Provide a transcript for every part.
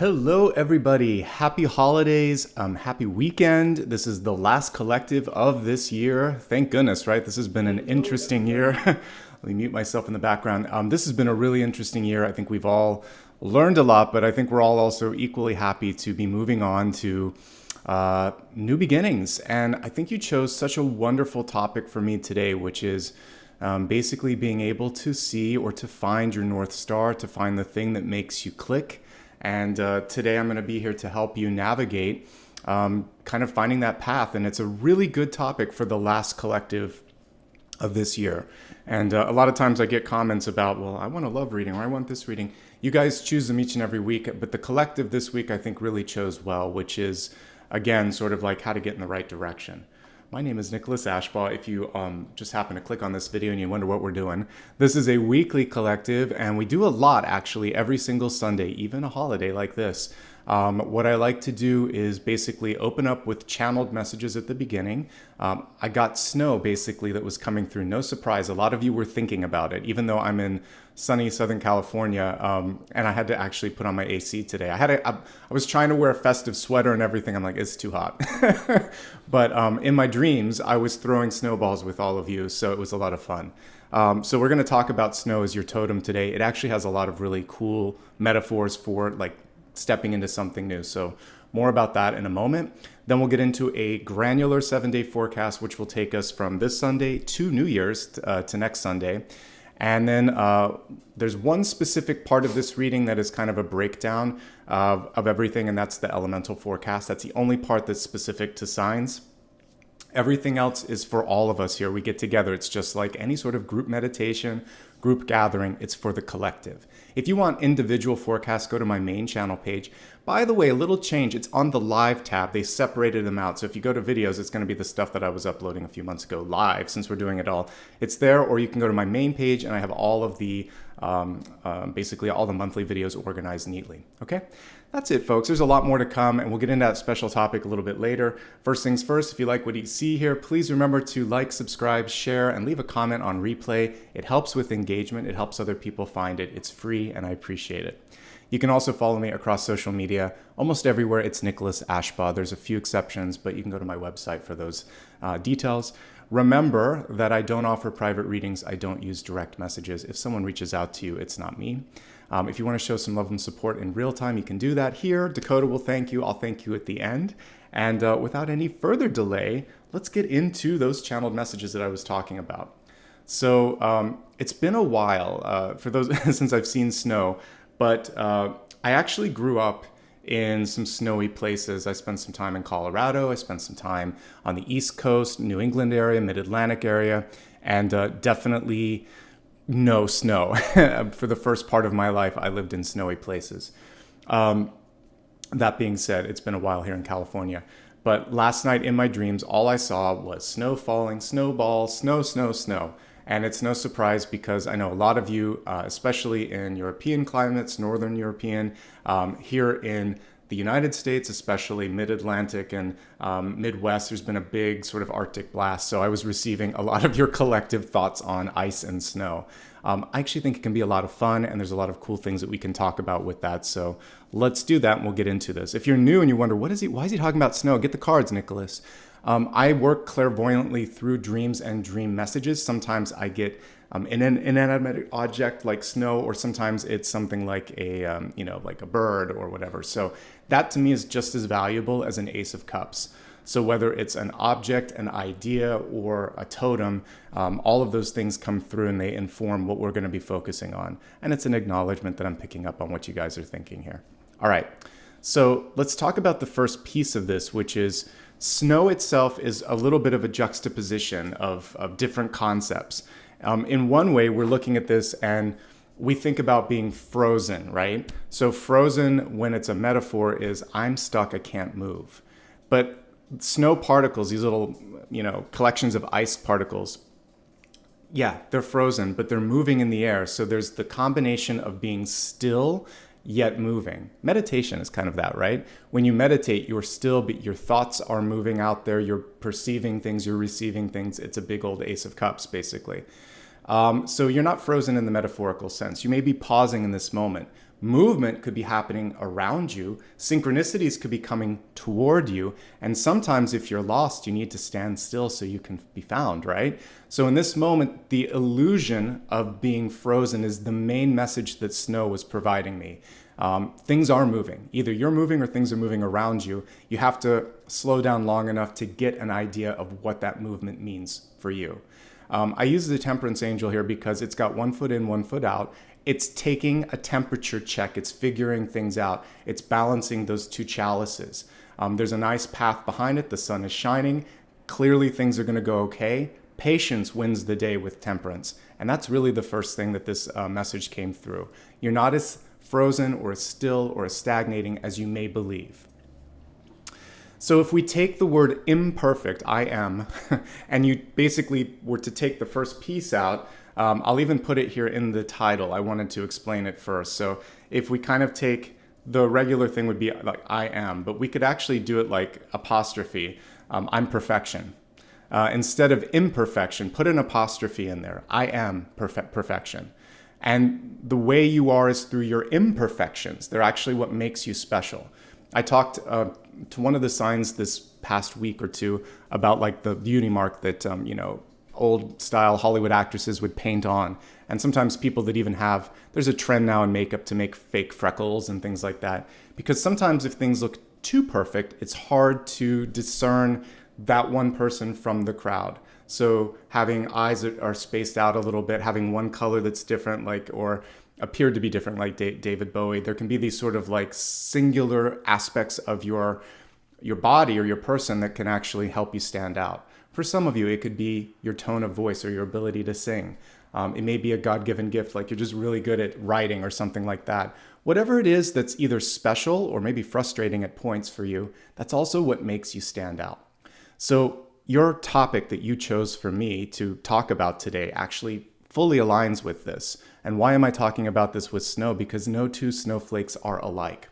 Hello, everybody. Happy holidays. Happy weekend. This is the last collective of this year. Thank goodness, right? This has been an interesting year. Let me mute myself in the background. This has been a really interesting year. I think we've all learned a lot, but I think we're all also equally happy to be moving on to new beginnings. And I think you chose such a wonderful topic for me today, which is basically being able to see or to find your North Star, to find the thing that makes you click. And today I'm going to be here to help you navigate kind of finding that path. And it's a really good topic for the last collective of this year. And a lot of times I get comments about, well, I want a love reading or I want this reading. You guys choose them each and every week. But the collective this week I think really chose well, which is, again, sort of like how to get in the right direction. My name is Nicholas Ashbaugh. If you just happen to click on this video and you wonder what we're doing, this is a weekly collective, and we do a lot actually every single Sunday, even a holiday like this. What I like to do is basically open up with channeled messages at the beginning. I got snow basically that was coming through. No surprise, a lot of you were thinking about it, even though I'm in sunny Southern California, and I had to actually put on my AC today. I was trying to wear a festive sweater and everything. I'm like, it's too hot. But in my dreams, I was throwing snowballs with all of you, so it was a lot of fun. So we're going to talk about snow as your totem today. It actually has a lot of really cool metaphors for like stepping into something new. So more about that in a moment. Then we'll get into a granular 7-day forecast, which will take us from this Sunday to New Year's to next Sunday. And then there's one specific part of this reading that is kind of a breakdown of everything, and that's the elemental forecast. That's the only part that's specific to signs. Everything else is for all of us here. We get together. It's just like any sort of group meditation, group gathering. It's for the collective. If you want individual forecasts, go to my main channel page. By the way, a little change. It's on the live tab. They separated them out. So if you go to videos, it's going to be the stuff that I was uploading a few months ago live, since we're doing it all. It's there, or you can go to my main page and I have all of the, basically all the monthly videos organized neatly. Okay? That's it, folks. There's a lot more to come, and we'll get into that special topic a little bit later. First things first, if you like what you see here, please remember to like, subscribe, share, and leave a comment on replay. It helps with engagement. It helps other people find it. It's free, and I appreciate it. You can also follow me across social media. Almost everywhere, it's Nicholas Ashbaugh. There's a few exceptions, but you can go to my website for those details. Remember that I don't offer private readings. I don't use direct messages. If someone reaches out to you, it's not me. If you want to show some love and support in real time, you can do that here. Dakota will thank you. I'll thank you at the end. And without any further delay, let's get into those channeled messages that I was talking about. So it's been a while for those since I've seen snow, but I actually grew up in some snowy places. I spent some time in Colorado. I spent some time on the East Coast, New England area, Mid-Atlantic area, and definitely no snow. For the first part of my life, I lived in snowy places. That being said, it's been a while here in California. But last night in my dreams, all I saw was snow falling, snowballs, snow, snow, snow. And it's no surprise because I know a lot of you, especially in European climates, Northern European, here in the United States, especially Mid-Atlantic and Midwest, there's been a big sort of Arctic blast. So I was receiving a lot of your collective thoughts on ice and snow. I actually think it can be a lot of fun, and there's a lot of cool things that we can talk about with that. So let's do that, and we'll get into this. If you're new and you wonder, why is he talking about snow? Get the cards, Nicholas. I work clairvoyantly through dreams and dream messages. Sometimes I get an inanimate object like snow, or sometimes it's something like like a bird or whatever. So that to me is just as valuable as an Ace of Cups. So whether it's an object, an idea, or a totem, all of those things come through and they inform what we're going to be focusing on. And it's an acknowledgement that I'm picking up on what you guys are thinking here. All right. So let's talk about the first piece of this, which is snow itself is a little bit of a juxtaposition of different concepts. In one way, we're looking at this and we think about being frozen, right? So frozen, when it's a metaphor, is I'm stuck, I can't move. But snow particles, these little, collections of ice particles, yeah, they're frozen, but they're moving in the air. So there's the combination of being still yet moving. Meditation is kind of that, right? When you meditate, you're still, but your thoughts are moving out there. You're perceiving things, you're receiving things. It's a big old Ace of Cups, basically. So you're not frozen in the metaphorical sense. You may be pausing in this moment, Movement could be happening around you. Synchronicities could be coming toward you. And sometimes if you're lost, you need to stand still so you can be found, right? So in this moment, the illusion of being frozen is the main message that snow was providing me. Things are moving. Either you're moving or things are moving around you. You have to slow down long enough to get an idea of what that movement means for you. I use the Temperance Angel here because it's got 1 foot in, 1 foot out. It's taking a temperature check. It's figuring things out. It's balancing those two chalices. There's a nice path behind it. The sun is shining. Clearly things are going to go okay. Patience wins the day with temperance. And that's really the first thing that this message came through. You're not as frozen or as still or as stagnating as you may believe. So if we take the word imperfect, I am, and you basically were to take the first piece out, I'll even put it here in the title. I wanted to explain it first. So if we kind of take the regular thing would be like I am, but we could actually do it like apostrophe. I'm perfection. Instead of imperfection, put an apostrophe in there. I am perfection. And the way you are is through your imperfections. They're actually what makes you special. I talked to one of the signs this past week or two about like the beauty mark that, old style Hollywood actresses would paint on. And sometimes people that even have, there's a trend now in makeup to make fake freckles and things like that. Because sometimes if things look too perfect, it's hard to discern that one person from the crowd. So having eyes that are spaced out a little bit, having one color that's different, like, or appeared to be different, like David Bowie, there can be these sort of like singular aspects of your body or your person that can actually help you stand out. For some of you, it could be your tone of voice or your ability to sing. It may be a God-given gift, like you're just really good at writing or something like that. Whatever it is that's either special or maybe frustrating at points for you, that's also what makes you stand out. So your topic that you chose for me to talk about today actually fully aligns with this. And why am I talking about this with snow? Because no two snowflakes are alike.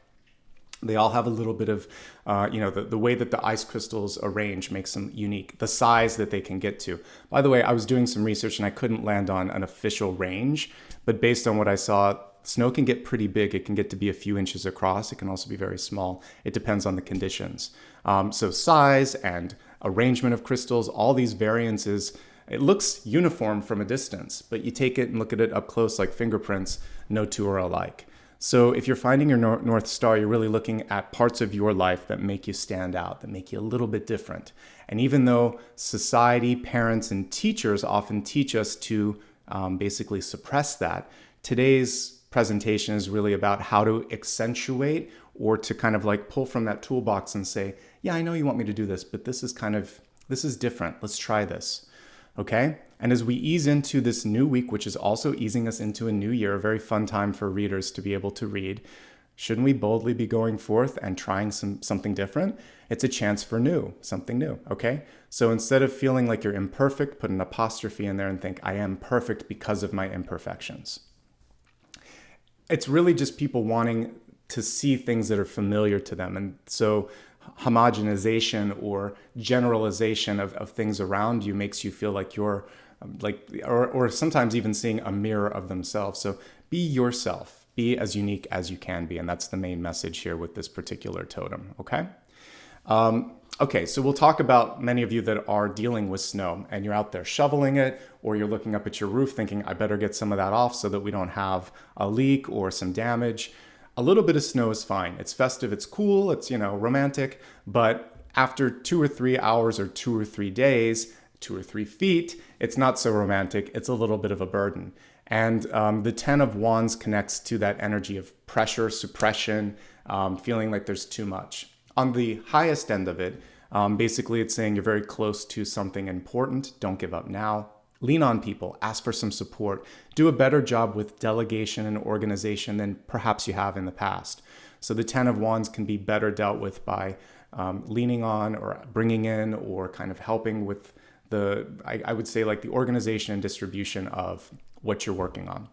They all have a little bit of, the way that the ice crystals arrange makes them unique. The size that they can get to. By the way, I was doing some research and I couldn't land on an official range, but based on what I saw, snow can get pretty big. It can get to be a few inches across. It can also be very small. It depends on the conditions. So size and arrangement of crystals, all these variances, it looks uniform from a distance, but you take it and look at it up close like fingerprints, no two are alike. So if you're finding your North Star, you're really looking at parts of your life that make you stand out, that make you a little bit different. And even though society, parents, and teachers often teach us to basically suppress that, today's presentation is really about how to accentuate or to kind of like pull from that toolbox and say, yeah, I know you want me to do this, but this is different. Let's try this. Okay? And as we ease into this new week, which is also easing us into a new year, a very fun time for readers to be able to read, shouldn't we boldly be going forth and trying something different? It's a chance for something new, okay? So instead of feeling like you're imperfect, put an apostrophe in there and think, I am perfect because of my imperfections. It's really just people wanting to see things that are familiar to them. And so homogenization or generalization of things around you makes you feel like you're or sometimes even seeing a mirror of themselves. So be yourself, be as unique as you can be. And that's the main message here with this particular totem. Okay. Okay. So we'll talk about many of you that are dealing with snow and you're out there shoveling it, or you're looking up at your roof thinking, I better get some of that off so that we don't have a leak or some damage. A little bit of snow is fine. It's festive, it's cool, it's, romantic, but after 2 or 3 hours or 2 or 3 days, 2 or 3 feet, it's not so romantic. It's a little bit of a burden. And the 10 of Wands connects to that energy of pressure, suppression, feeling like there's too much. On the highest end of it, basically it's saying you're very close to something important. Don't give up now. Lean on people, ask for some support, do a better job with delegation and organization than perhaps you have in the past. So the 10 of Wands can be better dealt with by leaning on or bringing in or kind of helping with I would say like the organization and distribution of what you're working on.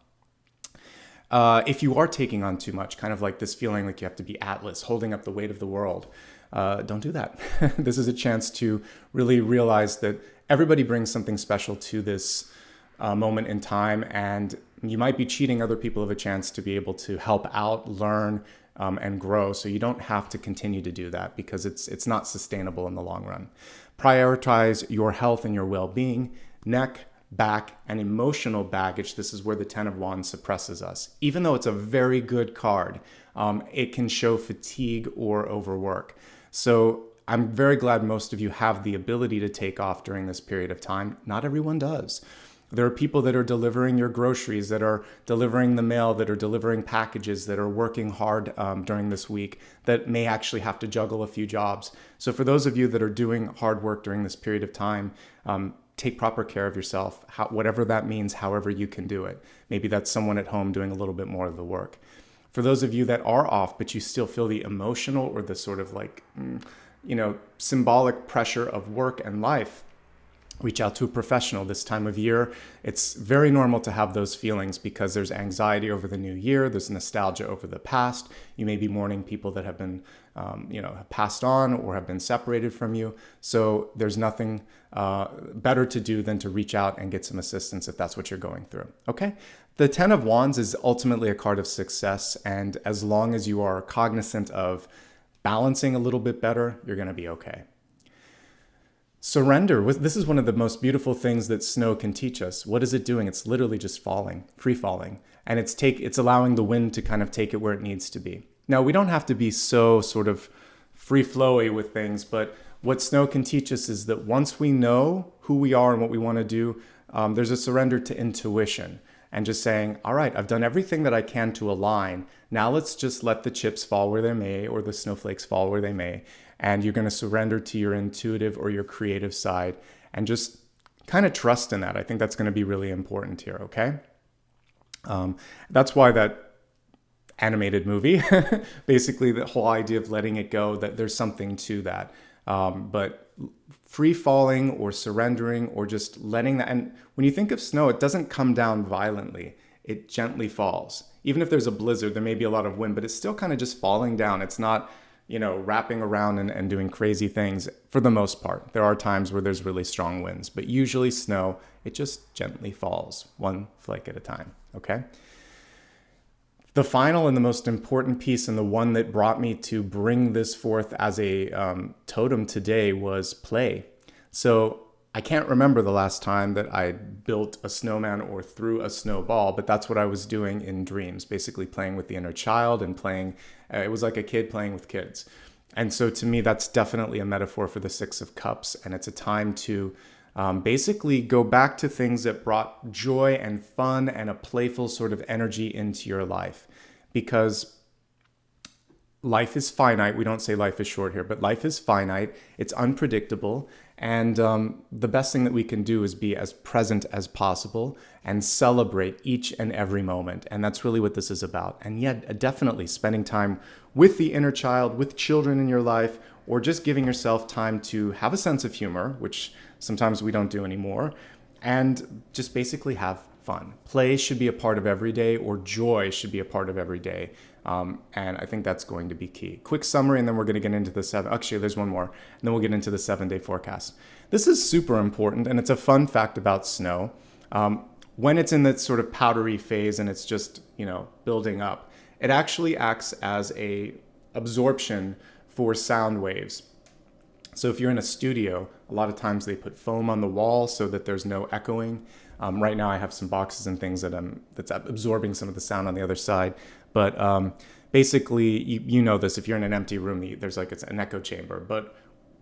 If you are taking on too much, kind of like this feeling like you have to be Atlas, holding up the weight of the world, don't do that. This is a chance to really realize that everybody brings something special to this moment in time, and You might be cheating other people of a chance to be able to help out, learn, and grow. So you don't have to continue to do that because it's not sustainable in the long run. Prioritize your health and your well-being. Neck, back, and emotional baggage. This is where the Ten of Wands suppresses us. Even though it's a very good card, it can show fatigue or overwork. So I'm very glad most of you have the ability to take off during this period of time. Not everyone does. There are people that are delivering your groceries, that are delivering the mail, that are delivering packages, that are working hard during this week, that may actually have to juggle a few jobs. So for those of you that are doing hard work during this period of time, take proper care of yourself, whatever that means, however you can do it. Maybe that's someone at home doing a little bit more of the work. For those of you that are off, but you still feel the emotional or the sort of like, symbolic pressure of work and life, reach out to a professional this time of year. It's very normal to have those feelings because there's anxiety over the new year. There's nostalgia over the past. You may be mourning people that have been, have passed on or have been separated from you. So there's nothing better to do than to reach out and get some assistance if that's what you're going through. Okay? The Ten of Wands is ultimately a card of success. And as long as you are cognizant of balancing a little bit better, you're going to be okay. Surrender. This is one of the most beautiful things that snow can teach us. What is it doing? It's literally just falling, free falling. And it's allowing the wind to kind of take it where it needs to be. Now, we don't have to be so sort of free flowy with things, but what snow can teach us is that once we know who we are and what we want to do, there's a surrender to intuition and just saying, all right, I've done everything that I can to align. Now let's just let the chips fall where they may, or the snowflakes fall where they may. And you're going to surrender to your intuitive or your creative side and just kind of trust in that. I think that's going to be really important here, okay? That's why that animated movie, basically the whole idea of letting it go, that there's something to that. But free falling or surrendering or just letting that, and when you think of snow, it doesn't come down violently. It gently falls. Even if there's a blizzard, there may be a lot of wind, but it's still kind of just falling down. It's not, wrapping around and doing crazy things for the most part. There are times where there's really strong winds, but usually snow, it just gently falls, one flake at a time, okay? The final and the most important piece, and the one that brought me to bring this forth as a totem today, was play. So I can't remember the last time that I built a snowman or threw a snowball, but that's what I was doing in dreams, basically playing with the inner child and playing. It was like a kid playing with kids. And so to me, that's definitely a metaphor for the Six of Cups. And it's a time to basically go back to things that brought joy and fun and a playful sort of energy into your life. Because life is finite. We don't say life is short here, but life is finite. It's unpredictable. And the best thing that we can do is be as present as possible and celebrate each and every moment. And that's really what this is about. And yet, definitely spending time with the inner child, with children in your life, or just giving yourself time to have a sense of humor, which sometimes we don't do anymore, and just basically have fun. Play should be a part of every day, or joy should be a part of every day. And I think that's going to be key. Quick summary, and then we're going to get into actually, there's one more, and then we'll get into the 7-day forecast. This is super important, and it's a fun fact about snow. When it's in that sort of powdery phase and it's just, building up, it actually acts as a absorption for sound waves. So if you're in a studio, a lot of times they put foam on the wall so that there's no echoing. Right now I have some boxes and things that's absorbing some of the sound on the other side. But basically, you know this, if you're in an empty room, there's it's an echo chamber. But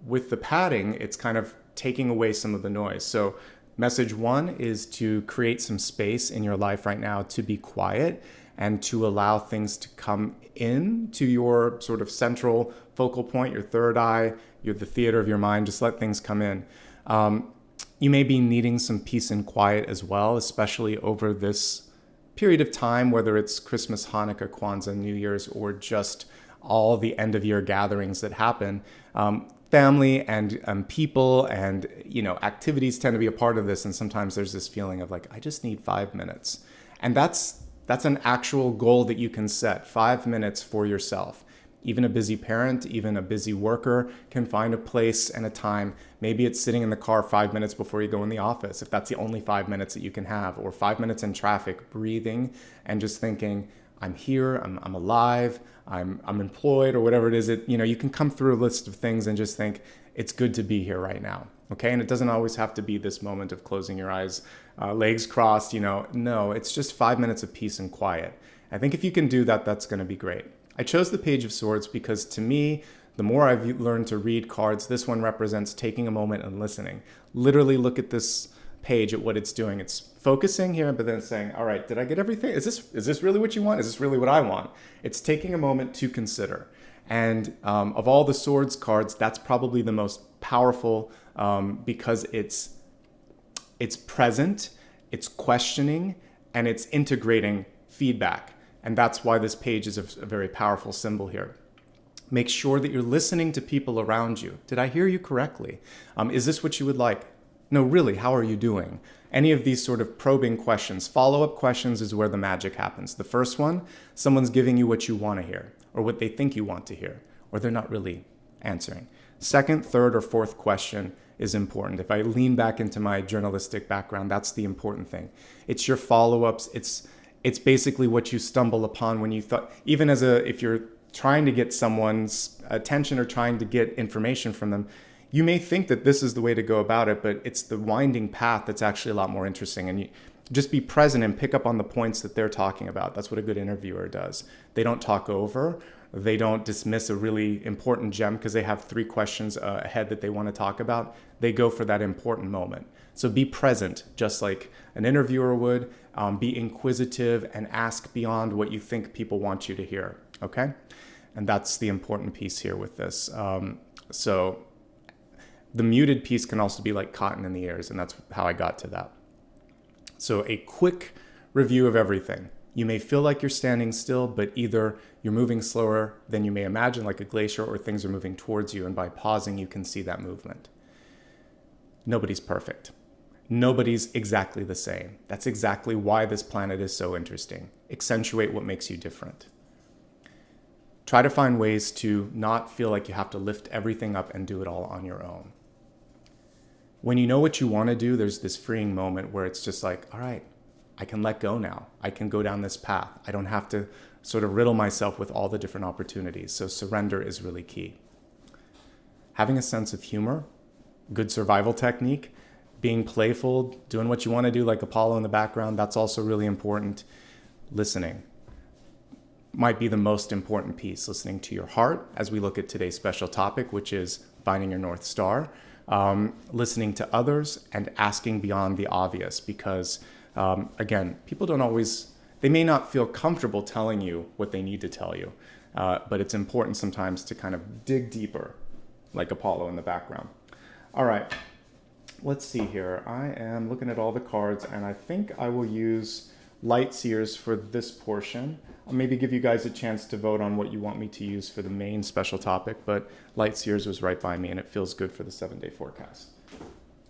with the padding, it's kind of taking away some of the noise. So message one is to create some space in your life right now to be quiet and to allow things to come in to your sort of central focal point, your third eye, the theater of your mind. Just let things come in. You may be needing some peace and quiet as well, especially over this period of time, whether it's Christmas, Hanukkah, Kwanzaa, New Year's, or just all the end of year gatherings that happen. Family and people and activities tend to be a part of this, and sometimes there's this feeling of I just need 5 minutes, and that's an actual goal that you can set, 5 minutes for yourself. Even a busy parent, even a busy worker can find a place and a time. Maybe it's sitting in the car 5 minutes before you go in the office, if that's the only 5 minutes that you can have, or 5 minutes in traffic, breathing and just thinking, I'm here, I'm alive, I'm employed, or whatever it is. You can come through a list of things and just think, it's good to be here right now. Okay, and it doesn't always have to be this moment of closing your eyes, legs crossed, No, it's just 5 minutes of peace and quiet. I think if you can do that, that's going to be great. I chose the Page of Swords because to me, the more I've learned to read cards, this one represents taking a moment and listening. Literally look at this page, at what it's doing. It's focusing here, but then saying, all right, did I get everything? Is this really what you want? Is this really what I want? It's taking a moment to consider. And of all the Swords cards, that's probably the most powerful because it's present, it's questioning, and it's integrating feedback. And that's why this page is a very powerful symbol here. Make sure that you're listening to people around you. Did I hear you correctly? Is this what you would like? No, really, how are you doing? Any of these sort of probing questions. Follow-up questions is where the magic happens. The first one, someone's giving you what you want to hear, or what they think you want to hear, or they're not really answering. Second, third, or fourth question is important. If I lean back into my journalistic background, that's the important thing. It's your follow-ups. It's basically what you stumble upon when you thought, even if you're trying to get someone's attention or trying to get information from them, you may think that this is the way to go about it, but it's the winding path that's actually a lot more interesting. And you just be present and pick up on the points that they're talking about. That's what a good interviewer does. They don't talk over. They don't dismiss a really important gem because they have 3 questions ahead that they want to talk about. They go for that important moment. So be present, just like an interviewer would. Be inquisitive and ask beyond what you think people want you to hear, okay? And that's the important piece here with this. So the muted piece can also be like cotton in the ears, and that's how I got to that. So a quick review of everything. You may feel like you're standing still, but either you're moving slower than you may imagine, like a glacier, or things are moving towards you, and by pausing, you can see that movement. Nobody's perfect. Nobody's exactly the same. That's exactly why this planet is so interesting. Accentuate what makes you different. Try to find ways to not feel like you have to lift everything up and do it all on your own. When you know what you want to do, there's this freeing moment where it's just like, all right, I can let go now. I can go down this path. I don't have to sort of riddle myself with all the different opportunities. So surrender is really key. Having a sense of humor, good survival technique, being playful, doing what you want to do like Apollo in the background, that's also really important. Listening might be the most important piece. Listening to your heart as we look at today's special topic, which is finding your North Star. Listening to others and asking beyond the obvious because, again, people don't always, they may not feel comfortable telling you what they need to tell you, but it's important sometimes to kind of dig deeper, like Apollo in the background. All right, let's see here. I am looking at all the cards, and I think I will use Light Seers for this portion. I'll maybe give you guys a chance to vote on what you want me to use for the main special topic, but Light Seers was right by me, and it feels good for the 7-day forecast.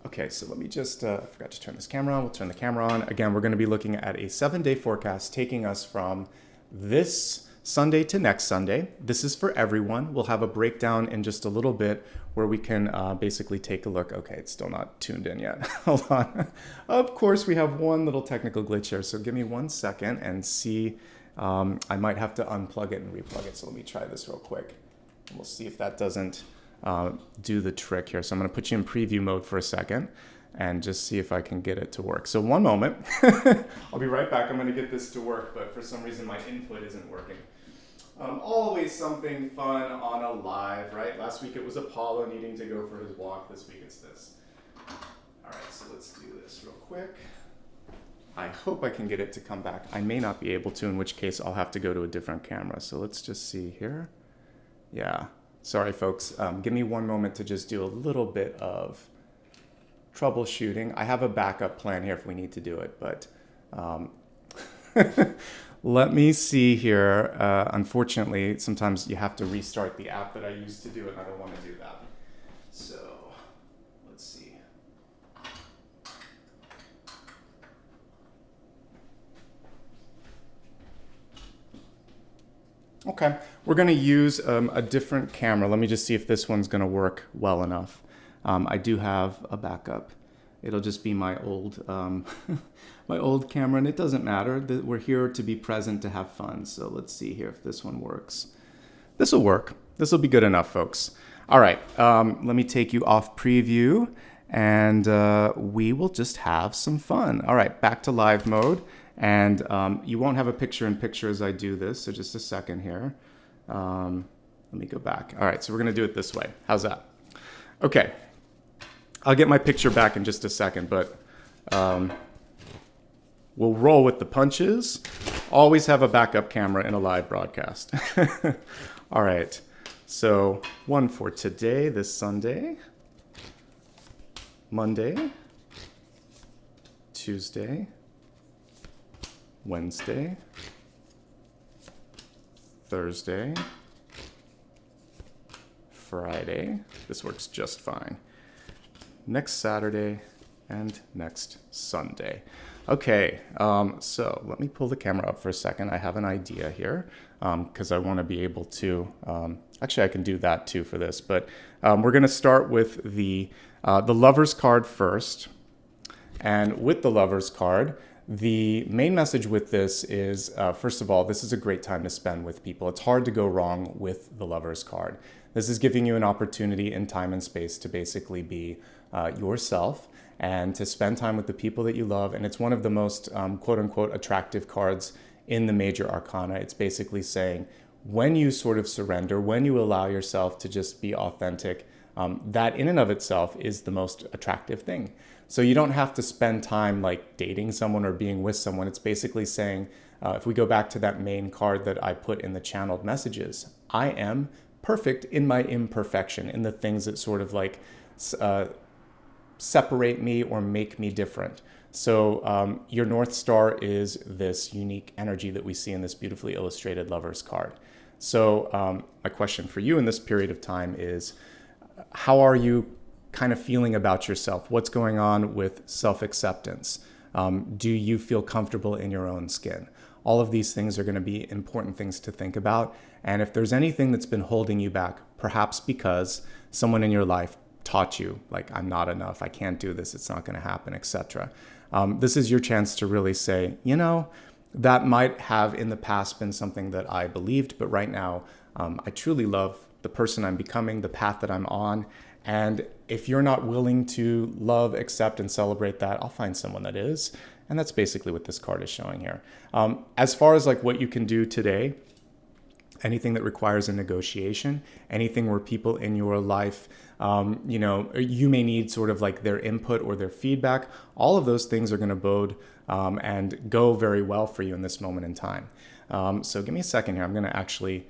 Okay, so let me just, I forgot to turn this camera on. We'll turn the camera on. Again, we're going to be looking at a 7-day forecast taking us from this Sunday to next Sunday. This is for everyone. We'll have a breakdown in just a little bit where we can basically take a look. Okay, it's still not tuned in yet. Hold on. Of course, we have one little technical glitch here, so give me 1 second and see. I might have to unplug it and replug it, so let me try this real quick. We'll see if that doesn't do the trick here. So I'm going to put you in preview mode for a second and just see if I can get it to work. So 1 moment. I'll be right back. I'm going to get this to work, but for some reason my input isn't working. Always something fun on a live, right? Last week it was Apollo needing to go for his walk. This week it's this. All right, so let's do this real quick. I hope I can get it to come back. I may not be able to, in which case I'll have to go to a different camera. So let's just see here. Yeah, sorry folks. Give me 1 moment to just do a little bit of troubleshooting. I have a backup plan here if we need to do it, but let me see here. Unfortunately, sometimes you have to restart the app that I used to do it, and I don't want to do that. So let's see. Okay, we're going to use a different camera. Let me just see if this one's going to work well enough. I do have a backup. It'll just be my old my old camera, and it doesn't matter. We're here to be present, to have fun. So let's see here if this one works. This will work. This will be good enough, folks. All right, let me take you off preview, and we will just have some fun. All right, back to live mode, and you won't have a picture-in-picture as I do this, so just a second here. Let me go back. All right, so we're going to do it this way. How's that? Okay. I'll get my picture back in just a second, but we'll roll with the punches. Always have a backup camera in a live broadcast. All right, so one for today, this Sunday, Monday, Tuesday, Wednesday, Thursday, Friday. This works just fine. Next Saturday, and next Sunday. Okay, so let me pull the camera up for a second. I have an idea here because I want to be able to, actually I can do that too for this, but we're going to start with the Lover's card first. And with the Lover's card, the main message with this is, first of all, this is a great time to spend with people. It's hard to go wrong with the Lover's card. This is giving you an opportunity in time and space to basically be yourself and to spend time with the people that you love. And it's one of the most quote unquote attractive cards in the major arcana. It's basically saying when you sort of surrender, when you allow yourself to just be authentic, that in and of itself is the most attractive thing. So you don't have to spend time like dating someone or being with someone. It's basically saying, if we go back to that main card that I put in the channeled messages, I am perfect in my imperfection, in the things that sort of like separate me or make me different. So your North Star is this unique energy that we see in this beautifully illustrated Lover's card. So my question for you in this period of time is, how are you kind of feeling about yourself? What's going on with self-acceptance? Do you feel comfortable in your own skin? All of these things are going to be important things to think about. And if there's anything that's been holding you back, perhaps because someone in your life taught you, like, I'm not enough, I can't do this, it's not going to happen, etc. This is your chance to really say, you know, that might have in the past been something that I believed, but right now I truly love the person I'm becoming, the path that I'm on. And if you're not willing to love, accept, and celebrate that, I'll find someone that is. And that's basically what this card is showing here. As far as like what you can do today, anything that requires a negotiation, anything where people in your life, you know, you may need sort of like their input or their feedback, all of those things are going to bode and go very well for you in this moment in time. So give me a second here. I'm going to actually,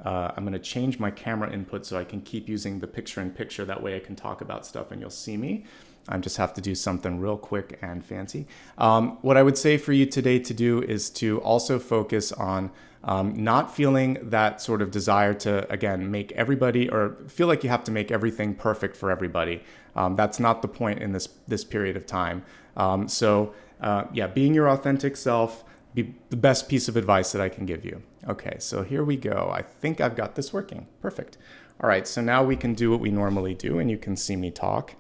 I'm going to change my camera input so I can keep using the picture-in-picture. That way I can talk about stuff and you'll see me. I just have to do something real quick and fancy. What I would say for you today to do is to also focus on not feeling that sort of desire to, again, make everybody or feel like you have to make everything perfect for everybody. That's not the point in this period of time. Yeah, being your authentic self, be the best piece of advice that I can give you. Okay, so here we go. I think I've got this working. Perfect. All right, so now we can do what we normally do and you can see me talk.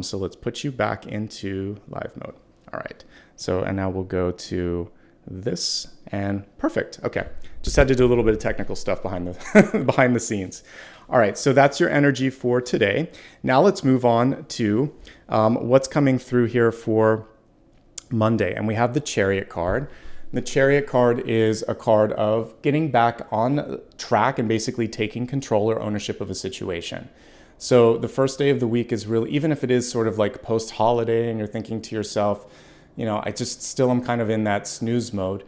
So let's put you back into live mode. All right, so and now we'll go to this and perfect. Okay, just had to do a little bit of technical stuff behind the behind the scenes. All right, so that's your energy for today. Now let's move on to what's coming through here for Monday. And we have the Chariot card. The Chariot card is a card of getting back on track and basically taking control or ownership of a situation. So the first day of the week is really, even if it is sort of like post-holiday and you're thinking to yourself, you know, I just still am kind of in that snooze mode.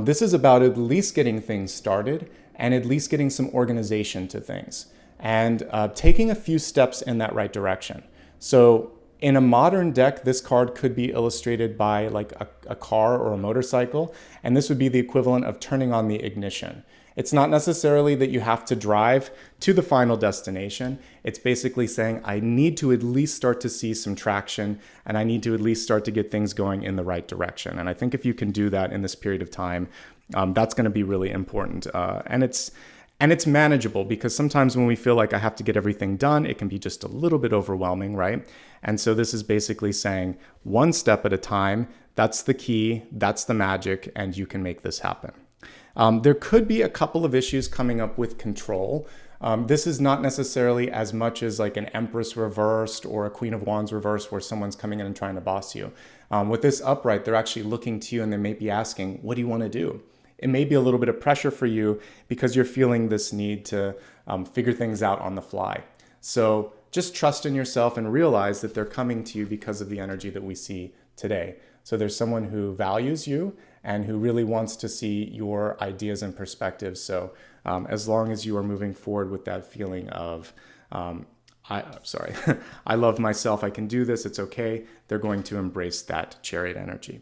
This is about at least getting things started and at least getting some organization to things and taking a few steps in that right direction. So in a modern deck, this card could be illustrated by like a car or a motorcycle, and this would be the equivalent of turning on the ignition. It's not necessarily that you have to drive to the final destination. It's basically saying, I need to at least start to see some traction, and I need to at least start to get things going in the right direction. And I think if you can do that in this period of time, that's going to be really important. And it's And it's manageable because sometimes when we feel like I have to get everything done, it can be just a little bit overwhelming, right? And so this is basically saying one step at a time. That's the key, that's the magic, and you can make this happen. There could be a couple of issues coming up with control. This is not necessarily as much as like an Empress reversed or a Queen of Wands reversed where someone's coming in and trying to boss you. With this upright, they're actually looking to you and they may be asking, what do you want to do? It may be a little bit of pressure for you because you're feeling this need to figure things out on the fly. So just trust in yourself and realize that they're coming to you because of the energy that we see today. So there's someone who values you and who really wants to see your ideas and perspectives. So as long as you are moving forward with that feeling of, I love myself, I can do this, it's okay, they're going to embrace that Chariot energy.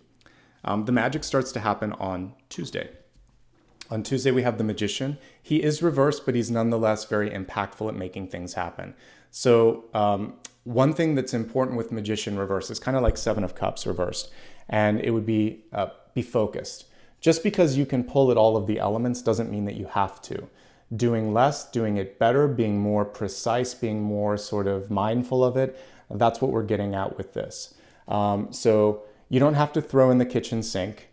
The magic starts to happen on Tuesday. On Tuesday, we have the Magician. He is reversed, but he's nonetheless very impactful at making things happen. So one thing that's important with Magician reversed is kind of like Seven of Cups reversed, and it would be focused. Just because you can pull at all of the elements doesn't mean that you have to. Doing less, doing it better, being more precise, being more sort of mindful of it, that's what we're getting at with this. So you don't have to throw in the kitchen sink.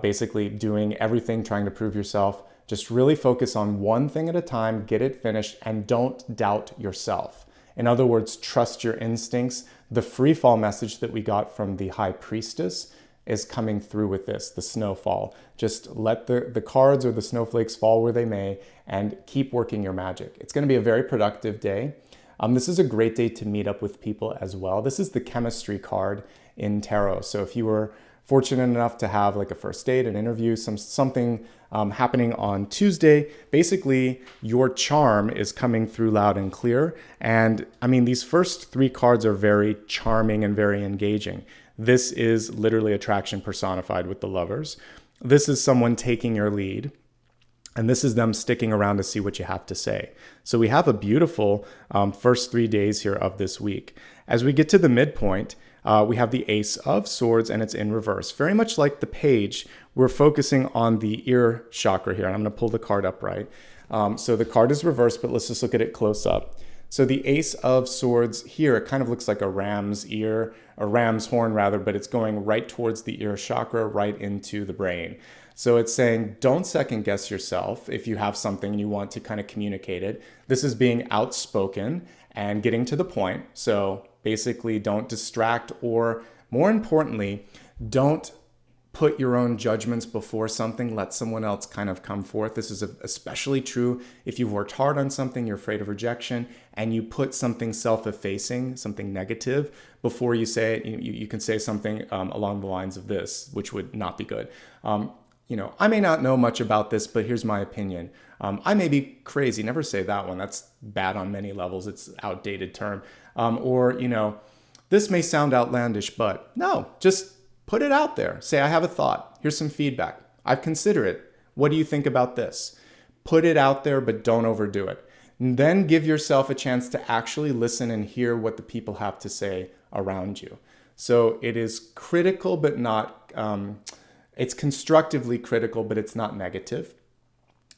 Basically doing everything, trying to prove yourself. Just really focus on one thing at a time, get it finished, and don't doubt yourself. In other words, trust your instincts. The free fall message that we got from the High Priestess is coming through with this, the snowfall. Just let the cards or the snowflakes fall where they may and keep working your magic. It's going to be a very productive day. This is a great day to meet up with people as well. This is the chemistry card in tarot. So if you were fortunate enough to have like a first date, an interview, something happening on Tuesday, basically your charm is coming through loud and clear. And I mean, these first three cards are very charming and very engaging. This is literally attraction personified with the Lovers. This is someone taking your lead. And this is them sticking around to see what you have to say. So we have a beautiful first 3 days here of this week. As we get to the midpoint, we have the Ace of Swords and it's in reverse. Very much like the Page, we're focusing on the ear chakra here. And I'm going to pull the card up right. So the card is reversed, but let's just look at it close up. So the Ace of Swords here, it kind of looks like a ram's ear, a ram's horn rather, but it's going right towards the ear chakra, right into the brain. So it's saying, don't second guess yourself if you have something and you want to kind of communicate it. This is being outspoken and getting to the point. So basically don't distract, or more importantly, don't put your own judgments before something. Let someone else kind of come forth. This is especially true if you've worked hard on something, you're afraid of rejection, and you put something self-effacing, something negative, before you say it. You can say something along the lines of this, which would not be good. I may not know much about this, but here's my opinion. I may be crazy. Never say that one. That's bad on many levels. It's an outdated term. This may sound outlandish, but no, just put it out there. Say, I have a thought. Here's some feedback. I've considered it. What do you think about this? Put it out there, but don't overdo it. And then give yourself a chance to actually listen and hear what the people have to say around you. So it is critical, but not... It's constructively critical, but it's not negative.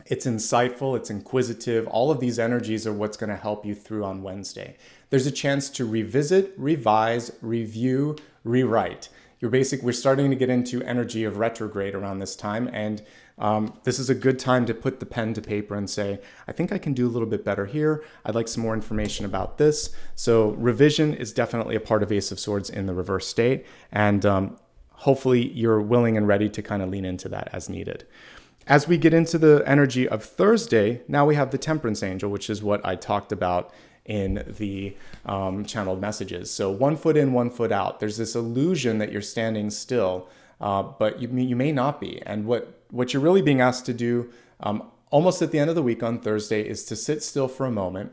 It's insightful, it's inquisitive. All of these energies are what's going to help you through on Wednesday. There's a chance to revisit, revise, review, rewrite. We're starting to get into energy of retrograde around this time, and this is a good time to put the pen to paper and say, I think I can do a little bit better here. I'd like some more information about this. So revision is definitely a part of Ace of Swords in the reverse state, and hopefully you're willing and ready to kind of lean into that as needed. As we get into the energy of Thursday, now we have the Temperance Angel, which is what I talked about in the channeled messages. So 1 foot in, 1 foot out. There's this illusion that you're standing still, but you may not be. And what you're really being asked to do almost at the end of the week on Thursday is to sit still for a moment,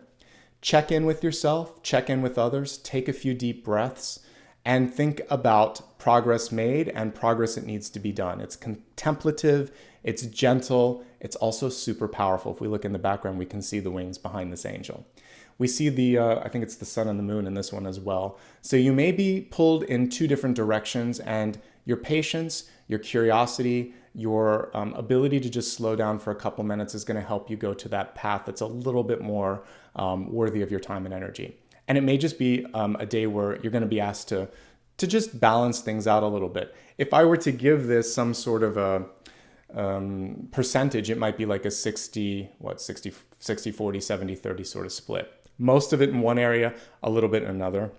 check in with yourself, check in with others, take a few deep breaths, and think about progress made and progress that needs to be done. It's contemplative, it's gentle, it's also super powerful. If we look in the background, we can see the wings behind this angel. We see the, I think it's the sun and the moon in this one as well. So you may be pulled in two different directions, and your patience, your curiosity, your ability to just slow down for a couple minutes is going to help you go to that path that's a little bit more worthy of your time and energy. And it may just be a day where you're going to be asked to just balance things out a little bit. If I were to give this some sort of a percentage, it might be like a 60, 40, 70, 30 sort of split. Most of it in one area, a little bit in another.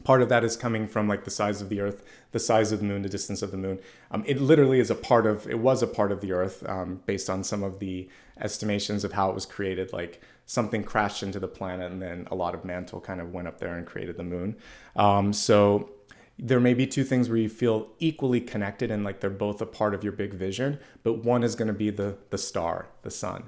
Part of that is coming from like the size of the Earth, the size of the moon, the distance of the moon. It literally is it was a part of the Earth based on some of the estimations of how it was created. Like something crashed into the planet and then a lot of mantle kind of went up there and created the moon. So there may be two things where you feel equally connected and like they're both a part of your big vision, but one is going to be the star, the sun.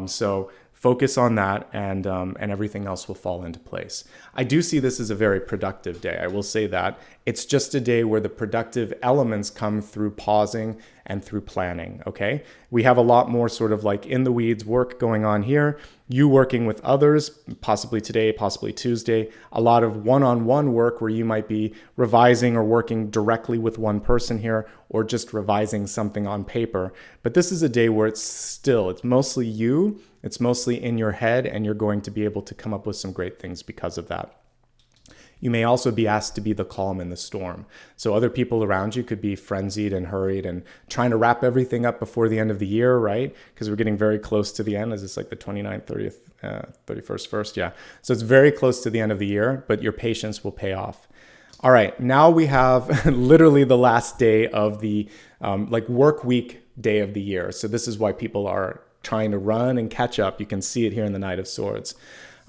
So focus on that, and everything else will fall into place. I do see this as a very productive day. I will say that. It's just a day where the productive elements come through pausing and through planning, okay? We have a lot more sort of like in the weeds work going on here. You working with others, possibly today, possibly Tuesday. A lot of one-on-one work where you might be revising or working directly with one person here, or just revising something on paper. But this is a day where it's mostly you. It's mostly in your head, and you're going to be able to come up with some great things because of that. You may also be asked to be the calm in the storm. So other people around you could be frenzied and hurried and trying to wrap everything up before the end of the year, right? Because we're getting very close to the end. Is this like the 29th, 30th, 31st, 1st? Yeah. So it's very close to the end of the year, but your patience will pay off. All right. Now we have literally the last day of the work week day of the year. So this is why people are trying to run and catch up. You can see it here in the Knight of Swords.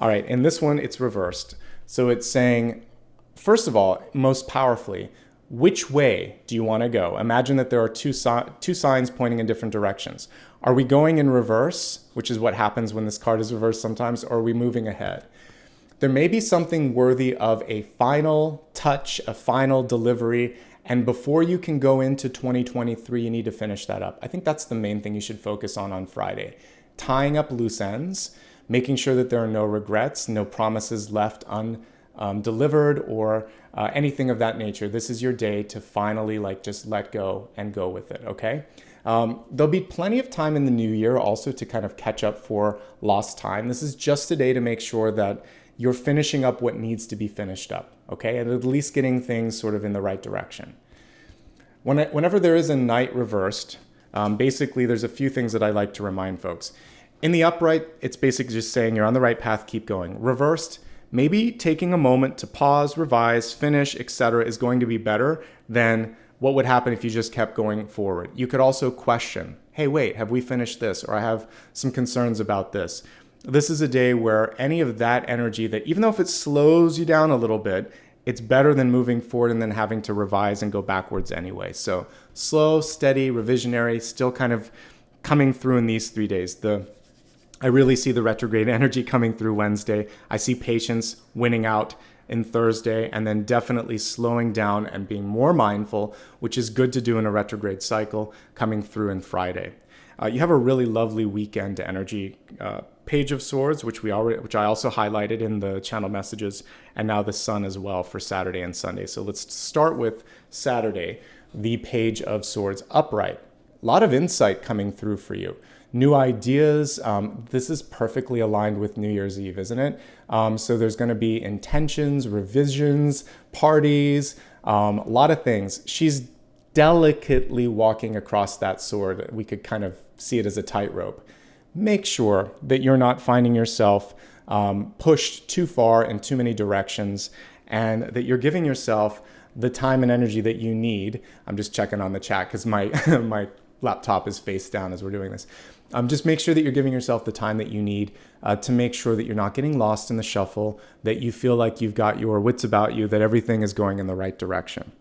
All right. In this one, it's reversed. So it's saying, first of all, most powerfully, which way do you want to go? Imagine that there are two signs pointing in different directions. Are we going in reverse, which is what happens when this card is reversed sometimes, or are we moving ahead? There may be something worthy of a final touch, a final delivery, and before you can go into 2023, you need to finish that up. I think that's the main thing you should focus on Friday. Tying up loose ends, making sure that there are no regrets, no promises left undelivered, or anything of that nature. This is your day to finally just let go and go with it, okay? There'll be plenty of time in the new year also to kind of catch up for lost time. This is just a day to make sure that you're finishing up what needs to be finished up, okay? And at least getting things sort of in the right direction. Whenever there is a Knight reversed, basically there's a few things that I like to remind folks. In the upright, it's basically just saying you're on the right path, keep going. Reversed, maybe taking a moment to pause, revise, finish, etc. is going to be better than what would happen if you just kept going forward. You could also question, hey, wait, have we finished this? Or I have some concerns about this. This is a day where any of that energy that, even though if it slows you down a little bit, it's better than moving forward and then having to revise and go backwards anyway. So slow, steady, revisionary, still kind of coming through in these 3 days. I really see the retrograde energy coming through Wednesday. I see patience winning out in Thursday, and then definitely slowing down and being more mindful, which is good to do in a retrograde cycle, coming through in Friday. You have a really lovely weekend energy Page of Swords, which I also highlighted in the channel messages, and now the Sun as well for Saturday and Sunday. So let's start with Saturday, the Page of Swords upright. A lot of insight coming through for you. New ideas. This is perfectly aligned with New Year's Eve, isn't it? So there's going to be intentions, revisions, parties, a lot of things. She's delicately walking across that sword. We could kind of see it as a tightrope. Make sure that you're not finding yourself pushed too far in too many directions, and that you're giving yourself the time and energy that you need. I'm just checking on the chat because my laptop is face down as we're doing this. Just make sure that you're giving yourself the time that you need to make sure that you're not getting lost in the shuffle, that you feel like you've got your wits about you, that everything is going in the right direction.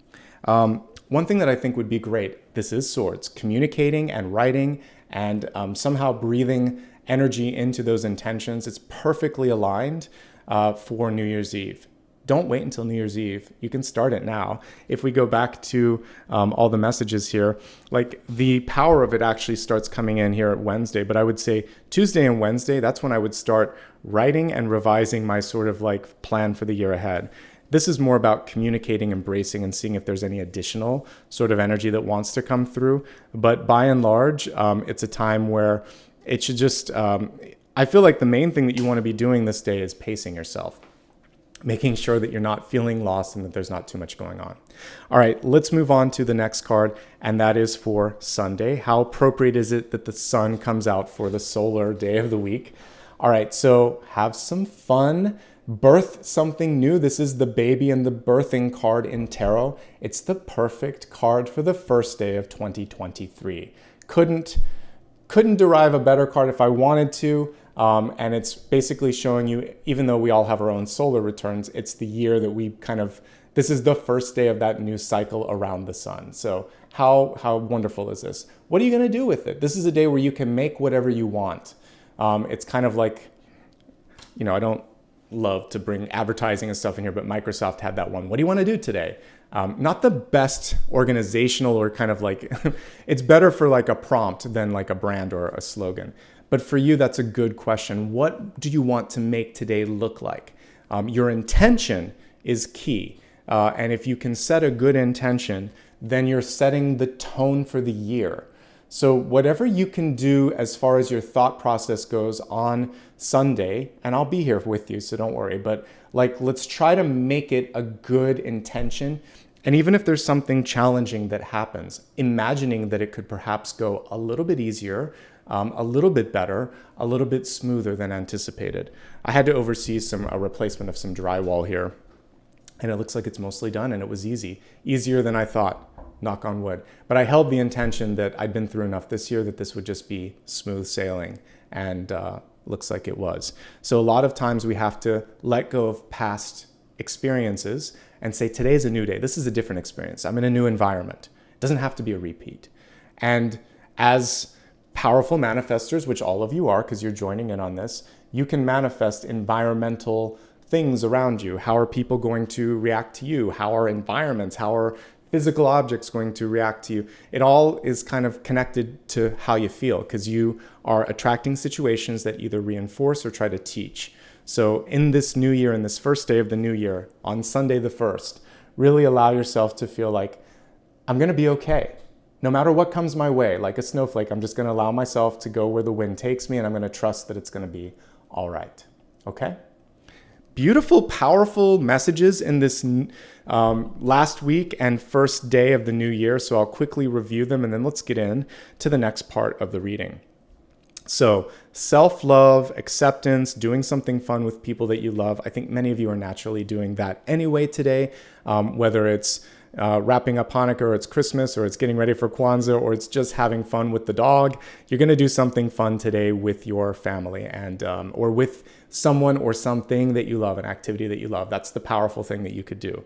One thing that I think would be great, this is Swords, communicating and writing and somehow breathing energy into those intentions. It's perfectly aligned for New Year's Eve. don't wait until New Year's Eve. You can start it now. If we go back to all the messages here, like the power of it actually starts coming in here at Wednesday. But I would say Tuesday and Wednesday, that's when I would start writing and revising my sort of like plan for the year ahead. This is more about communicating, embracing, and seeing if there's any additional sort of energy that wants to come through. But by and large, it's a time where it should just, I feel like the main thing that you want to be doing this day is pacing yourself, making sure that you're not feeling lost and that there's not too much going on. All right, let's move on to the next card, and that is for Sunday. How appropriate is it that the sun comes out for the solar day of the week? All right, so have some fun. Birth something new. This is the baby and the birthing card in tarot. It's the perfect card for the first day of 2023. Couldn't derive a better card if I wanted to. And it's basically showing you, even though we all have our own solar returns, it's the year that we this is the first day of that new cycle around the sun. So how wonderful is this? What are you going to do with it? This is a day where you can make whatever you want. It's kind of like, I don't love to bring advertising and stuff in here, but Microsoft had that one. What do you want to do today? Not the best organizational or kind of like, it's better for like a prompt than like a brand or a slogan. But for you, that's a good question. What do you want to make today look like? Your intention is key. And if you can set a good intention, then you're setting the tone for the year. So whatever you can do as far as your thought process goes on Sunday, and I'll be here with you, so don't worry, but like, let's try to make it a good intention. And even if there's something challenging that happens, imagining that it could perhaps go a little bit easier, a little bit better, a little bit smoother than anticipated. I had to oversee a replacement of some drywall here, and it looks like it's mostly done, and it was easier than I thought. Knock on wood. But I held the intention that I'd been through enough this year that this would just be smooth sailing, and looks like it was. So a lot of times we have to let go of past experiences and say, today's a new day. This is a different experience. I'm in a new environment. It doesn't have to be a repeat. And as powerful manifestors, which all of you are because you're joining in on this, you can manifest environmental things around you. How are people going to react to you? How are environments? How are physical objects going to react to you? It all is kind of connected to how you feel, because you are attracting situations that either reinforce or try to teach. So in this new year, in this first day of the new year, on Sunday the 1st, really allow yourself to feel like, I'm going to be okay. No matter what comes my way, like a snowflake, I'm just going to allow myself to go where the wind takes me, and I'm going to trust that it's going to be all right. Okay? Beautiful, powerful messages in this last week and first day of the new year. So I'll quickly review them, and then let's get in to the next part of the reading. So self-love, acceptance, doing something fun with people that you love. I think many of you are naturally doing that anyway today, whether it's wrapping up Hanukkah, or it's Christmas, or it's getting ready for Kwanzaa, or it's just having fun with the dog. You're going to do something fun today with your family, and or with someone or something that you love, an activity that you love. That's the powerful thing that you could do.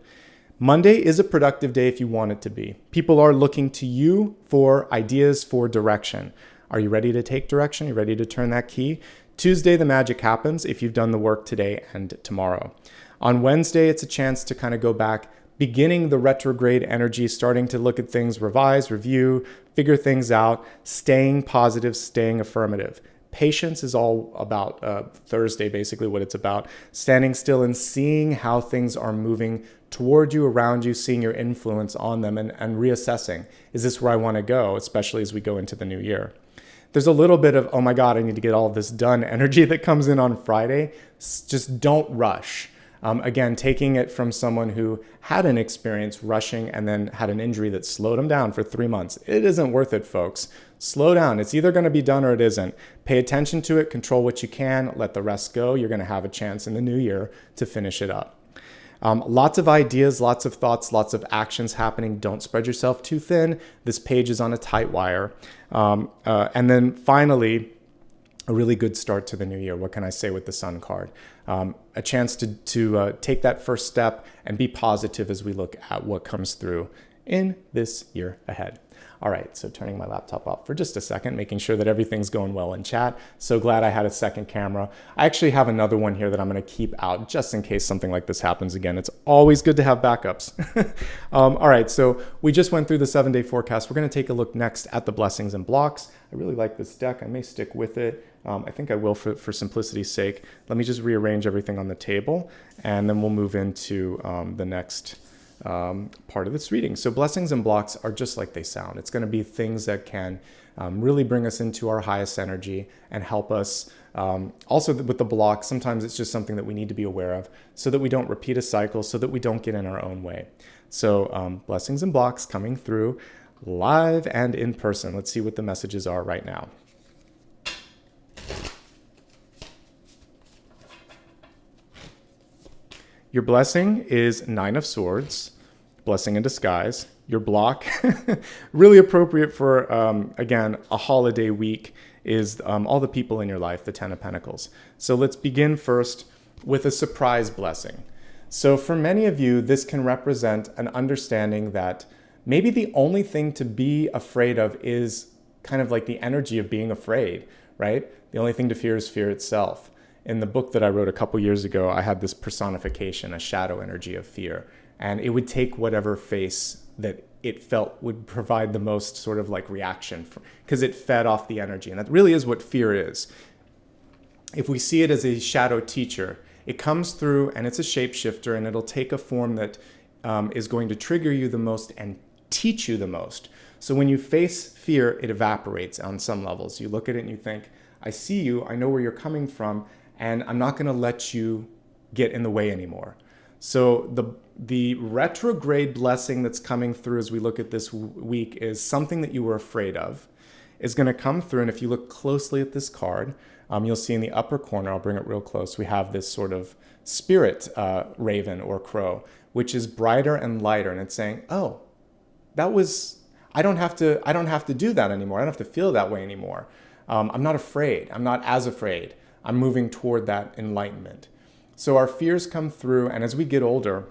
Monday is a productive day if you want it to be. People are looking to you for ideas, for direction. Are you ready to take direction? Are you ready to turn that key? Tuesday, the magic happens if you've done the work today and tomorrow. On Wednesday, it's a chance to kind of go back, beginning the retrograde energy, starting to look at things, revise, review, figure things out, staying positive, staying affirmative. Patience is all about Thursday, basically what it's about. Standing still and seeing how things are moving toward you, around you, seeing your influence on them, and reassessing. Is this where I want to go, especially as we go into the new year? There's a little bit of, oh my God, I need to get all of this done energy that comes in on Friday. Just don't rush. Again, taking it from someone who had an experience rushing and then had an injury that slowed him down for 3 months. It isn't worth it, folks. Slow down. It's either going to be done or it isn't. Pay attention to it, control what you can, let the rest go. You're going to have a chance in the new year to finish it up. Lots of ideas, lots of thoughts, lots of actions happening. Don't spread yourself too thin. This page is on a tight wire. And then finally, a really good start to the new year. What can I say with the Sun card? A chance to take that first step and be positive as we look at what comes through in this year ahead. All right, so turning my laptop off for just a second, making sure that everything's going well in chat. So glad I had a second camera. I actually have another one here that I'm going to keep out just in case something like this happens again. It's always good to have backups. All right, so we just went through the 7-day forecast. We're going to take a look next at the blessings and blocks. I really like this deck. I may stick with it. I think I will for simplicity's sake. Let me just rearrange everything on the table, and then we'll move into the next part of this reading. So blessings and blocks are just like they sound. It's going to be things that can really bring us into our highest energy and help us. Also with the blocks, sometimes it's just something that we need to be aware of so that we don't repeat a cycle, so that we don't get in our own way. So blessings and blocks coming through live and in person. Let's see what the messages are right now. Your blessing is 9 of Swords, blessing in disguise. Your block, really appropriate for, again, a holiday week, is all the people in your life, the 10 of Pentacles. So let's begin first with a surprise blessing. So for many of you, this can represent an understanding that maybe the only thing to be afraid of is kind of like the energy of being afraid, right? The only thing to fear is fear itself. In the book that I wrote a couple years ago, I had this personification, a shadow energy of fear. And it would take whatever face that it felt would provide the most sort of like reaction, because it fed off the energy. And that really is what fear is. If we see it as a shadow teacher, it comes through and it's a shapeshifter, and it'll take a form that is going to trigger you the most and teach you the most. So when you face fear, it evaporates on some levels. You look at it and you think, I see you, I know where you're coming from, and I'm not going to let you get in the way anymore. So the retrograde blessing that's coming through as we look at this week is something that you were afraid of is going to come through. And if you look closely at this card, you'll see in the upper corner, I'll bring it real close, we have this sort of spirit raven or crow, which is brighter and lighter. And it's saying, oh, I don't have to do that anymore. I don't have to feel that way anymore. I'm not afraid. I'm not as afraid. I'm moving toward that enlightenment. So our fears come through, and as we get older,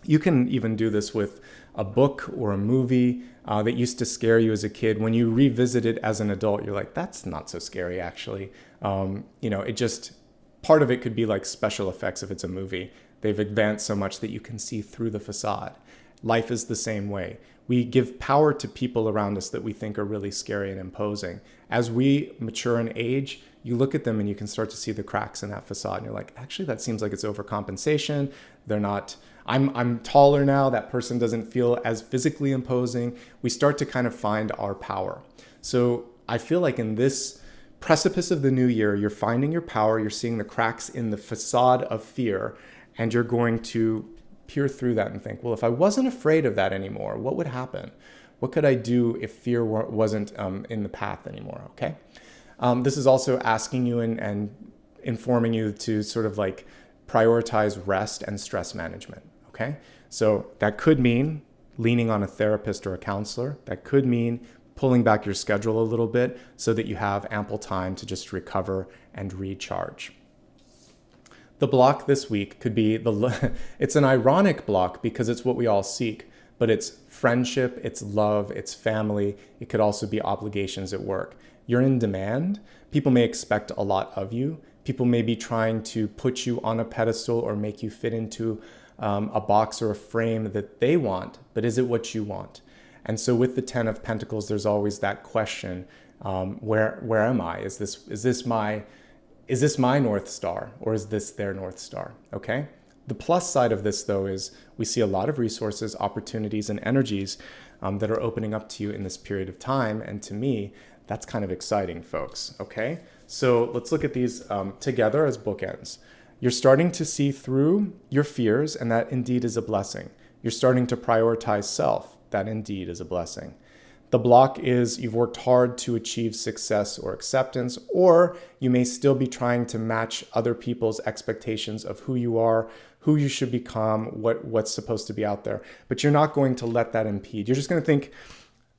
you can even do this with a book or a movie that used to scare you as a kid. When you revisit it as an adult, you're like, that's not so scary, actually. It just, part of it could be like special effects if it's a movie. They've advanced so much that you can see through the facade. Life is the same way. We give power to people around us that we think are really scary and imposing. As we mature in age, you look at them and you can start to see the cracks in that facade. And you're like, actually, that seems like it's overcompensation. They're not, I'm taller now. That person doesn't feel as physically imposing. We start to kind of find our power. So I feel like in this precipice of the new year, you're finding your power. You're seeing the cracks in the facade of fear, and you're going to peer through that and think, well, if I wasn't afraid of that anymore, what would happen? What could I do if fear wasn't in the path anymore? Okay. This is also asking you and informing you to sort of like prioritize rest and stress management. Okay. So that could mean leaning on a therapist or a counselor. That could mean pulling back your schedule a little bit so that you have ample time to just recover and recharge. The block this week could be it's an ironic block because it's what we all seek, but it's friendship, it's love, it's family. It could also be obligations at work. You're in demand. People may expect a lot of you. People may be trying to put you on a pedestal or make you fit into a box or a frame that they want, but is it what you want? And so with the 10 of Pentacles, there's always that question, where am I? Is this my North Star, or is this their North Star? Okay. The plus side of this, though, is we see a lot of resources, opportunities, and energies that are opening up to you in this period of time. And to me, that's kind of exciting, folks. Okay. So let's look at these together as bookends. You're starting to see through your fears, and that indeed is a blessing. You're starting to prioritize self. That indeed is a blessing. The block is you've worked hard to achieve success or acceptance, or you may still be trying to match other people's expectations of who you are, who you should become, what's supposed to be out there. But you're not going to let that impede. You're just going to think,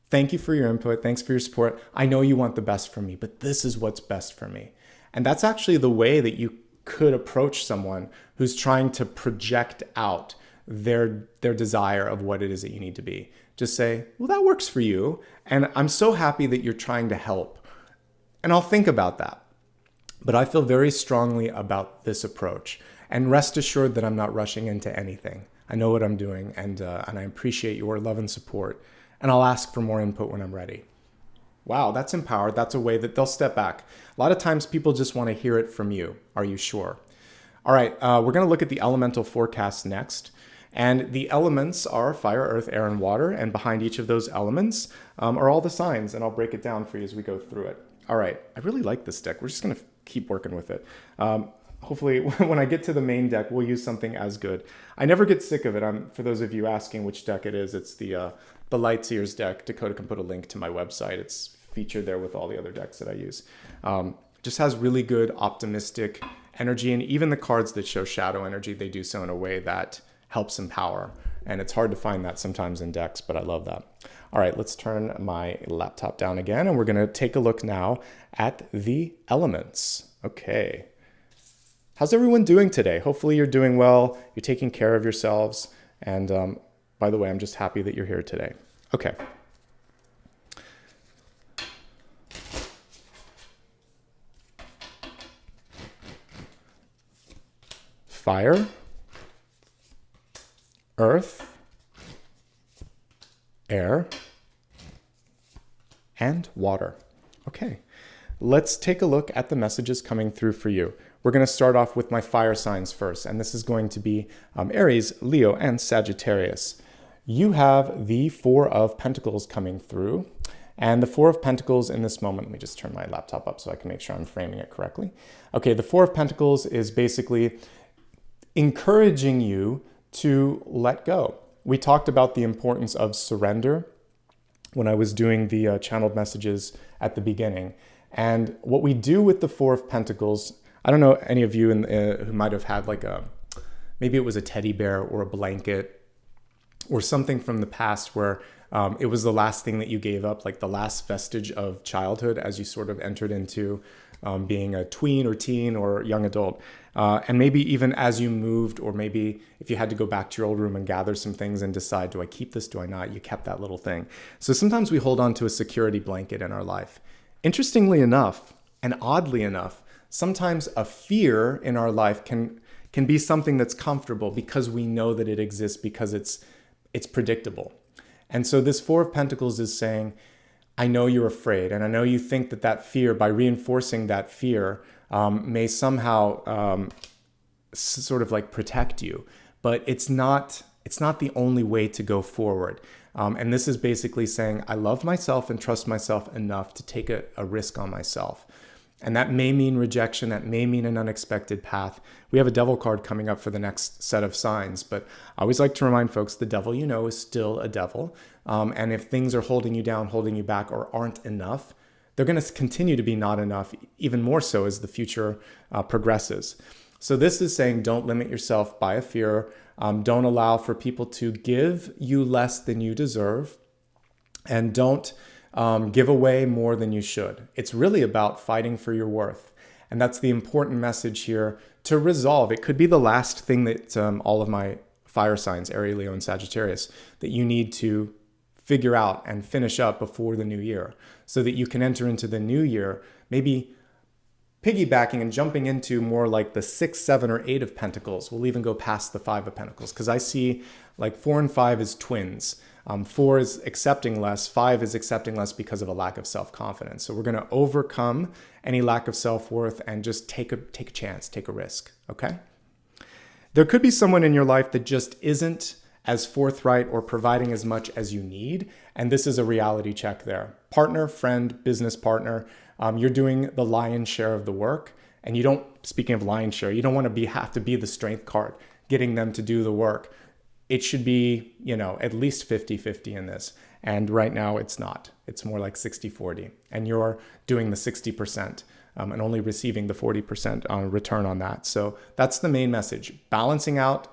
thank you for your input. Thanks for your support. I know you want the best for me, but this is what's best for me. And that's actually the way that you could approach someone who's trying to project out their desire of what it is that you need to be. Just say, well, that works for you. And I'm so happy that you're trying to help. And I'll think about that. But I feel very strongly about this approach. And rest assured that I'm not rushing into anything. I know what I'm doing, and I appreciate your love and support. And I'll ask for more input when I'm ready. Wow, that's empowered. That's a way that they'll step back. A lot of times people just want to hear it from you. Are you sure? All right, we're going to look at the elemental forecast next. And the elements are fire, earth, air, and water. And behind each of those elements are all the signs. And I'll break it down for you as we go through it. All right, I really like this deck. We're just going to keep working with it. Hopefully, when I get to the main deck, we'll use something as good. I never get sick of it. For those of you asking which deck it is, it's the Lightseers deck. Dakota can put a link to my website. It's featured there with all the other decks that I use. Just has really good optimistic energy. And even the cards that show shadow energy, they do so in a way that helps empower. And it's hard to find that sometimes in decks, but I love that. All right, let's turn my laptop down again. And we're going to take a look now at the elements. Okay. How's everyone doing today? Hopefully you're doing well. You're taking care of yourselves. And by the way, I'm just happy that you're here today. Okay. Fire, earth, air, and water. Okay, let's take a look at the messages coming through for you. We're going to start off with my fire signs first, and this is going to be Aries, Leo, and Sagittarius. You have the Four of Pentacles coming through, and the Four of Pentacles in this moment, let me just turn my laptop up so I can make sure I'm framing it correctly. Okay, the Four of Pentacles is basically encouraging you to let go. We talked about the importance of surrender when I was doing the channeled messages at the beginning. And what we do with the Four of Pentacles, I don't know any of you who might have had like maybe it was a teddy bear or a blanket or something from the past where it was the last thing that you gave up, like the last vestige of childhood as you sort of entered into being a tween or teen or young adult. And maybe even as you moved, or maybe if you had to go back to your old room and gather some things and decide, do I keep this, do I not? You kept that little thing. So sometimes we hold on to a security blanket in our life. Interestingly enough, and oddly enough, sometimes a fear in our life can be something that's comfortable because we know that it exists, because it's predictable. And so this Four of Pentacles is saying, I know you're afraid, and I know you think that fear, by reinforcing that fear, may somehow sort of like protect you, but it's not the only way to go forward. And this is basically saying, I love myself and trust myself enough to take a risk on myself. And that may mean rejection, that may mean an unexpected path. We have a devil card coming up for the next set of signs, but I always like to remind folks, the devil you know is still a devil. And if things are holding you down, holding you back, or aren't enough, they're going to continue to be not enough, even more so as the future progresses. So this is saying, don't limit yourself by a fear. Don't allow for people to give you less than you deserve. And don't give away more than you should. It's really about fighting for your worth. And that's the important message here to resolve. It could be the last thing that all of my fire signs, Aries, Leo, and Sagittarius, that you need to figure out and finish up before the new year so that you can enter into the new year, maybe piggybacking and jumping into more like the 6, 7, or 8 of Pentacles. We'll even go past the 5 of Pentacles because I see like 4 and 5 as twins. 4 is accepting less, 5 is accepting less because of a lack of self-confidence. So we're going to overcome any lack of self-worth and just take a chance, take a risk, okay? There could be someone in your life that just isn't as forthright or providing as much as you need, and this is a reality check there. Partner, friend, business partner, you're doing the lion's share of the work, and you don't, speaking of lion's share, you don't want to have to be the strength card, getting them to do the work. It should be, at least 50-50 in this. And right now it's not. It's more like 60-40. And you're doing the 60% and only receiving the 40% on return on that. So that's the main message. Balancing out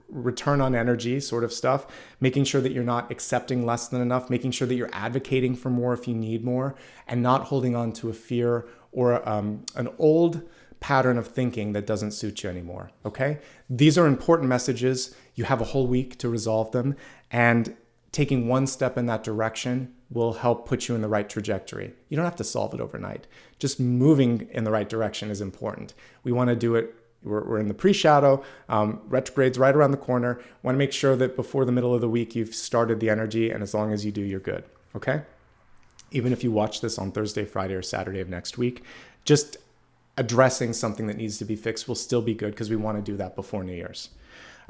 return on energy sort of stuff, making sure that you're not accepting less than enough, making sure that you're advocating for more if you need more, and not holding on to a fear or an old pattern of thinking that doesn't suit you anymore, okay? These are important messages. You have a whole week to resolve them, and taking one step in that direction will help put you in the right trajectory. You don't have to solve it overnight. Just moving in the right direction is important. We want to do it. We're in the pre-shadow, retrograde's right around the corner. Want to make sure that before the middle of the week, you've started the energy, and as long as you do, you're good, okay? Even if you watch this on Thursday, Friday, or Saturday of next week, just addressing something that needs to be fixed will still be good because we want to do that before New Year's.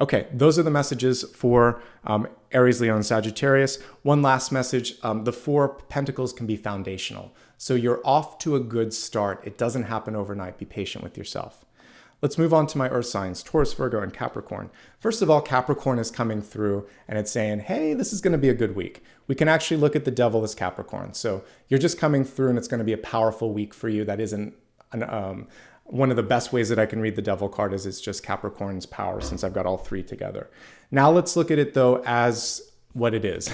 Okay, those are the messages for Aries, Leo, and Sagittarius. One last message, the Four of Pentacles can be foundational. So you're off to a good start. It doesn't happen overnight. Be patient with yourself. Let's move on to my earth signs, Taurus, Virgo, and Capricorn. First of all, Capricorn is coming through and it's saying, hey, this is going to be a good week. We can actually look at the devil as Capricorn. So you're just coming through and it's going to be a powerful week for you. That isn't one of the best ways that I can read the devil card is it's just Capricorn's power since I've got all three together. Now let's look at it though as what it is.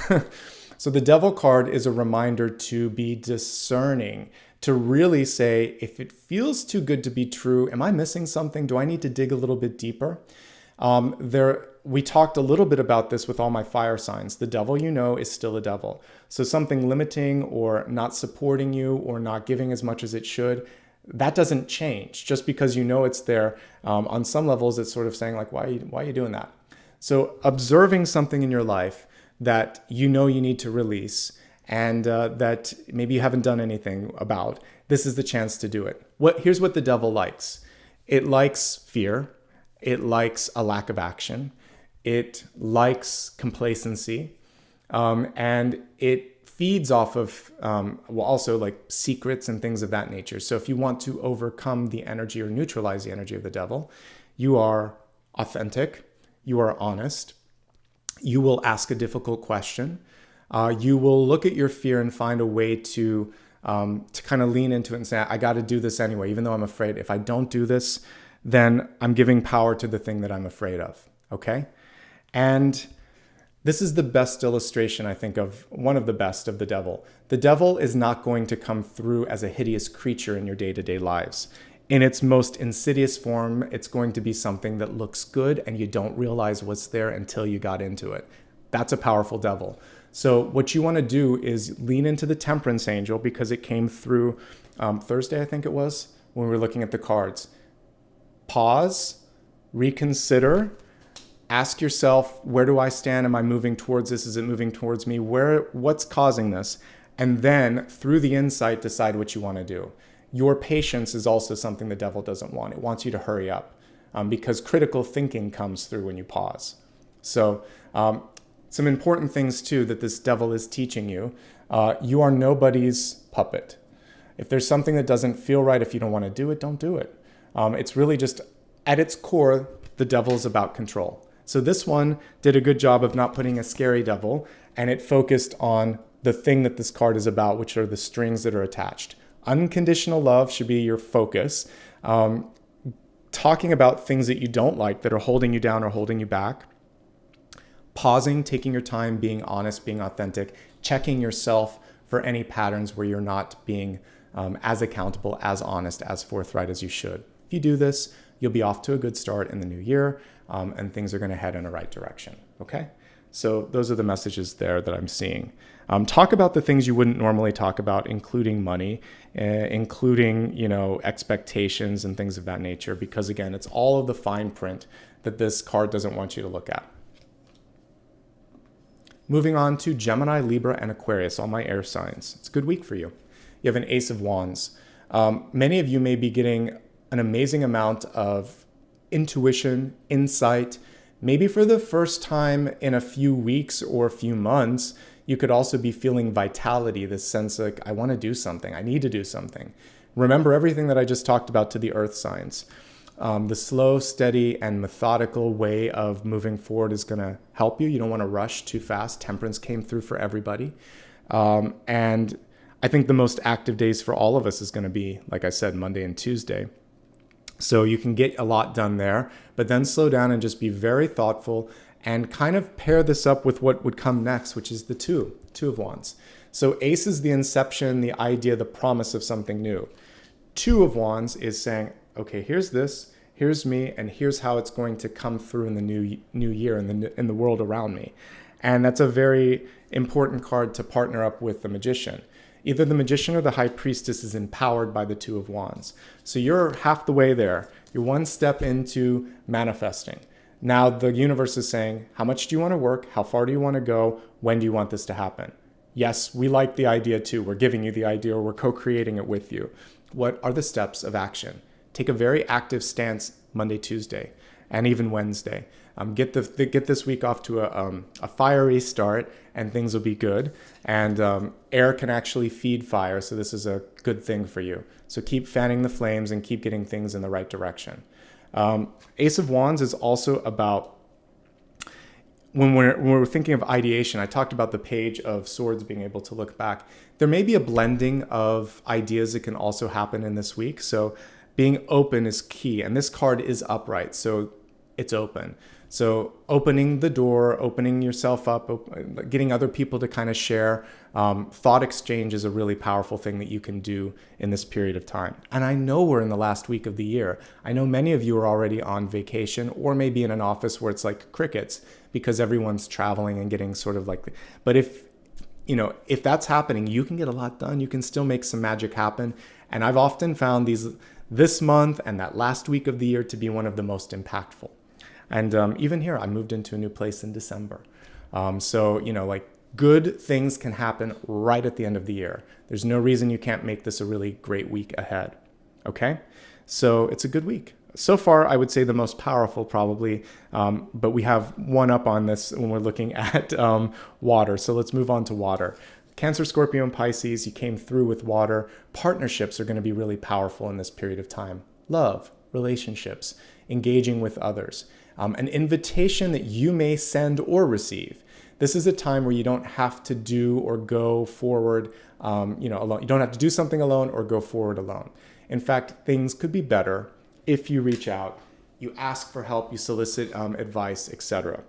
So the devil card is a reminder to be discerning, to really say, if it feels too good to be true, am I missing something? Do I need to dig a little bit deeper? We talked a little bit about this with all my fire signs. The devil, you know, is still a devil. So something limiting or not supporting you or not giving as much as it should, that doesn't change. Just because you know it's there, on some levels, it's sort of saying like, why are you doing that? So observing something in your life that you know you need to release and that maybe you haven't done anything about, this is the chance to do it. Here's what the devil likes. It likes fear. It likes a lack of action. It likes complacency. And it feeds off of, also like secrets and things of that nature. So if you want to overcome the energy or neutralize the energy of the devil, you are authentic. You are honest. You will ask a difficult question. You will look at your fear and find a way to kind of lean into it and say, I got to do this anyway, even though I'm afraid. If I don't do this, then I'm giving power to the thing that I'm afraid of, okay? And this is the best illustration, I think, of one of the best of the devil. The devil is not going to come through as a hideous creature in your day-to-day lives. In its most insidious form, it's going to be something that looks good and you don't realize what's there until you got into it. That's a powerful devil. So what you want to do is lean into the Temperance Angel because it came through Thursday, I think it was, when we were looking at the cards. Pause, reconsider, ask yourself, where do I stand? Am I moving towards this? Is it moving towards me? What's causing this? And then through the insight, decide what you want to do. Your patience is also something the devil doesn't want. It wants you to hurry up because critical thinking comes through when you pause. So some important things too that this devil is teaching you. You are nobody's puppet. If there's something that doesn't feel right, if you don't want to do it, don't do it. It's really just at its core, the devil is about control. So this one did a good job of not putting a scary devil, and it focused on the thing that this card is about, which are the strings that are attached. Unconditional love should be your focus. Talking about things that you don't like that are holding you down or holding you back. Pausing, taking your time, being honest, being authentic, checking yourself for any patterns where you're not being as accountable, as honest, as forthright as you should. If you do this, you'll be off to a good start in the new year, and things are going to head in the right direction, okay? So those are the messages there that I'm seeing. Talk about the things you wouldn't normally talk about, including money, including, expectations and things of that nature, because again, it's all of the fine print that this card doesn't want you to look at. Moving on to Gemini, Libra, and Aquarius, all my air signs. It's a good week for you. You have an Ace of Wands. Many of you may be getting an amazing amount of intuition, insight. Maybe for the first time in a few weeks or a few months, you could also be feeling vitality, this sense like, I want to do something. I need to do something. Remember everything that I just talked about to the earth signs. The slow, steady, and methodical way of moving forward is going to help you. You don't want to rush too fast. Temperance came through for everybody. And I think the most active days for all of us is going to be, like I said, Monday and Tuesday. So you can get a lot done there, but then slow down and just be very thoughtful and kind of pair this up with what would come next, which is the Two of Wands. So Ace is the inception, the idea, the promise of something new. Two of Wands is saying, okay, here's this, here's me, and here's how it's going to come through in the new year in the world around me. And that's a very important card to partner up with the Magician. Either the Magician or the High Priestess is empowered by the Two of Wands. So you're half the way there. You're one step into manifesting. Now the universe is saying, how much do you want to work? How far do you want to go? When do you want this to happen? Yes, we like the idea too. We're giving you the idea, or we're co-creating it with you. What are the steps of action? Take a very active stance Monday, Tuesday, and even Wednesday. Get this week off to a fiery start, and things will be good. And air can actually feed fire, so this is a good thing for you. So keep fanning the flames and keep getting things in the right direction. Ace of Wands is also about, when we're thinking of ideation, I talked about the Page of Swords being able to look back. There may be a blending of ideas that can also happen in this week. So being open is key. And this card is upright, so it's open. So opening the door, opening yourself up, getting other people to kind of share. Thought exchange is a really powerful thing that you can do in this period of time. And I know we're in the last week of the year. I know many of you are already on vacation, or maybe in an office where it's like crickets because everyone's traveling and getting sort of like, but if that's happening, you can get a lot done. You can still make some magic happen. And I've often found this month and that last week of the year to be one of the most impactful. And even here, I moved into a new place in December. So good things can happen right at the end of the year. There's no reason you can't make this a really great week ahead. Okay? So it's a good week. So far, I would say the most powerful probably, but we have one up on this when we're looking at water. So let's move on to water. Cancer, Scorpio, and Pisces, you came through with water. Partnerships are going to be really powerful in this period of time. Love, relationships, engaging with others. An invitation that you may send or receive. This is a time where you don't have to do or go forward, alone. You don't have to do something alone or go forward alone. In fact, things could be better if you reach out, you ask for help, you solicit advice, etc.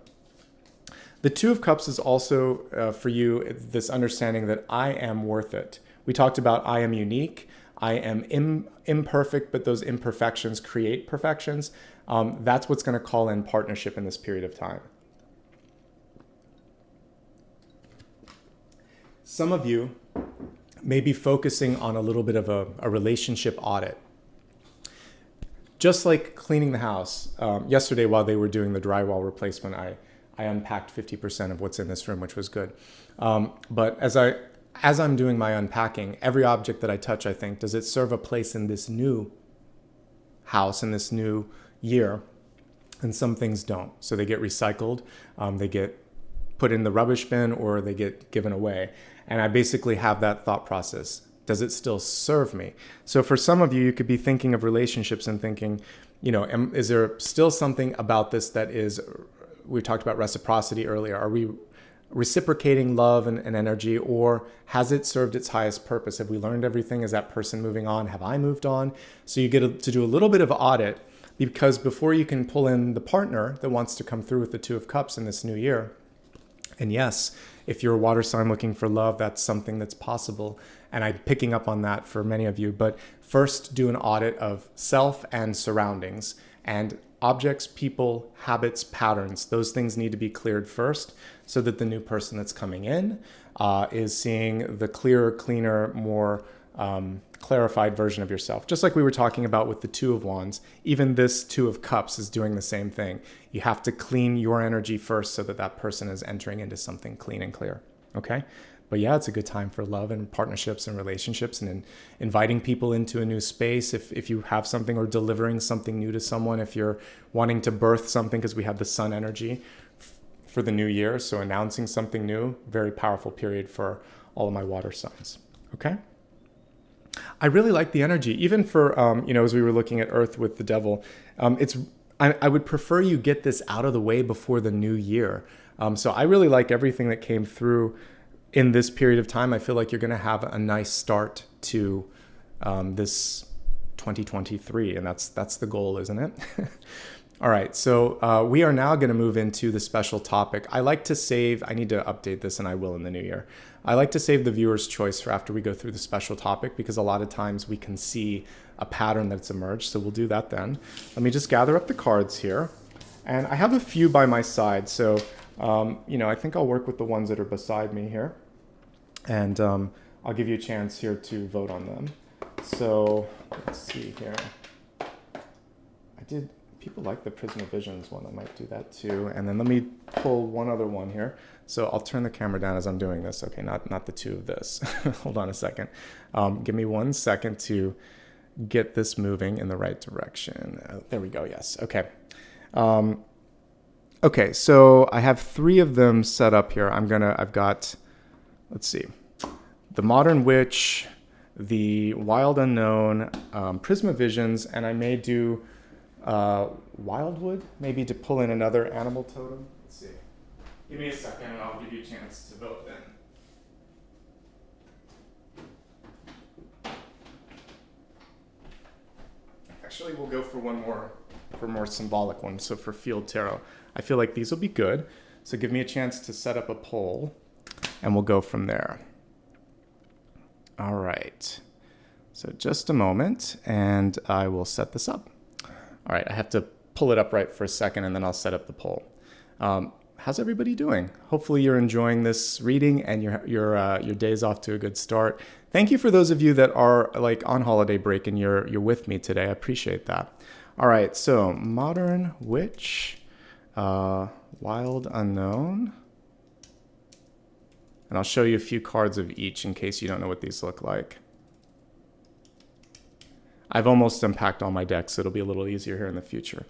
The Two of Cups is also for you this understanding that I am worth it. We talked about I am unique, I am imperfect, but those imperfections create perfections. That's what's going to call in partnership in this period of time. Some of you may be focusing on a little bit of a relationship audit. Just like cleaning the house. Yesterday, while they were doing the drywall replacement, I unpacked 50% of what's in this room, which was good. But as I'm doing my unpacking, every object that I touch, I think, does it serve a place in this new house, in this new year? And some things don't. So they get recycled, they get put in the rubbish bin, or they get given away. And I basically have that thought process. Does it still serve me? So for some of you, you could be thinking of relationships and thinking, is there still something about this that is, we talked about reciprocity earlier. Are we reciprocating love and energy, or has it served its highest purpose? Have we learned everything? Is that person moving on? Have I moved on? So you get to do a little bit of audit, because before you can pull in the partner that wants to come through with the Two of Cups in this new year, and yes, if you're a water sign looking for love, that's something that's possible. And I'm picking up on that for many of you. But first, do an audit of self and surroundings, and objects, people, habits, patterns. Those things need to be cleared first, so that the new person that's coming in is seeing the clearer, cleaner, more clarified version of yourself. Just like we were talking about with the Two of Wands, even this Two of Cups is doing the same thing. You have to clean your energy first, so that that person is entering into something clean and clear. Okay? But yeah, it's a good time for love and partnerships and relationships, and inviting people into a new space if you have something, or delivering something new to someone, if you're wanting to birth something, because we have the sun energy for the new year. So announcing something new, very powerful period for all of my water signs. Okay? I really like the energy, even for, as we were looking at Earth with the devil, I would prefer you get this out of the way before the new year. So I really like everything that came through in this period of time. I feel like you're going to have a nice start to this 2023, and that's the goal, isn't it? All right, so we are now going to move into the special topic. I like to save, I need to update this, and I will in the new year. I like to save the viewer's choice for after we go through the special topic, because a lot of times we can see a pattern that's emerged. So we'll do that then. Let me just gather up the cards here. And I have a few by my side. So, you know, I think I'll work with the ones that are beside me here. And I'll give you a chance here to vote on them. So let's see here. People like the Prisma Visions one. I might do that too. And then let me pull one other one here. So I'll turn the camera down as I'm doing this. Okay, not the two of this. Hold on a second. Give me 1 second to get this moving in the right direction. There we go. Yes. Okay. Okay, so I have 3 of them set up here. I've got, let's see, the Modern Witch, the Wild Unknown, Prisma Visions, and I may do Wildwood, maybe to pull in another animal totem. Let's see. Give me a second and I'll give you a chance to vote then. Actually, we'll go for more symbolic one. So for Field Tarot, I feel like these will be good. So give me a chance to set up a poll and we'll go from there. All right. So just a moment and I will set this up. All right, I have to pull it up right for a second and then I'll set up the poll. How's everybody doing? Hopefully you're enjoying this reading and your day's off to a good start. Thank you for those of you that are like on holiday break and you're with me today. I appreciate that. All right, so Modern Witch, Wild Unknown. And I'll show you a few cards of each in case you don't know what these look like. I've almost unpacked all my decks, so it'll be a little easier here in the future.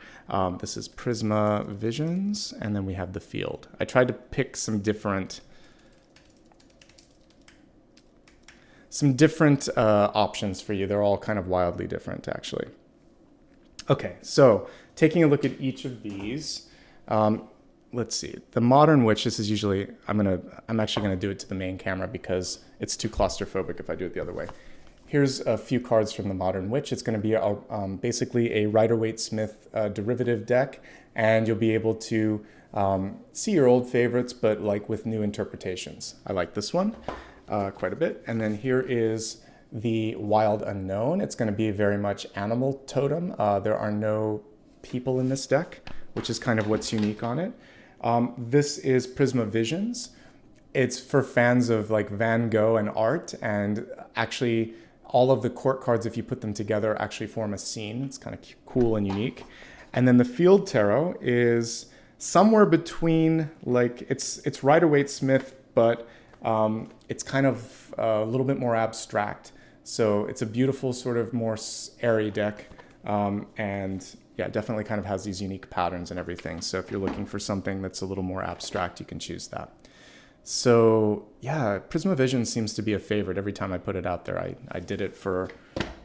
This is Prisma Visions, and then we have the Field. I tried to pick some different options for you. They're all kind of wildly different, actually. Okay, so taking a look at each of these, let's see. The Modern Witch, this is usually, I'm actually gonna do it to the main camera because it's too claustrophobic if I do it the other way. Here's a few cards from the Modern Witch. It's going to be basically a Rider-Waite-Smith derivative deck, and you'll be able to see your old favorites, but like with new interpretations. I like this one quite a bit. And then here is the Wild Unknown. It's going to be very much animal totem. There are no people in this deck, which is kind of what's unique on it. This is Prisma Visions. It's for fans of like Van Gogh and art, and actually all of the court cards, if you put them together, actually form a scene. It's kind of cool and unique. And then the Field Tarot is somewhere between, like, it's Rider-Waite-Smith, but it's kind of a little bit more abstract. So it's a beautiful sort of more airy deck. And yeah, definitely kind of has these unique patterns and everything. So if you're looking for something that's a little more abstract, you can choose that. So yeah, Prisma Vision seems to be a favorite every time I put it out there. I did it for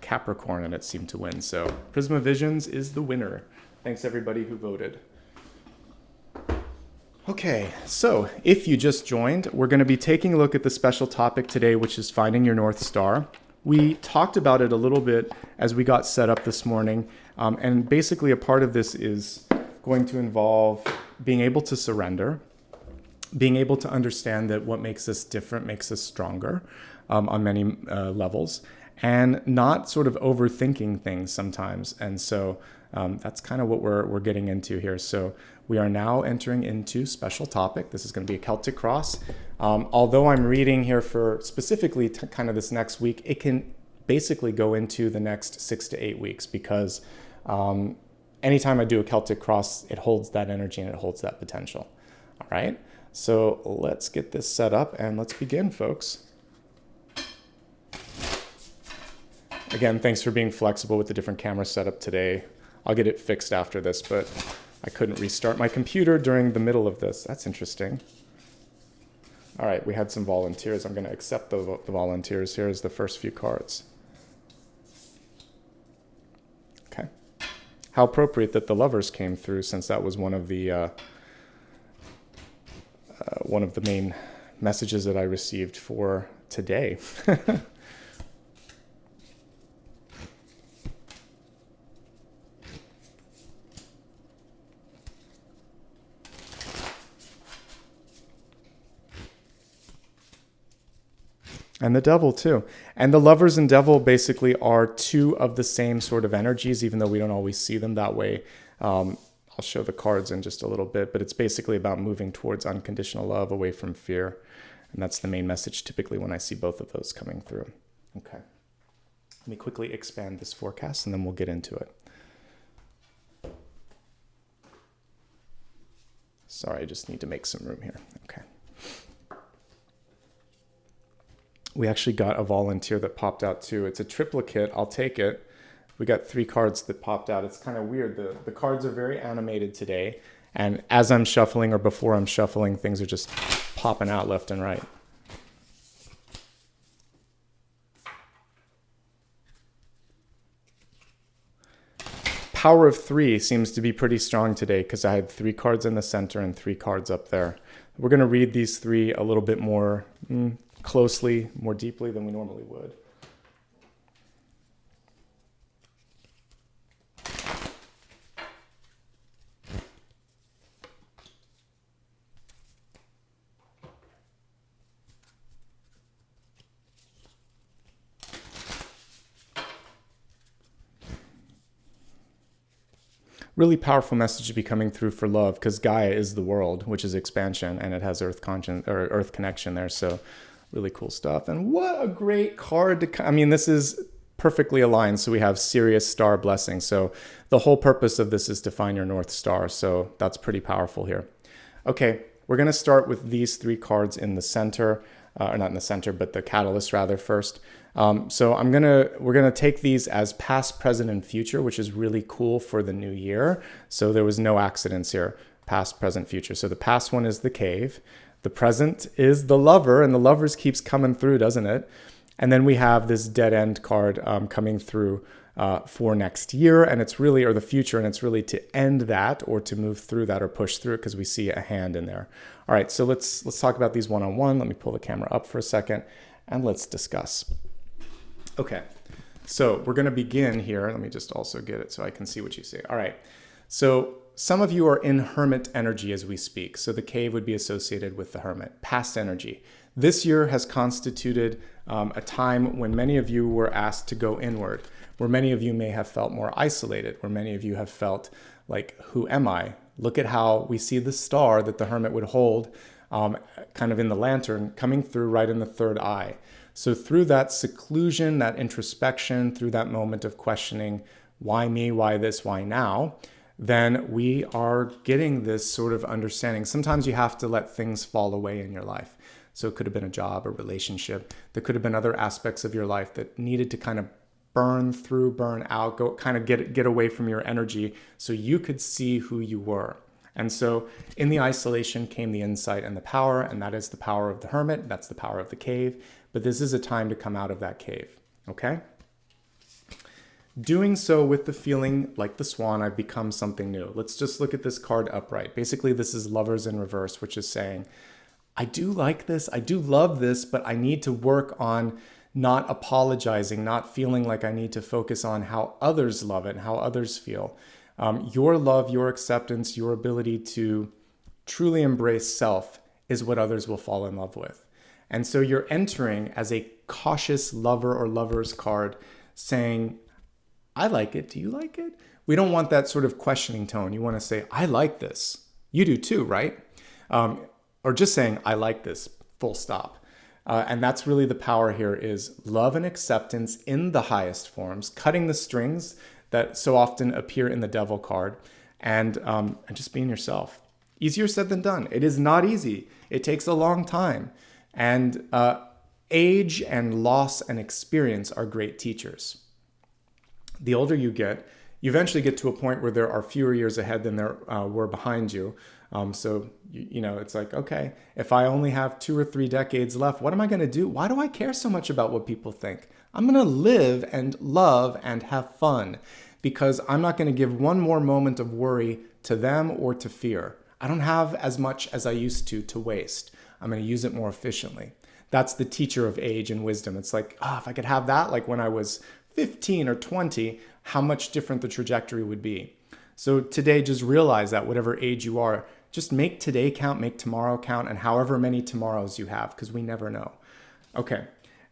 Capricorn and it seemed to win. So Prisma Visions is the winner. Thanks everybody who voted. Okay, so if you just joined, we're going to be taking a look at the special topic today, which is finding your North Star. We talked about it a little bit as we got set up this morning. And basically a part of this is going to involve being able to surrender, being able to understand that what makes us different makes us stronger on many levels, and not sort of overthinking things sometimes. And so that's kind of what we're getting into here. So we are now entering into special topic. This is going to be a Celtic cross. Although I'm reading here for specifically kind of this next week, it can basically go into the next 6 to 8 weeks because anytime I do a Celtic cross, it holds that energy and it holds that potential. All right. So let's get this set up and let's begin, folks. Again, thanks for being flexible with the different camera setup today. I'll get it fixed after this, but I couldn't restart my computer during the middle of this. That's interesting. All right, we had some volunteers. I'm going to accept the volunteers. Here's the first few cards. Okay. How appropriate that the Lovers came through, since that was one of the main messages that I received for today. And the devil too. And the lovers and devil basically are two of the same sort of energies, even though we don't always see them that way. I'll show the cards in just a little bit, but it's basically about moving towards unconditional love, away from fear. And that's the main message typically when I see both of those coming through. Okay. Let me quickly expand this forecast and then we'll get into it. Sorry, I just need to make some room here. Okay. We actually got a volunteer that popped out too. It's a triplicate. I'll take it. We got 3 cards that popped out. It's kind of weird. The cards are very animated today. And as I'm shuffling or before I'm shuffling, things are just popping out left and right. Power of 3 seems to be pretty strong today because I had 3 cards in the center and 3 cards up there. We're going to read these 3 a little bit more closely, more deeply than we normally would. Really powerful message to be coming through for love because Gaia is the world, which is expansion, and it has Earth connection there. So really cool stuff. And what a great card to, I mean, this is perfectly aligned. So we have Sirius star blessing. So the whole purpose of this is to find your North Star. So that's pretty powerful here. Okay, we're going to start with these 3 cards in the center, or not in the center, but the catalyst rather first. So we're gonna take these as past, present, and future, which is really cool for the new year. So there was no accidents here, past, present, future. So the past one is the cave. The present is the lover, and the lovers keeps coming through, doesn't it? And then we have this dead end card coming through for next year, and it's really, or the future, and it's really to end that or to move through that or push through it because we see a hand in there. All right, so let's talk about these one-on-one. Let me pull the camera up for a second and let's discuss. Okay, so we're going to begin here. Let me just also get it so I can see what you say. All right, so some of you are in hermit energy as we speak. So the cave would be associated with the hermit, past energy. This year has constituted a time when many of you were asked to go inward, where many of you may have felt more isolated, where many of you have felt like, who am I? Look at how we see the star that the hermit would hold kind of in the lantern coming through right in the third eye. So through that seclusion, that introspection, through that moment of questioning, why me, why this, why now, then we are getting this sort of understanding. Sometimes you have to let things fall away in your life. So it could have been a job, a relationship. There could have been other aspects of your life that needed to kind of burn through, burn out, go kind of get away from your energy so you could see who you were. And so in the isolation came the insight and the power, and that is the power of the hermit. That's the power of the cave. But this is a time to come out of that cave, okay? Doing so with the feeling like the swan, I've become something new. Let's just look at this card upright. Basically, this is lovers in reverse, which is saying, I do like this, I do love this, but I need to work on not apologizing, not feeling like I need to focus on how others love it and how others feel. Your love, your acceptance, your ability to truly embrace self is what others will fall in love with. And so you're entering as a cautious lover or lover's card saying, I like it. Do you like it? We don't want that sort of questioning tone. You want to say, I like this. You do too, right? Or just saying, I like this, full stop. And that's really the power here is love and acceptance in the highest forms, cutting the strings that so often appear in the devil card and just being yourself. Easier said than done. It is not easy. It takes a long time. And age and loss and experience are great teachers. The older you eventually get to a point where there are fewer years ahead than there were behind you. So, you know, it's like, okay, if I only have 2 or 3 decades left, what am I going to do? Why do I care so much about what people think? I'm going to live and love and have fun because I'm not going to give one more moment of worry to them or to fear. I don't have as much as I used to waste. I'm going to use it more efficiently. That's the teacher of age and wisdom. It's like, if I could have that, like when I was 15 or 20, how much different the trajectory would be. So today, just realize that whatever age you are, just make today count, make tomorrow count, and however many tomorrows you have, because we never know. Okay.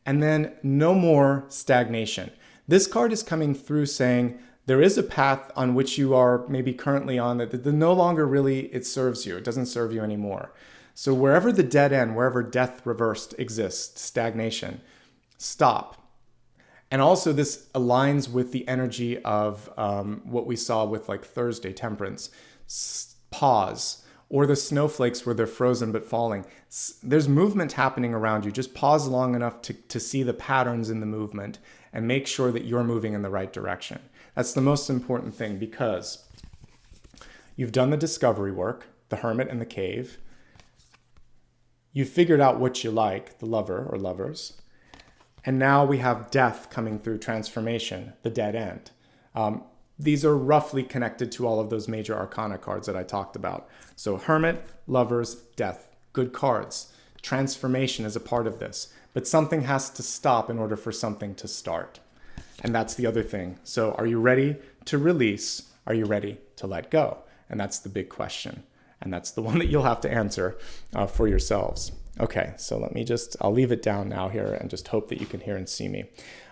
And then no more stagnation. This card is coming through saying there is a path on which you are maybe currently on that no longer really it serves you. It doesn't serve you anymore. So wherever the dead end, wherever death reversed exists, stagnation, stop. And also this aligns with the energy of what we saw with like Thursday, temperance. Pause. Or the snowflakes where they're frozen but falling. There's movement happening around you. Just pause long enough to see the patterns in the movement and make sure that you're moving in the right direction. That's the most important thing, because you've done the discovery work, the hermit and the cave. You've figured out what you like, the lover or lovers. And now we have death coming through, transformation, the dead end. These are roughly connected to all of those major arcana cards that I talked about. So hermit, lovers, death, good cards. Transformation is a part of this, but something has to stop in order for something to start. And that's the other thing. So are you ready to release? Are you ready to let go? And that's the big question. And that's the one that you'll have to answer for yourselves. Okay, so I'll leave it down now here and just hope that you can hear and see me.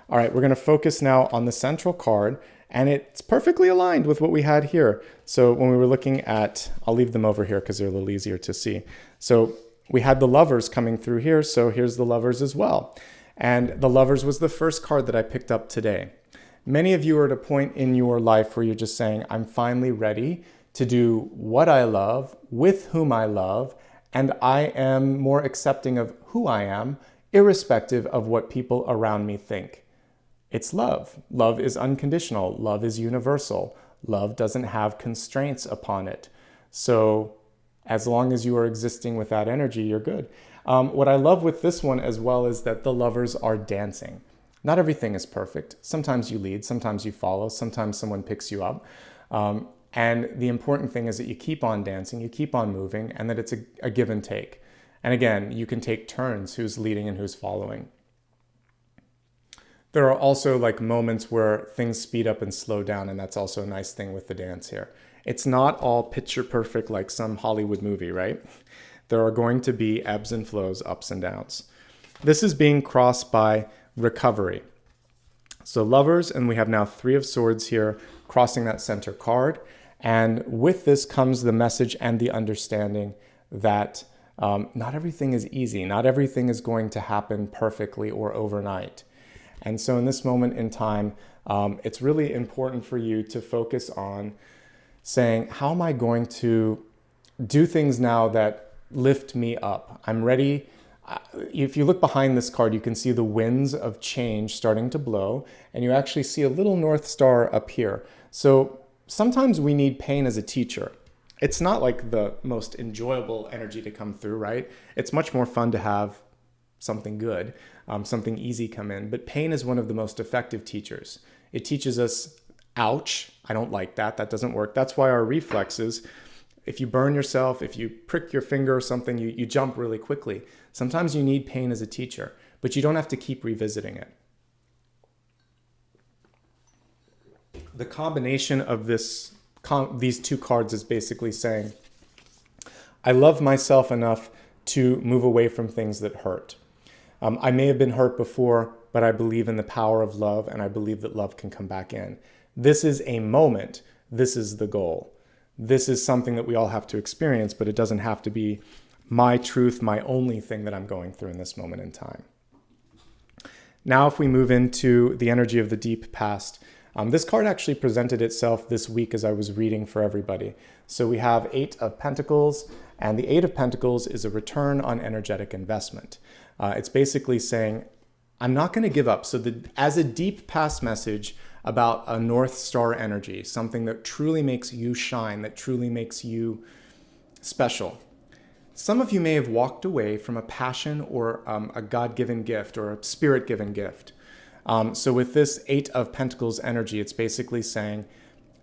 All right, we're going to focus now on the central card, and it's perfectly aligned with what we had here. So when we were looking at, I'll leave them over here because they're a little easier to see. So we had the lovers coming through here, so here's the lovers as well. And the lovers was the first card that I picked up today. Many of you are at a point in your life where you're just saying, I'm finally ready to do what I love, with whom I love, and I am more accepting of who I am, irrespective of what people around me think. It's love. Love is unconditional. Love is universal. Love doesn't have constraints upon it. So as long as you are existing with that energy, you're good. What I love with this one as well is that the lovers are dancing. Not everything is perfect. Sometimes you lead, sometimes you follow, sometimes someone picks you up. And the important thing is that you keep on dancing, you keep on moving, and that it's a give and take. And again, you can take turns who's leading and who's following. There are also like moments where things speed up and slow down, and that's also a nice thing with the dance here. It's not all picture perfect like some Hollywood movie, right? There are going to be ebbs and flows, ups and downs. This is being crossed by recovery. So lovers, and we have now 3 of swords here crossing that center card. And with this comes the message and the understanding that not everything is easy. Not everything is going to happen perfectly or overnight. And so in this moment in time, it's really important for you to focus on saying, how am I going to do things now that lift me up? I'm ready. If you look behind this card, you can see the winds of change starting to blow, and you actually see a little North Star up here. So sometimes we need pain as a teacher. It's not like the most enjoyable energy to come through, right? It's much more fun to have something good, something easy come in. But pain is one of the most effective teachers. It teaches us, ouch, I don't like that. That doesn't work. That's why our reflexes, if you burn yourself, if you prick your finger or something, you jump really quickly. Sometimes you need pain as a teacher, but you don't have to keep revisiting it. The combination of these 2 cards is basically saying, I love myself enough to move away from things that hurt. I may have been hurt before, but I believe in the power of love, and I believe that love can come back in. This is a moment. This is the goal. This is something that we all have to experience, but it doesn't have to be my truth, my only thing that I'm going through in this moment in time. Now, if we move into the energy of the deep past, this card actually presented itself this week as I was reading for everybody. So we have 8 of Pentacles, and the 8 of Pentacles is a return on energetic investment. It's basically saying, I'm not going to give up. So as a deep past message about a North Star energy, something that truly makes you shine, that truly makes you special. Some of you may have walked away from a passion or a God-given gift or a spirit-given gift. So with this 8 of Pentacles energy, it's basically saying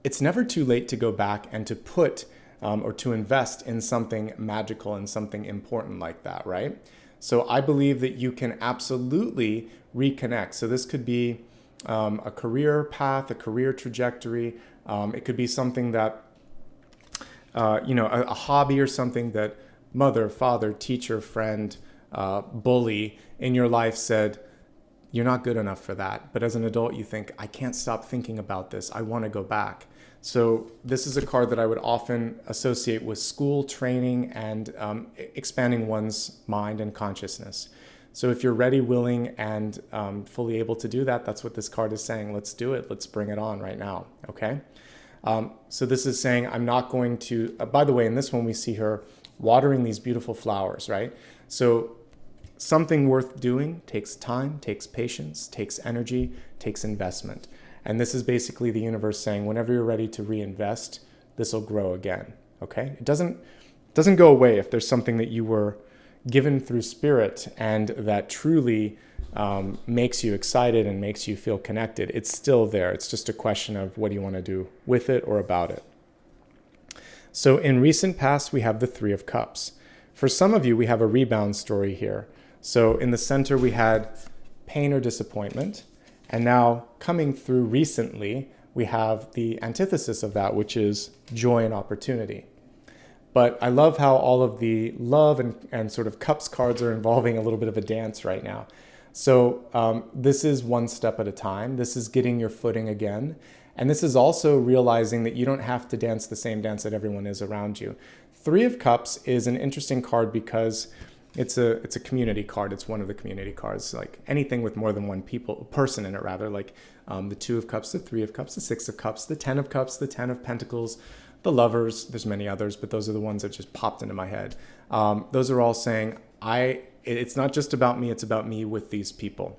it's never too late to go back and to put or to invest in something magical and something important like that, right? So I believe that you can absolutely reconnect. So this could be a career path, a career trajectory. It could be something that, a hobby or something that mother, father, teacher, friend, bully in your life said, you're not good enough for that. But as an adult, you think, I can't stop thinking about this. I want to go back. So this is a card that I would often associate with school, training, and expanding one's mind and consciousness. So if you're ready, willing, and fully able to do that, that's what this card is saying. Let's do it. Let's bring it on right now, okay? So this is saying, I'm not going to, by the way, in this one, we see her watering these beautiful flowers, right? So something worth doing takes time, takes patience, takes energy, takes investment. And this is basically the universe saying, whenever you're ready to reinvest, this will grow again, okay? It doesn't go away if there's something that you were given through spirit and that truly makes you excited and makes you feel connected. It's still there. It's just a question of what do you want to do with it or about it. So in recent past, we have the Three of Cups. For some of you, we have a rebound story here. So in the center, we had pain or disappointment. And now coming through recently, we have the antithesis of that, which is joy and opportunity. But I love how all of the love and sort of cups cards are involving a little bit of a dance right now. So this is one step at a time. This is getting your footing again. And this is also realizing that you don't have to dance the same dance that everyone is around you. Three of Cups is an interesting card because it's a community card. It's one of the community cards, like anything with more than one person in it, rather, like the Two of Cups, the Three of Cups, the Six of Cups, the Ten of Cups, the Ten of Pentacles, the Lovers. There's many others, but those are the ones that just popped into my head. Those are all saying, it's not just about me, it's about me with these people.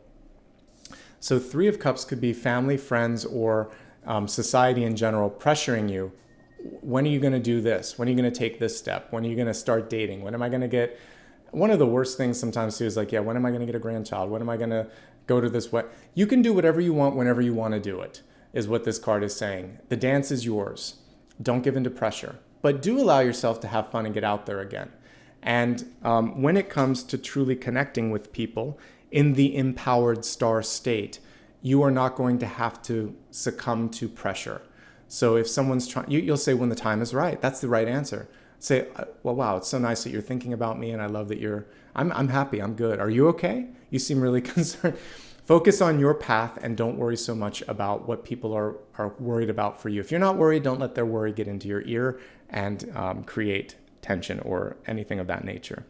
So Three of Cups could be family, friends, or society in general pressuring you. When are you going to do this? When are you going to take this step? When are you going to start dating? When am I going to get... One of the worst things sometimes too is like, yeah, when am I going to get a grandchild? When am I going to go to this? You can do whatever you want whenever you want to do it, is what this card is saying. The dance is yours. Don't give in to pressure, but do allow yourself to have fun and get out there again. And when it comes to truly connecting with people in the empowered star state, you are not going to have to succumb to pressure. So if someone's trying, you'll say when the time is right. That's the right answer. Say, well, wow, it's so nice that you're thinking about me, and I love that I'm happy, I'm good. Are you okay? You seem really concerned. Focus on your path and don't worry so much about what people are worried about for you. If you're not worried, don't let their worry get into your ear and create tension or anything of that nature.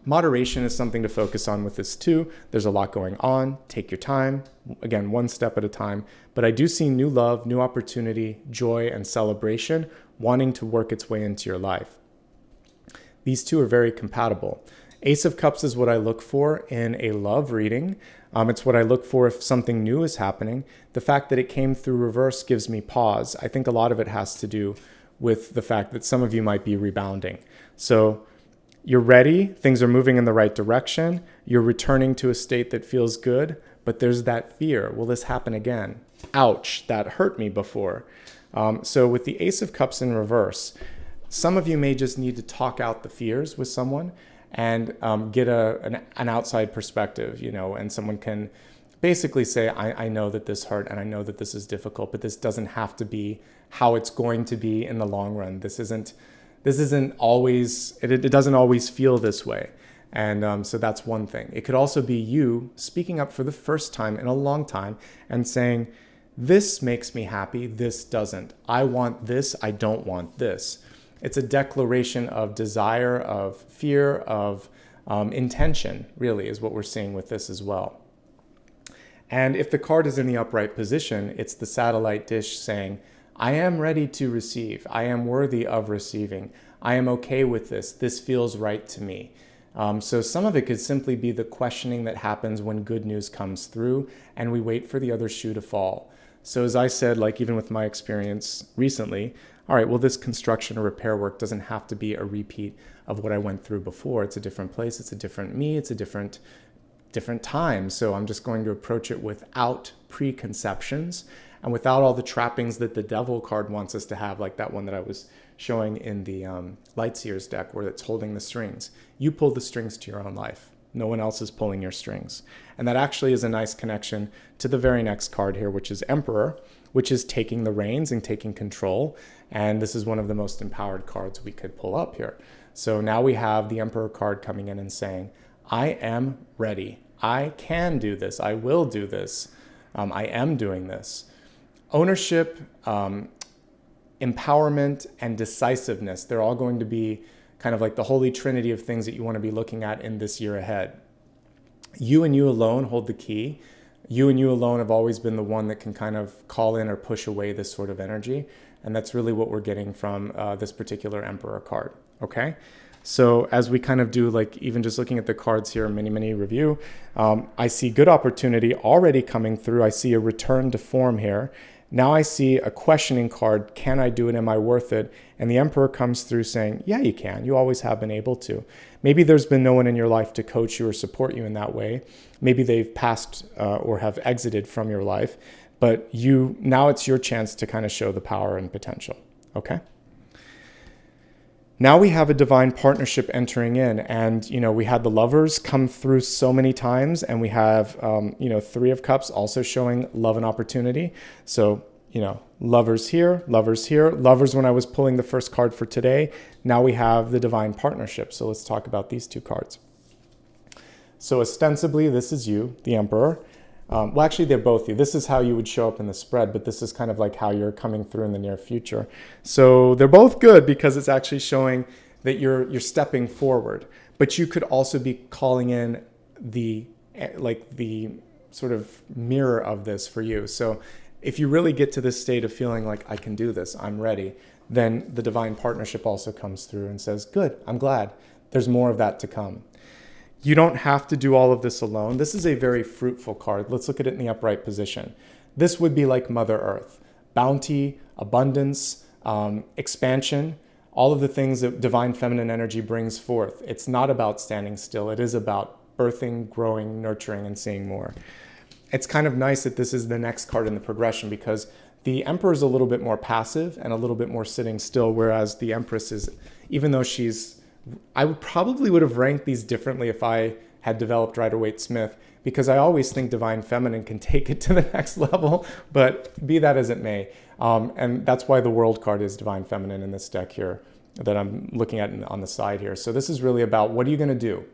Moderation is something to focus on with this too. There's a lot going on. Take your time. Again, one step at a time. But I do see new love, new opportunity, joy, and celebration wanting to work its way into your life. These two are very compatible. Ace of Cups is what I look for in a love reading. It's what I look for if something new is happening. The fact that it came through reverse gives me pause. I think a lot of it has to do with the fact that some of you might be rebounding. So you're ready, things are moving in the right direction, you're returning to a state that feels good, but there's that fear. Will this happen again? Ouch, that hurt me before. So with the Ace of Cups in reverse, some of you may just need to talk out the fears with someone and get an outside perspective, and someone can basically say, I know that this hurt and I know that this is difficult, but this doesn't have to be how it's going to be in the long run. This isn't always, it doesn't always feel this way. And so that's one thing. It could also be you speaking up for the first time in a long time and saying, this makes me happy, this doesn't. I want this, I don't want this. It's a declaration of desire, of fear, of intention, really, is what we're seeing with this as well. And if the card is in the upright position, it's the satellite dish saying, I am ready to receive. I am worthy of receiving. I am okay with this. This feels right to me. So some of it could simply be the questioning that happens when good news comes through and we wait for the other shoe to fall. So as I said, like even with my experience recently, all right, well, this construction or repair work doesn't have to be a repeat of what I went through before. It's a different place. It's a different me. It's a different time. So I'm just going to approach it without preconceptions and without all the trappings that the devil card wants us to have, like that one that I was showing in the Lightseers deck where it's holding the strings. You pull the strings to your own life. No one else is pulling your strings. And that actually is a nice connection to the very next card here, which is Emperor, which is taking the reins and taking control. And this is one of the most empowered cards we could pull up here. So now we have the Emperor card coming in and saying, I am ready. I can do this. I will do this. I am doing this. Ownership, empowerment, and decisiveness. They're all going to be kind of like the holy trinity of things that you want to be looking at in this year ahead. You and you alone hold the key. You and you alone have always been the one that can kind of call in or push away this sort of energy. And that's really what we're getting from this particular Emperor card. Okay? So as we kind of do, like even just looking at the cards here, mini review, I see good opportunity already coming through. I see a return to form here. Now I see a questioning card. Can I do it? Am I worth it? And the Emperor comes through saying, yeah, you can. You always have been able to. Maybe there's been no one in your life to coach you or support you in that way. Maybe they've passed or have exited from your life. But now it's your chance to kind of show the power and potential. Okay? Now we have a divine partnership entering in, and we had the Lovers come through so many times, and we have Three of Cups also showing love and opportunity. So Lovers here, Lovers when I was pulling the first card for today. Now we have the divine partnership. So let's talk about these two cards. So ostensibly this is you, the Emperor. Well, actually, they're both you. This is how you would show up in the spread, but this is kind of like how you're coming through in the near future. So they're both good because it's actually showing that you're stepping forward. But you could also be calling in the sort of mirror of this for you. So if you really get to this state of feeling like I can do this, I'm ready, then the divine partnership also comes through and says, good, I'm glad. There's more of that to come. You don't have to do all of this alone. This is a very fruitful card. Let's look at it in the upright position. This would be like Mother Earth. Bounty, abundance, expansion, all of the things that divine feminine energy brings forth. It's not about standing still. It is about birthing, growing, nurturing, and seeing more. It's kind of nice that this is the next card in the progression because the Emperor is a little bit more passive and a little bit more sitting still, whereas the Empress is, even though I probably would have ranked these differently if I had developed Rider-Waite-Smith, because I always think divine feminine can take it to the next level, but be that as it may. And that's why the World card is divine feminine in this deck here that I'm looking at on the side here. So this is really about what are you going to do?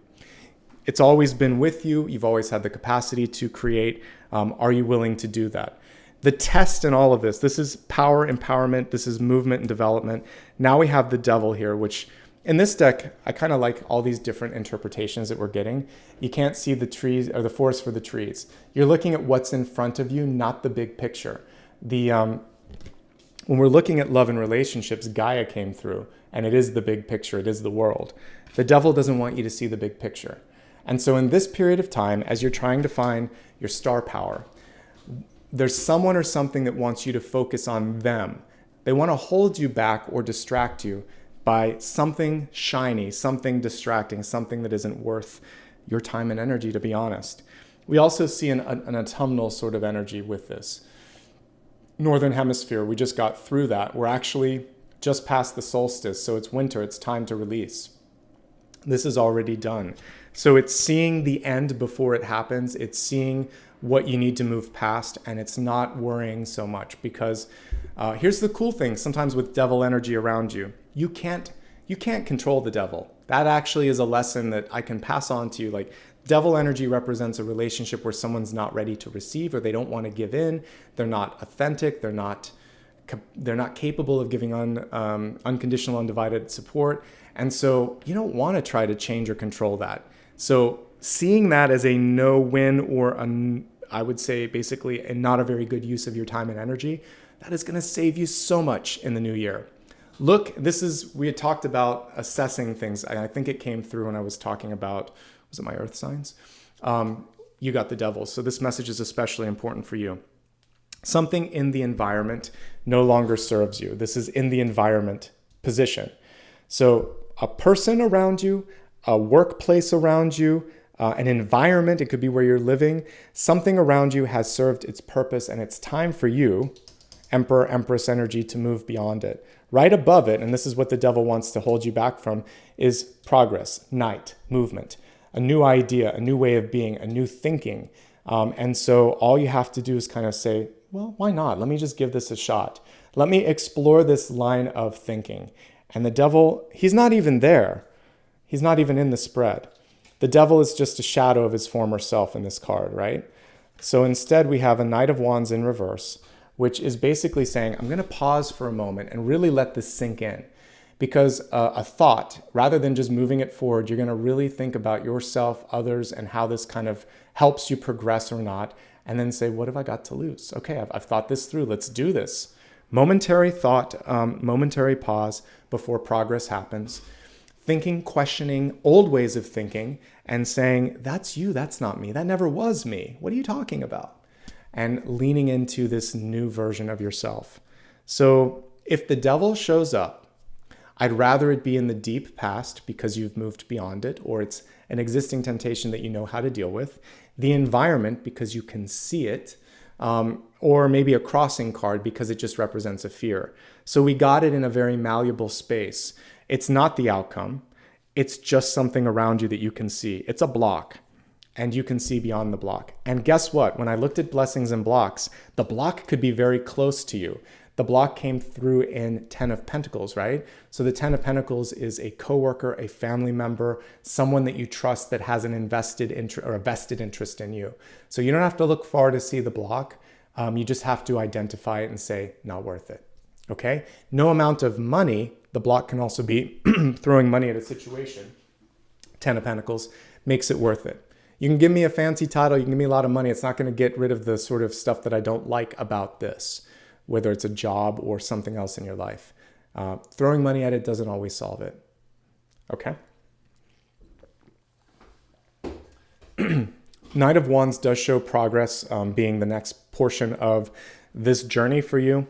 It's always been with you. You've always had the capacity to create. Are you willing to do that? The test in all of this is power, empowerment. This is movement and development. Now we have the Devil here, which in this deck, I kind of like all these different interpretations that we're getting. You can't see the trees or the forest for the trees. You're looking at what's in front of you, not the big picture. When we're looking at love and relationships, Gaia came through, and it is the big picture. It is the world. The Devil doesn't want you to see the big picture. And so in this period of time, as you're trying to find your star power, there's someone or something that wants you to focus on them. They want to hold you back or distract you by something shiny, something distracting, something that isn't worth your time and energy, to be honest. We also see an autumnal sort of energy with this. Northern Hemisphere, we just got through that. We're actually just past the solstice, so it's winter, it's time to release. This is already done. So it's seeing the end before it happens. It's seeing what you need to move past, and it's not worrying so much because here's the cool thing. Sometimes with devil energy around you, you can't control the devil. That actually is a lesson that I can pass on to you. Like, devil energy represents a relationship where someone's not ready to receive, or they don't want to give in. They're not authentic. They're not capable of giving unconditional, undivided support. And so you don't want to try to change or control that. So seeing that as a no-win or I would say basically not a very good use of your time and energy, that is going to save you so much in the new year. Look, we had talked about assessing things. I think it came through when I was talking about, was it my earth signs? You got the Devil. So this message is especially important for you. Something in the environment no longer serves you. This is in the environment position. So a person around you, a workplace around you, an environment, it could be where you're living, something around you has served its purpose, and it's time for you, Emperor, Empress energy, to move beyond it. Right above it, and this is what the devil wants to hold you back from, is progress, night, movement, a new idea, a new way of being, a new thinking. And so all you have to do is kind of say, well, why not? Let me just give this a shot. Let me explore this line of thinking. And the devil, he's not even there. He's not even in the spread. The devil is just a shadow of his former self in this card, right? So instead we have a Knight of Wands in reverse, which is basically saying, I'm going to pause for a moment and really let this sink in. Because a thought, rather than just moving it forward, you're going to really think about yourself, others, and how this kind of helps you progress or not. And then say, what have I got to lose? Okay, I've thought this through. Let's do this. Momentary thought, momentary pause before progress happens. Thinking, questioning old ways of thinking and saying, that's you, that's not me. That never was me. What are you talking about? And leaning into this new version of yourself. So if the devil shows up, I'd rather it be in the deep past because you've moved beyond it, or it's an existing temptation that you know how to deal with. The environment because you can see it, or maybe a crossing card because it just represents a fear. So we got it in a very malleable space. It's not the outcome. It's just something around you that you can see. It's a block, and you can see beyond the block. And guess what? When I looked at blessings and blocks, the block could be very close to you. The block came through in 10 of Pentacles, right? So the 10 of Pentacles is a coworker, a family member, someone that you trust that has an invested interest or a vested interest in you. So you don't have to look far to see the block. You just have to identify it and say, not worth it, okay? No amount of money, the block can also be throwing money at a situation. 10 of Pentacles makes it worth it. You can give me a fancy title, you can give me a lot of money. It's not gonna get rid of the sort of stuff that I don't like about this, whether it's a job or something else in your life. Throwing money at it doesn't always solve it, okay? Knight of Wands does show progress being the next portion of this journey for you.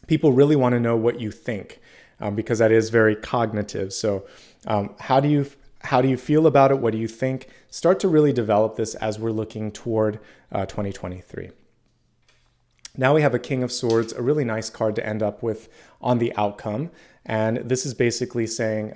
People really want to know what you think because that is very cognitive. So how do you feel about it? What do you think? Start to really develop this as we're looking toward 2023. Now we have a King of Swords, a really nice card to end up with on the outcome. And this is basically saying,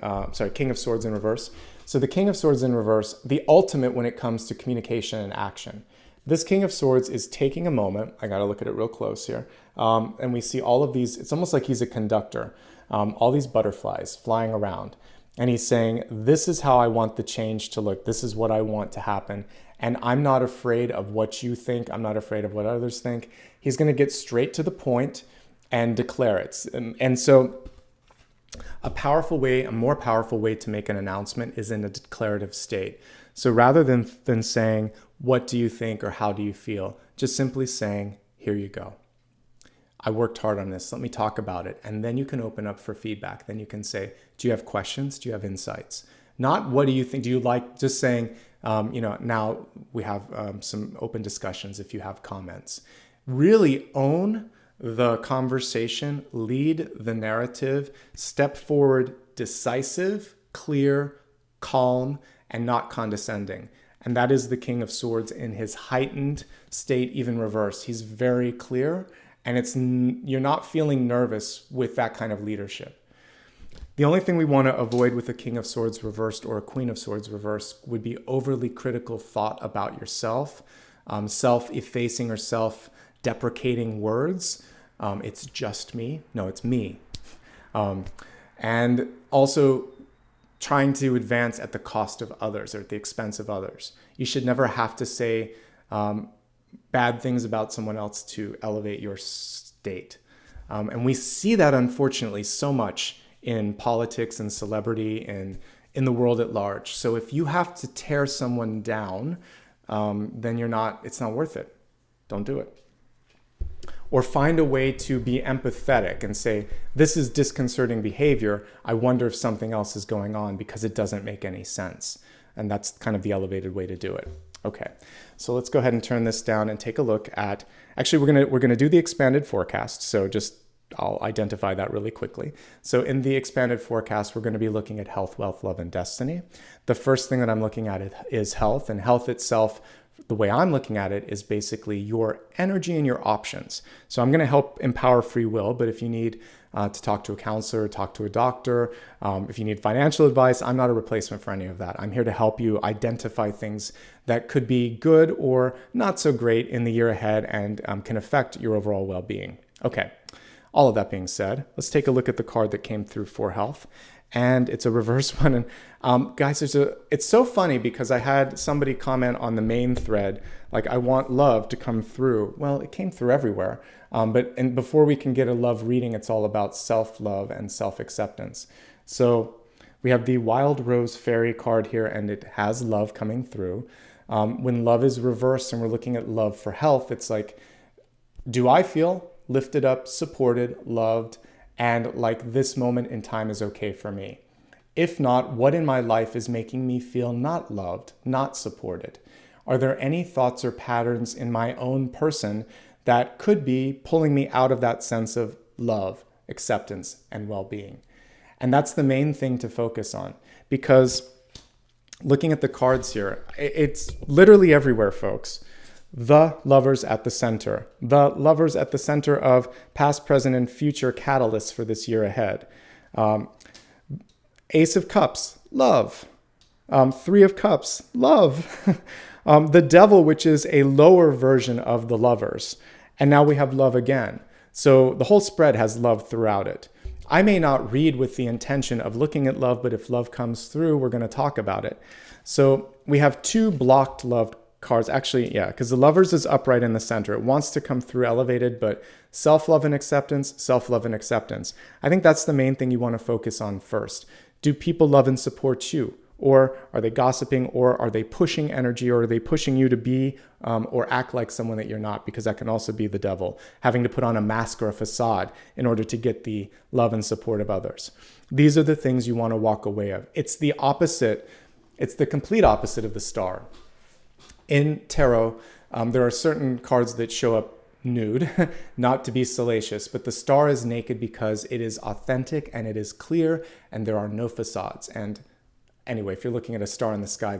King of Swords in reverse. So the King of Swords in reverse, the ultimate when it comes to communication and action. This King of Swords is taking a moment. I got to look at it real close here. And we see all of these, it's almost like he's a conductor. All these butterflies flying around. And he's saying, this is how I want the change to look. This is what I want to happen. And I'm not afraid of what you think. I'm not afraid of what others think. He's going to get straight to the point and declare it. And so a powerful way, a more powerful way to make an announcement is in a declarative state. So rather than saying, what do you think or how do you feel? Just simply saying, here you go. I worked hard on this. Let me talk about it. And then you can open up for feedback. Then you can say, do you have questions? Do you have insights? Not what do you think? Do you like just saying, now we have some open discussions if you have comments. Really own the conversation, lead the narrative, step forward decisive, clear, calm, and not condescending. And that is the King of Swords in his heightened state, even reverse. He's very clear, and you're not feeling nervous with that kind of leadership. The only thing we want to avoid with a King of Swords reversed or a Queen of Swords reversed would be overly critical thought about yourself, self-effacing or self-deprecating words. It's just me. No, it's me. And also trying to advance at the cost of others or at the expense of others. You should never have to say bad things about someone else to elevate your state. And we see that, unfortunately, so much in politics and celebrity and in the world at large. So if you have to tear someone down, then it's not worth it. Don't do it. Or find a way to be empathetic and say, this is disconcerting behavior. I wonder if something else is going on because it doesn't make any sense. And that's kind of the elevated way to do it. Okay, so let's go ahead and turn this down and take a look at, actually we're gonna do the expanded forecast. So I'll identify that really quickly. So in the expanded forecast, we're going to be looking at health, wealth, love, and destiny. The first thing that I'm looking at is health, and health itself, the way I'm looking at it is basically your energy and your options. So I'm going to help empower free will, but if you need to talk to a counselor, talk to a doctor, if you need financial advice, I'm not a replacement for any of that. I'm here to help you identify things that could be good or not so great in the year ahead and can affect your overall well-being. Okay. All of that being said, let's take a look at the card that came through for health. and it's a reverse one. And guys, it's so funny because I had somebody comment on the main thread, like, I want love to come through. Well, it came through everywhere. But before we can get a love reading, it's all about self-love and self-acceptance. So we have the Wild Rose Fairy card here, and it has love coming through. When love is reversed and we're looking at love for health, it's like, do I feel lifted up, supported, loved, and like this moment in time is okay for me? If not, what in my life is making me feel not loved, not supported? Are there any thoughts or patterns in my own person that could be pulling me out of that sense of love, acceptance, and well-being? And that's the main thing to focus on, because looking at the cards here, it's literally everywhere, folks. The Lovers at the center. The Lovers at the center of past, present, and future catalysts for this year ahead. Ace of Cups, love. Three of Cups, love. The Devil, which is a lower version of the Lovers. And now we have love again. So the whole spread has love throughout it. I may not read with the intention of looking at love, but if love comes through, we're going to talk about it. So we have two blocked love cards. Actually, yeah, because the Lovers is upright in the center. It wants to come through elevated, but self-love and acceptance, self-love and acceptance. I think that's the main thing you want to focus on first. Do people love and support you? Or are they gossiping, or are they pushing energy, or are they pushing you to be or act like someone that you're not? Because that can also be the devil, having to put on a mask or a facade in order to get the love and support of others. These are the things you want to walk away of. It's the opposite. It's the complete opposite of the Star. In tarot, there are certain cards that show up nude, not to be salacious, but the Star is naked because it is authentic and it is clear and there are no facades. And anyway, if you're looking at a star in the sky,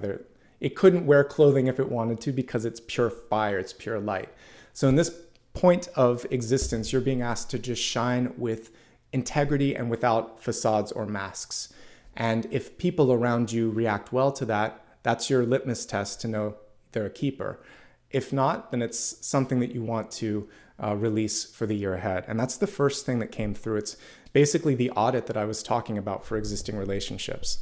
it couldn't wear clothing if it wanted to because it's pure fire, it's pure light. So in this point of existence, you're being asked to just shine with integrity and without facades or masks. And if people around you react well to that, that's your litmus test to know they're a keeper. If not, then it's something that you want to release for the year ahead. And that's the first thing that came through. It's basically the audit that I was talking about for existing relationships.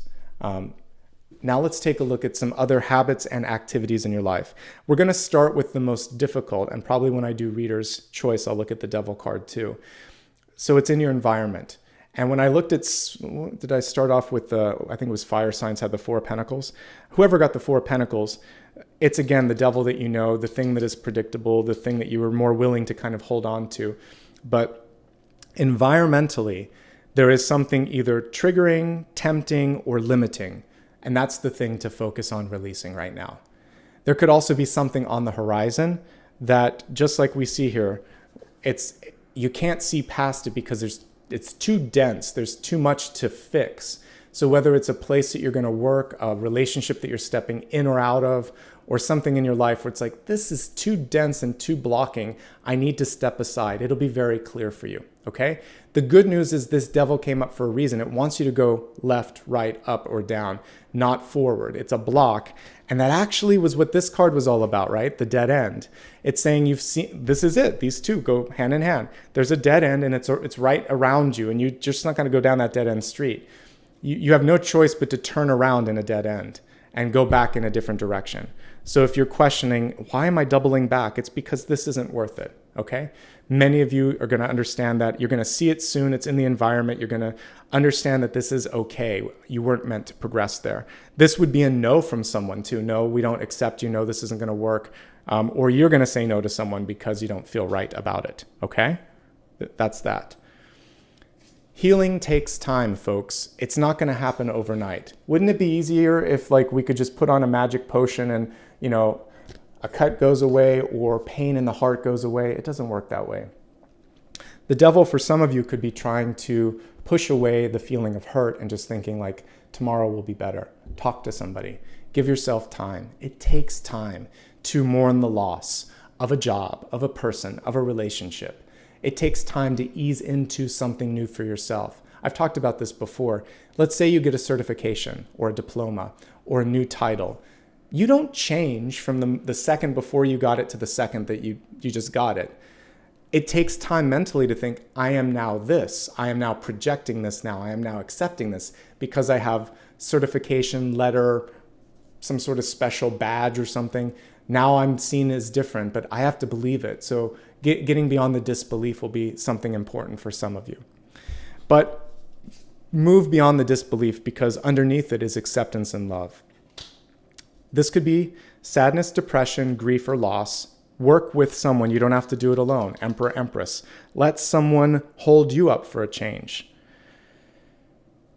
Now let's take a look at some other habits and activities in your life. We're going to start with the most difficult, and probably when I do reader's choice, I'll look at the Devil card too. So it's in your environment. And when I looked at, did I start off with I think it was fire signs had the Four of Pentacles. Whoever got the Four of Pentacles, it's again the devil that you know, the thing that is predictable, the thing that you were more willing to kind of hold on to. But environmentally, there is something either triggering, tempting, or limiting. And that's the thing to focus on releasing right now. There could also be something on the horizon that, just like we see here, you can't see past it because it's too dense. There's too much to fix. So whether it's a place that you're going to work, a relationship that you're stepping in or out of, or something in your life where it's like, this is too dense and too blocking, I need to step aside. It'll be very clear for you, okay? The good news is this devil came up for a reason. It wants you to go left, right, up, or down, not forward. It's a block. And that actually was what this card was all about, right? The dead end. It's saying you've seen, this is it. These two go hand in hand. There's a dead end and it's right around you, and you're just not going to go down that dead end street. You have no choice but to turn around in a dead end and go back in a different direction. So if you're questioning, why am I doubling back? It's because this isn't worth it, okay? Many of you are going to understand that. You're going to see it soon. It's in the environment. You're going to understand that this is okay. You weren't meant to progress there. This would be a no from someone too. No, we don't accept you. No, this isn't going to work. Or you're going to say no to someone because you don't feel right about it, okay? That's that. Healing takes time, folks. It's not going to happen overnight. Wouldn't it be easier if we could just put on a magic potion and, a cut goes away or pain in the heart goes away? It doesn't work that way. The devil, for some of you, could be trying to push away the feeling of hurt and just thinking tomorrow will be better. Talk to somebody. Give yourself time. It takes time to mourn the loss of a job, of a person, of a relationship. It takes time to ease into something new for yourself. I've talked about this before. Let's say you get a certification or a diploma or a new title. You don't change from the second before you got it to the second that you just got it. it takes time mentally to think, I am now this, I am now projecting this now, I am now accepting this because I have certification, letter, some sort of special badge or something. Now I'm seen as different, but I have to believe it. So getting beyond the disbelief will be something important for some of you. But move beyond the disbelief because underneath it is acceptance and love. This could be sadness, depression, grief, or loss. Work with someone. You don't have to do it alone. Emperor, Empress. Let someone hold you up for a change.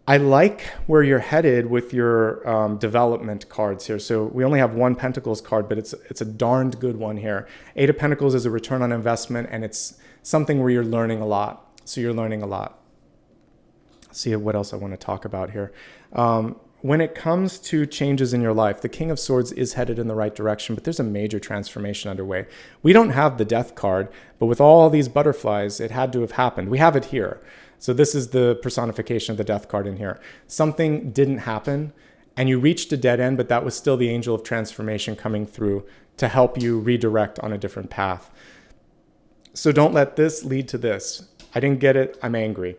I like where you're headed with your development cards here. So we only have one Pentacles card, but it's a darned good one here. Eight of Pentacles is a return on investment, and it's something where you're learning a lot. So you're learning a lot. Let's see what else I want to talk about here. When it comes to changes in your life, the King of Swords is headed in the right direction, but there's a major transformation underway. We don't have the Death card, but with all these butterflies, it had to have happened. We have it here. So this is the personification of the Death card in here. Something didn't happen, and you reached a dead end, but that was still the angel of transformation coming through to help you redirect on a different path. So don't let this lead to this. I didn't get it. I'm angry.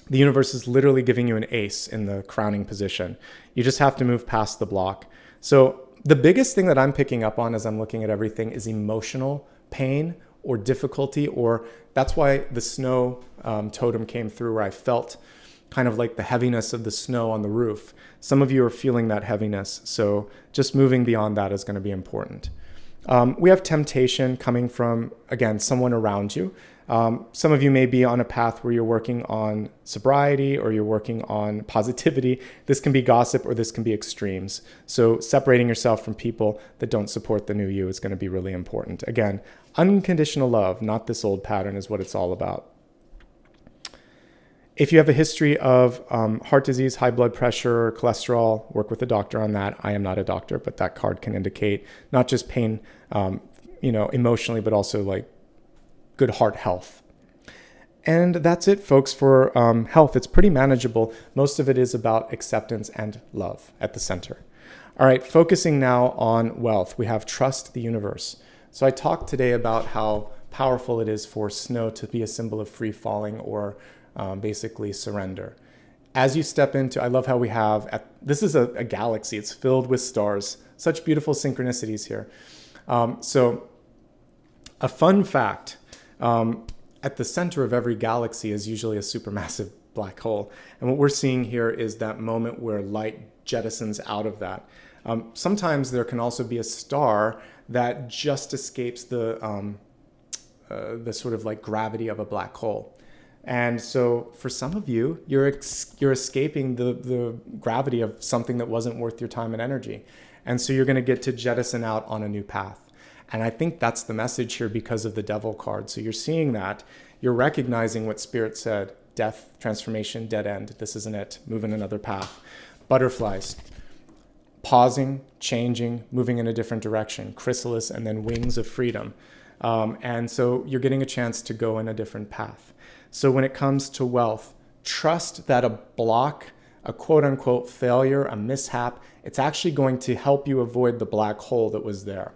The universe is literally giving you an ace in the crowning position. You just have to move past the block. So the biggest thing that I'm picking up on as I'm looking at everything is emotional pain or difficulty, or that's why the snow totem came through, where I felt kind of like the heaviness of the snow on the roof. Some of you are feeling that heaviness. So just moving beyond that is going to be important. We have temptation coming from, again, someone around you. Some of you may be on a path where you're working on sobriety or you're working on positivity. This can be gossip or this can be extremes. So separating yourself from people that don't support the new you is going to be really important. Again, unconditional love, not this old pattern, is what it's all about. If you have a history of heart disease, high blood pressure, cholesterol, work with a doctor on that. I am not a doctor, but that card can indicate not just pain, emotionally, but also like good heart health. And that's it, folks, for health. It's pretty manageable. Most of it is about acceptance and love at the center. All right, focusing now on wealth. We have trust the universe. So I talked today about how powerful it is for snow to be a symbol of free falling or basically surrender. As you step into, I love how we have, this is a galaxy. It's filled with stars. Such beautiful synchronicities here. So a fun fact, at the center of every galaxy is usually a supermassive black hole. And what we're seeing here is that moment where light jettisons out of that. Sometimes there can also be a star that just escapes the sort of like gravity of a black hole. And so for some of you, you're escaping the gravity of something that wasn't worth your time and energy. And so you're going to get to jettison out on a new path. And I think that's the message here because of the Devil card. So you're seeing that. You're recognizing what Spirit said. Death, transformation, dead end. This isn't it. Move in another path. Butterflies. Pausing, changing, moving in a different direction. Chrysalis, and then wings of freedom. And so you're getting a chance to go in a different path. So when it comes to wealth, trust that a block, a quote-unquote failure, a mishap, it's actually going to help you avoid the black hole that was there.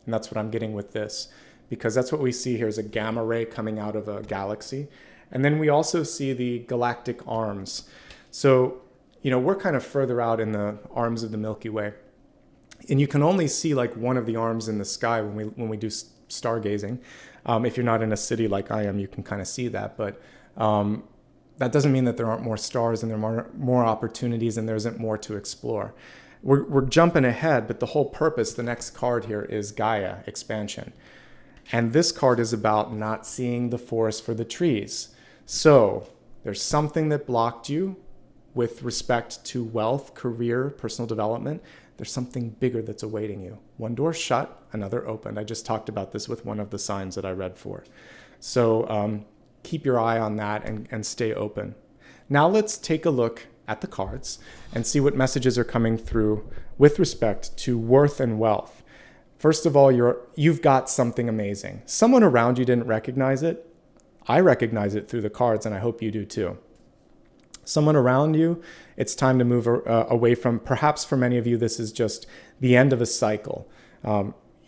And that's what I'm getting with this, because that's what we see here is a gamma ray coming out of a galaxy. And then we also see the galactic arms. So, we're kind of further out in the arms of the Milky Way. And you can only see like one of the arms in the sky when we do stargazing. If you're not in a city like I am, you can kind of see that. But that doesn't mean that there aren't more stars and there are more opportunities and there isn't more to explore. We're jumping ahead, but the whole purpose, the next card here is Gaia, expansion. And this card is about not seeing the forest for the trees. So there's something that blocked you with respect to wealth, career, personal development. There's something bigger that's awaiting you. One door shut, another opened. I just talked about this with one of the signs that I read for. So keep your eye on that and stay open. Now let's take a look at the cards and see what messages are coming through with respect to worth and wealth. First of all, you've got something amazing. Someone around you didn't recognize it. I recognize it through the cards, and I hope you do too. Someone around you, it's time to move away from, perhaps for many of you, this is just the end of a cycle.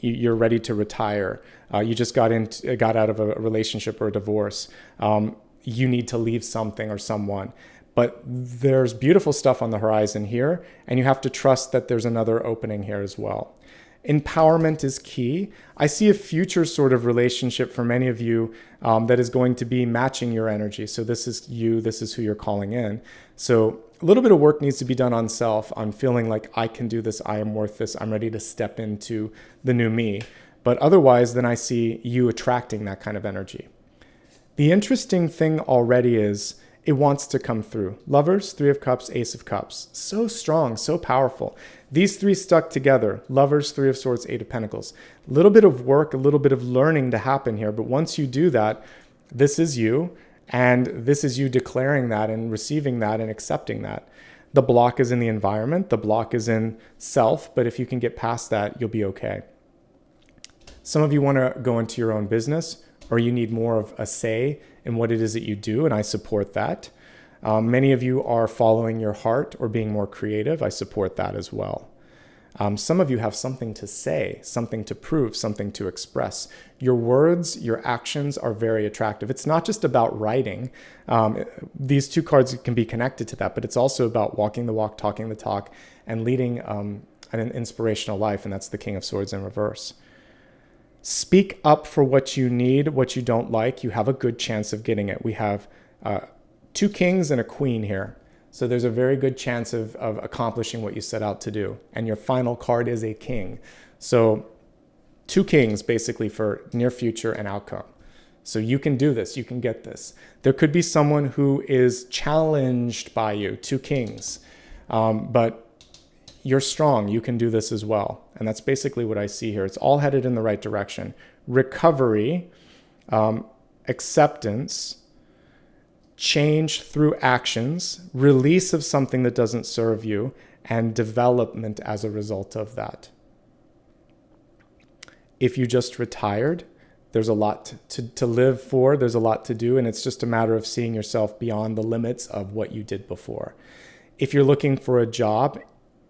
you're ready to retire. You just got out of a relationship or a divorce. You need to leave something or someone. But there's beautiful stuff on the horizon here, and you have to trust that there's another opening here as well. Empowerment is key. I see a future sort of relationship for many of you that is going to be matching your energy. So this is you, this is who you're calling in. So a little bit of work needs to be done on self, on feeling like I can do this, I am worth this, I'm ready to step into the new me. But otherwise, then I see you attracting that kind of energy. The interesting thing already is it wants to come through. Lovers, Three of Cups, Ace of Cups. So strong, so powerful. These three stuck together. Lovers, Three of Swords, Eight of Pentacles. A little bit of work, a little bit of learning to happen here. But once you do that, this is you. And this is you declaring that and receiving that and accepting that. The block is in the environment. The block is in self. But if you can get past that, you'll be okay. Some of you want to go into your own business, or you need more of a say in what it is that you do, and I support that. Many of you are following your heart or being more creative. I support that as well. Some of you have something to say, something to prove, something to express. Your words, your actions are very attractive. It's not just about writing. These two cards can be connected to that, but it's also about walking the walk, talking the talk, and leading an inspirational life, and that's the King of Swords in reverse. Speak up for what you need, what you don't like. You have a good chance of getting it. We have two kings and a queen here. So there's a very good chance of accomplishing what you set out to do. And your final card is a king. So two kings basically for near future and outcome. So you can do this. You can get this. There could be someone who is challenged by you, two kings. But you're strong. You can do this as well. And that's basically what I see here. It's all headed in the right direction. Recovery, acceptance, change through actions, release of something that doesn't serve you, and development as a result of that. If you just retired, there's a lot to live for. There's a lot to do. And it's just a matter of seeing yourself beyond the limits of what you did before. If you're looking for a job,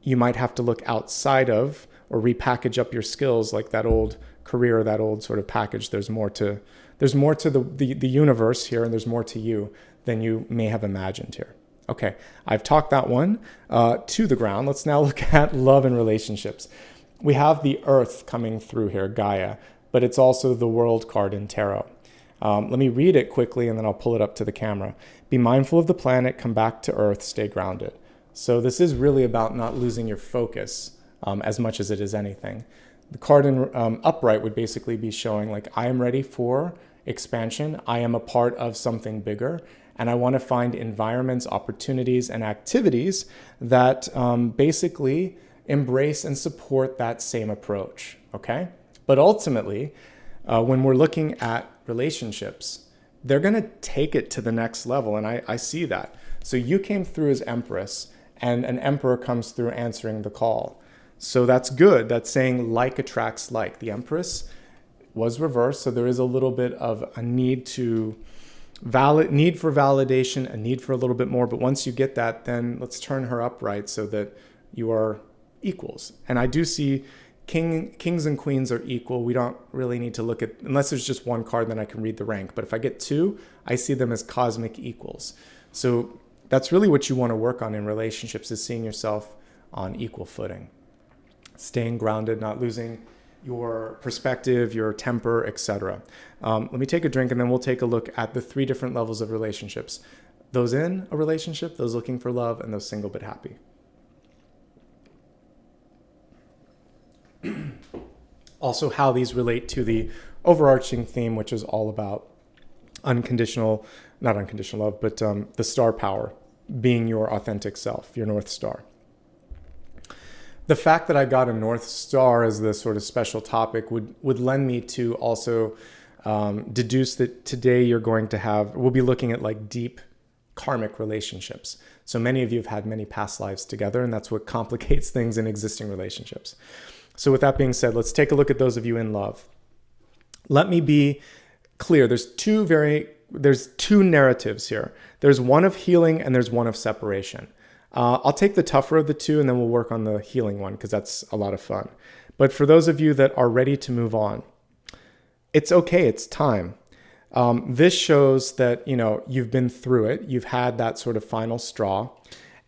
you might have to look outside of or repackage up your skills like that old career, that old sort of package. There's more to the universe here, and there's more to you than you may have imagined here. Okay, I've talked that one to the ground. Let's now look at love and relationships. We have the Earth coming through here, Gaia, but it's also the World card in Tarot. Let me read it quickly, and then I'll pull it up to the camera. Be mindful of the planet, come back to Earth, stay grounded. So this is really about not losing your focus as much as it is anything. The card in upright would basically be showing like, I am ready for expansion. I am a part of something bigger. And I want to find environments, opportunities, and activities that basically embrace and support that same approach. Okay? But ultimately, when we're looking at relationships, they're going to take it to the next level. And I see that. So you came through as Empress, and an Emperor comes through answering the call. So that's good. That's saying like attracts like. The Empress was reversed, so there is a little bit of a need for validation, a need for a little bit more. But once you get that, then let's turn her upright so that you are equals. And I do see kings and queens are equal. We don't really need to look at, unless there's just one card, then I can read the rank. But if I get two, I see them as cosmic equals. So that's really what you want to work on in relationships, is seeing yourself on equal footing. Staying grounded, not losing your perspective, your temper, etc. Let me take a drink, and then we'll take a look at the three different levels of relationships. Those in a relationship, those looking for love, and those single but happy. Also, how these relate to the overarching theme, which is all about not unconditional love, but the star power, being your authentic self, your North Star. The fact that I got a North Star as this sort of special topic would lend me to also deduce that today we'll be looking at like deep karmic relationships. So many of you have had many past lives together, and that's what complicates things in existing relationships. So with that being said, let's take a look at those of you in love. Let me be clear. There's two narratives here. There's one of healing and there's one of separation. I'll take the tougher of the two, and then we'll work on the healing one because that's a lot of fun. But for those of you that are ready to move on, it's okay. It's time. This shows that, you've been through it. You've had that sort of final straw.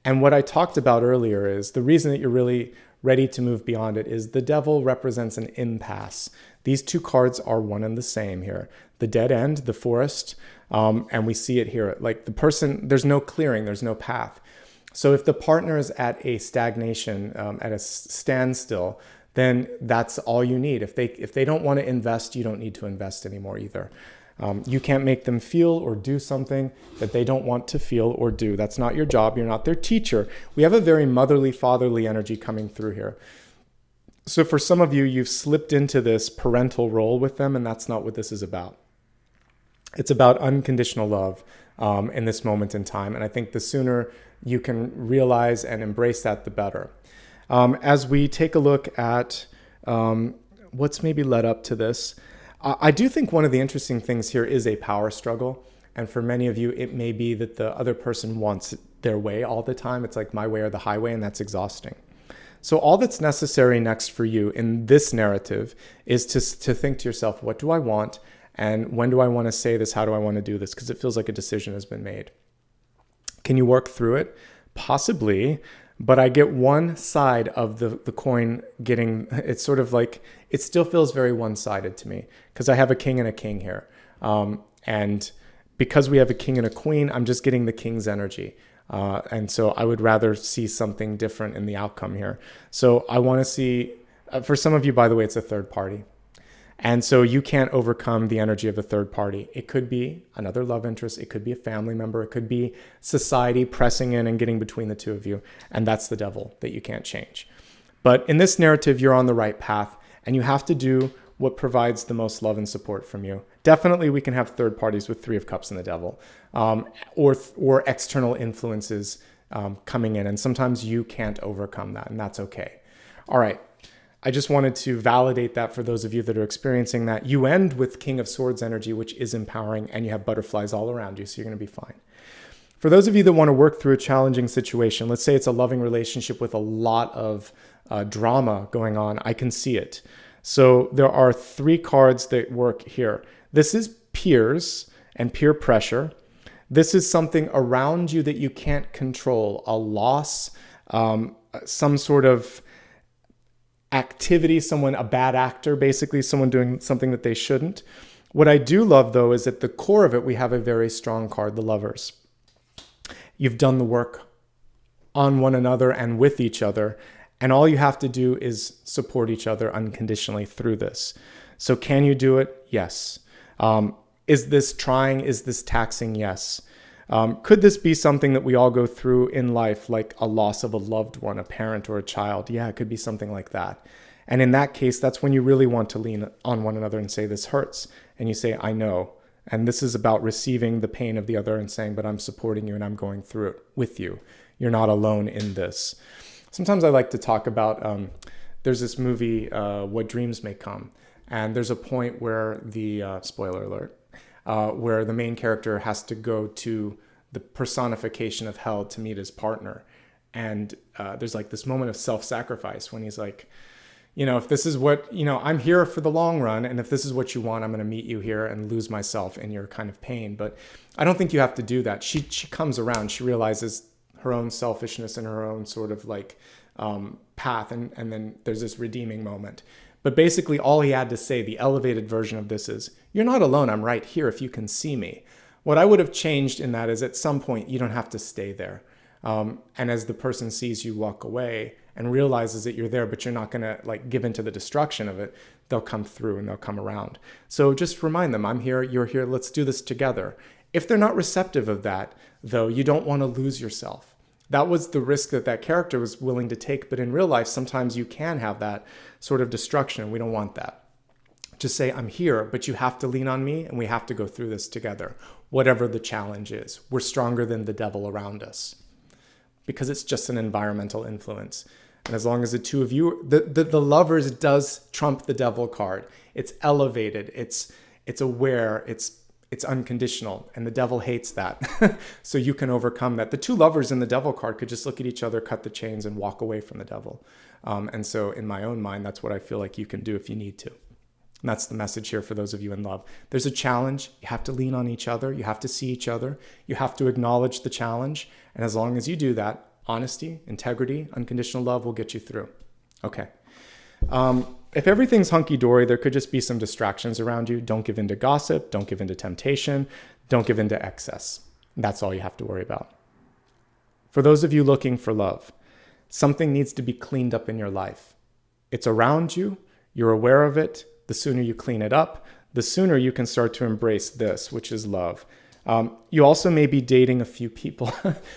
And what I talked about earlier is the reason that you're really ready to move beyond it is the devil represents an impasse. These two cards are one and the same here. The dead end, the forest, and we see it here. Like the person, there's no clearing, there's no path. So if the partner is at a stagnation, at a standstill, then that's all you need. If they don't want to invest, you don't need to invest anymore either. You can't make them feel or do something that they don't want to feel or do. That's not your job. You're not their teacher. We have a very motherly, fatherly energy coming through here. So for some of you, you've slipped into this parental role with them, and that's not what this is about. It's about unconditional love in this moment in time. And I think the sooner you can realize and embrace that, the better. As we take a look at what's maybe led up to this, I do think one of the interesting things here is a power struggle. And for many of you, it may be that the other person wants their way all the time. It's like my way or the highway, and that's exhausting. So all that's necessary next for you in this narrative is to think to yourself, what do I want? And when do I want to say this? How do I want to do this? Because it feels like a decision has been made. Can you work through it? Possibly. But I get one side of the coin getting, it's sort of like, it still feels very one-sided to me because I have a king and a king here. And because we have a king and a queen, I'm just getting the king's energy. And so I would rather see something different in the outcome here. So I want to see, for some of you, by the way, it's a third party. And so you can't overcome the energy of a third party. It could be another love interest. It could be a family member. It could be society pressing in and getting between the two of you. And that's the devil that you can't change. But in this narrative, you're on the right path, and you have to do what provides the most love and support from you. Definitely, we can have third parties with Three of Cups and the devil, or external influences coming in. And sometimes you can't overcome that, and that's okay. All right. I just wanted to validate that for those of you that are experiencing that. You end with King of Swords energy, which is empowering, and you have butterflies all around you, so you're going to be fine. For those of you that want to work through a challenging situation, let's say it's a loving relationship with a lot of drama going on, I can see it. So there are 3 cards that work here. This is peers and peer pressure. This is something around you that you can't control, a loss, some sort of activity, a bad actor, basically someone doing something that they shouldn't. What I do love, though, is at the core of it, we have a very strong card, the Lovers. You've done the work on one another and with each other, and all you have to do is support each other unconditionally through this. So can you do it? Yes. Is this trying? Is this taxing? Yes. Could this be something that we all go through in life, like a loss of a loved one, a parent or a child? Yeah, it could be something like that. And in that case, that's when you really want to lean on one another and say, this hurts. And you say, I know. And this is about receiving the pain of the other and saying, but I'm supporting you and I'm going through it with you. You're not alone in this. Sometimes I like to talk about, there's this movie, What Dreams May Come. And there's a point where spoiler alert, where the main character has to go to the personification of hell to meet his partner. And there's like this moment of self-sacrifice when he's like, if this is what, I'm here for the long run. And if this is what you want, I'm going to meet you here and lose myself in your kind of pain. But I don't think you have to do that. She comes around. She realizes her own selfishness and her own sort of like path. And then there's this redeeming moment. But basically all he had to say, the elevated version of this is, you're not alone. I'm right here if you can see me. What I would have changed in that is at some point, you don't have to stay there. And as the person sees you walk away and realizes that you're there, but you're not going to like give into the destruction of it, they'll come through and they'll come around. So just remind them, I'm here, you're here, let's do this together. If they're not receptive of that, though, you don't want to lose yourself. That was the risk that character was willing to take. But in real life, sometimes you can have that sort of destruction, and we don't want that. Just say, I'm here, but you have to lean on me, and we have to go through this together, whatever the challenge is. We're stronger than the devil around us because it's just an environmental influence. And as long as the two of you, the Lovers does trump the devil card. It's elevated, it's aware, it's unconditional, and the devil hates that. So you can overcome that. The 2 Lovers in the devil card could just look at each other, cut the chains, and walk away from the devil. And so in my own mind, that's what I feel like you can do if you need to. And that's the message here for those of you in love. There's a challenge. You have to lean on each other. You have to see each other. You have to acknowledge the challenge. And as long as you do that, honesty, integrity, unconditional love will get you through. Okay. If everything's hunky-dory, there could just be some distractions around you. Don't give in to gossip. Don't give in to temptation. Don't give in to excess. That's all you have to worry about. For those of you looking for love, something needs to be cleaned up in your life. It's around you. You're aware of it. The sooner you clean it up, the sooner you can start to embrace this, which is love. You also may be dating a few people.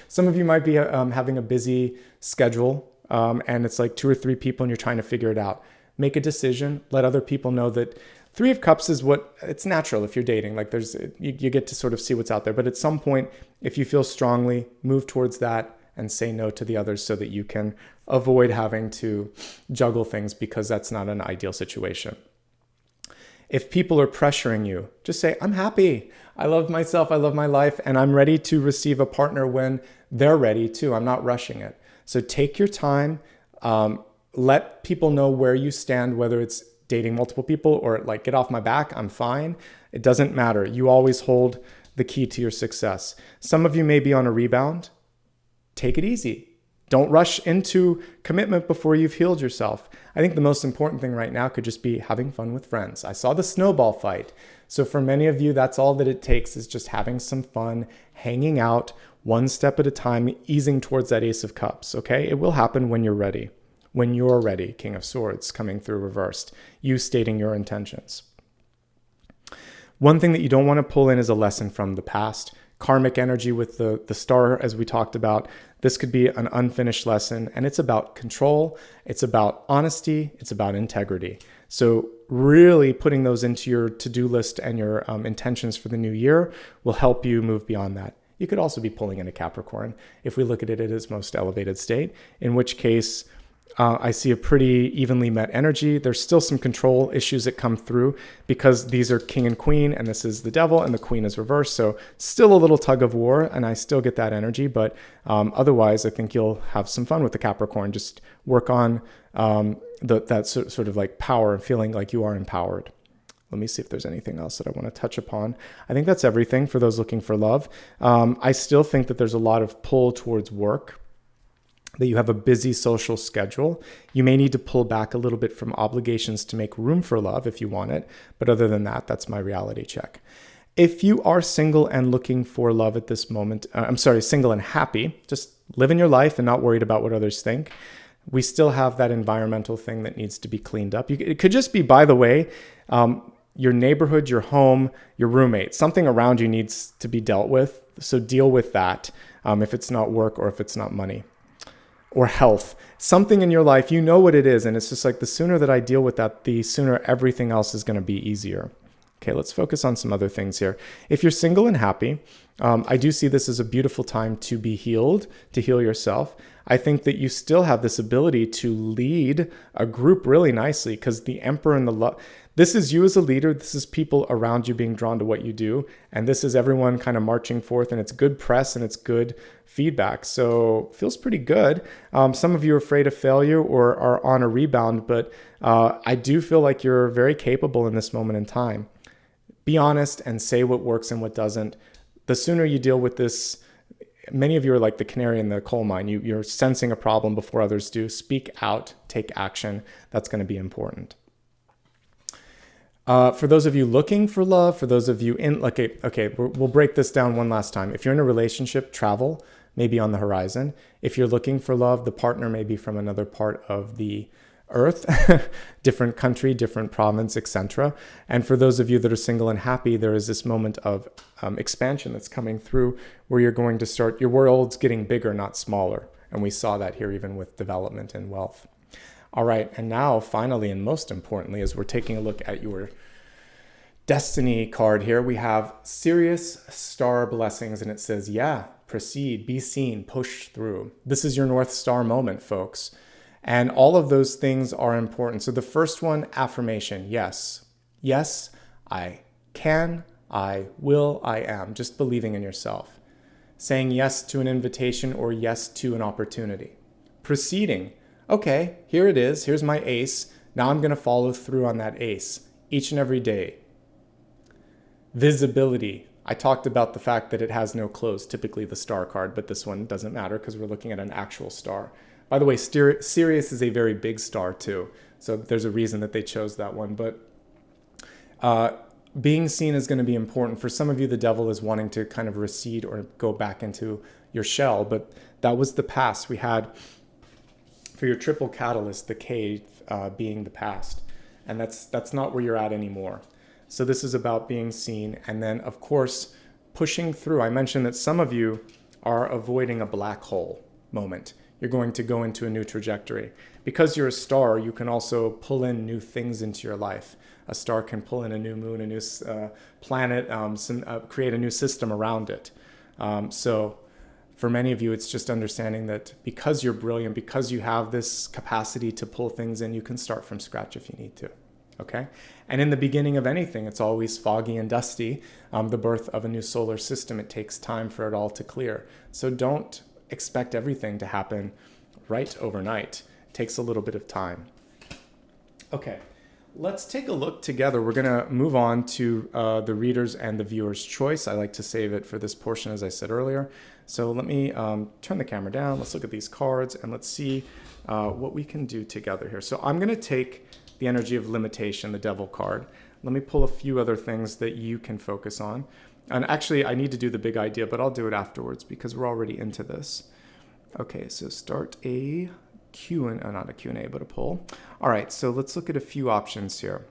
Some of you might be having a busy schedule, and it's like 2 or 3 people and you're trying to figure it out. Make a decision. Let other people know that 3 of Cups is what it's natural if you're dating. Like you get to sort of see what's out there. But at some point, if you feel strongly, move towards that and say no to the others so that you can avoid having to juggle things, because that's not an ideal situation. If people are pressuring you, just say, I'm happy. I love myself. I love my life. And I'm ready to receive a partner when they're ready too. I'm not rushing it. So take your time. Let people know where you stand, whether it's dating multiple people or like, get off my back, I'm fine. It doesn't matter. You always hold the key to your success. Some of you may be on a rebound. Take it easy. Don't rush into commitment before you've healed yourself. I think the most important thing right now could just be having fun with friends. I saw the snowball fight. So for many of you, that's all that it takes, is just having some fun, hanging out, one step at a time, easing towards that Ace of Cups, okay? It will happen when you're ready. When you're ready, King of Swords coming through reversed, you stating your intentions. One thing that you don't want to pull in is a lesson from the past. Karmic energy with the star, as we talked about. This could be an unfinished lesson, and it's about control. It's about honesty. It's about integrity. So really putting those into your to-do list and your intentions for the new year will help you move beyond that. You could also be pulling into Capricorn if we look at it at its most elevated state, in which case I see a pretty evenly met energy. There's still some control issues that come through because these are king and queen, and this is the devil, and the queen is reversed. So still a little tug of war, and I still get that energy. But otherwise, I think you'll have some fun with the Capricorn. Just work on that sort of like power and feeling like you are empowered. Let me see if there's anything else that I want to touch upon. I think that's everything for those looking for love. I still think that there's a lot of pull towards work, that you have a busy social schedule. You may need to pull back a little bit from obligations to make room for love if you want it. But other than that, that's my reality check. If you are single and looking for love at this moment, single and happy, just living your life and not worried about what others think, we still have that environmental thing that needs to be cleaned up. It could just be, by the way, your neighborhood, your home, your roommate, something around you needs to be dealt with. So deal with that if it's not work or if it's not money. Or health, something in your life, you know what it is. And it's just like the sooner that I deal with that, the sooner everything else is going to be easier. Okay, let's focus on some other things here. If you're single and happy, I do see this as a beautiful time to be healed, to heal yourself. I think that you still have this ability to lead a group really nicely, because the Emperor and the love, this is you as a leader. This is people around you being drawn to what you do. And this is everyone kind of marching forth, and it's good press and it's good feedback. So feels pretty good. Some of you are afraid of failure or are on a rebound, but I do feel like you're very capable in this moment in time. Be honest and say what works and what doesn't. The sooner you deal with this, many of you are like the canary in the coal mine. You're sensing a problem before others do. Speak out, take action. That's going to be important. For those of you looking for love, for those of you in, we'll break this down one last time. If you're in a relationship, travel may be on the horizon. If you're looking for love, the partner may be from another part of the earth, different country, different province, etc. And for those of you that are single and happy, there is this moment of expansion that's coming through where you're going to start, your world's getting bigger, not smaller. And we saw that here even with development and wealth. All right, and now finally and most importantly, as we're taking a look at your destiny card here, we have serious star blessings, and it says, yeah, proceed, be seen, push through. This is your North Star moment, folks. And all of those things are important. So the first one, affirmation, yes. Yes, I can, I will, I am. Just believing in yourself. Saying yes to an invitation or yes to an opportunity. Proceeding. okay, here it is. Here's my ace. Now I'm going to follow through on that ace each and every day. Visibility. I talked about the fact that it has no close, typically the star card, but this one doesn't matter because we're looking at an actual star. By the way, Sirius is a very big star too. So there's a reason that they chose that one. But being seen is going to be important. For some of you, the devil is wanting to kind of recede or go back into your shell. But that was the past. We had, for your triple catalyst, the cave being the past. And that's not where you're at anymore. So this is about being seen. And then, of course, pushing through. I mentioned that some of you are avoiding a black hole moment. You're going to go into a new trajectory. Because you're a star, you can also pull in new things into your life. A star can pull in a new moon, a new planet, create a new system around it. So for many of you, it's just understanding that because you're brilliant, because you have this capacity to pull things in, you can start from scratch if you need to. Okay? And in the beginning of anything, it's always foggy and dusty. The birth of a new solar system, it takes time for it all to clear. So don't expect everything to happen right overnight. It takes a little bit of time. Okay, let's take a look together. We're going to move on to the reader's and the viewer's choice. I like to save it for this portion, as I said earlier. So let me turn the camera down. Let's look at these cards and let's see what we can do together here. So I'm going to take the energy of limitation, the devil card. Let me pull a few other things that you can focus on. And actually, I need to do the big idea, but I'll do it afterwards because we're already into this. Okay, so start a not a Q&A, but a poll. All right, so let's look at a few options here.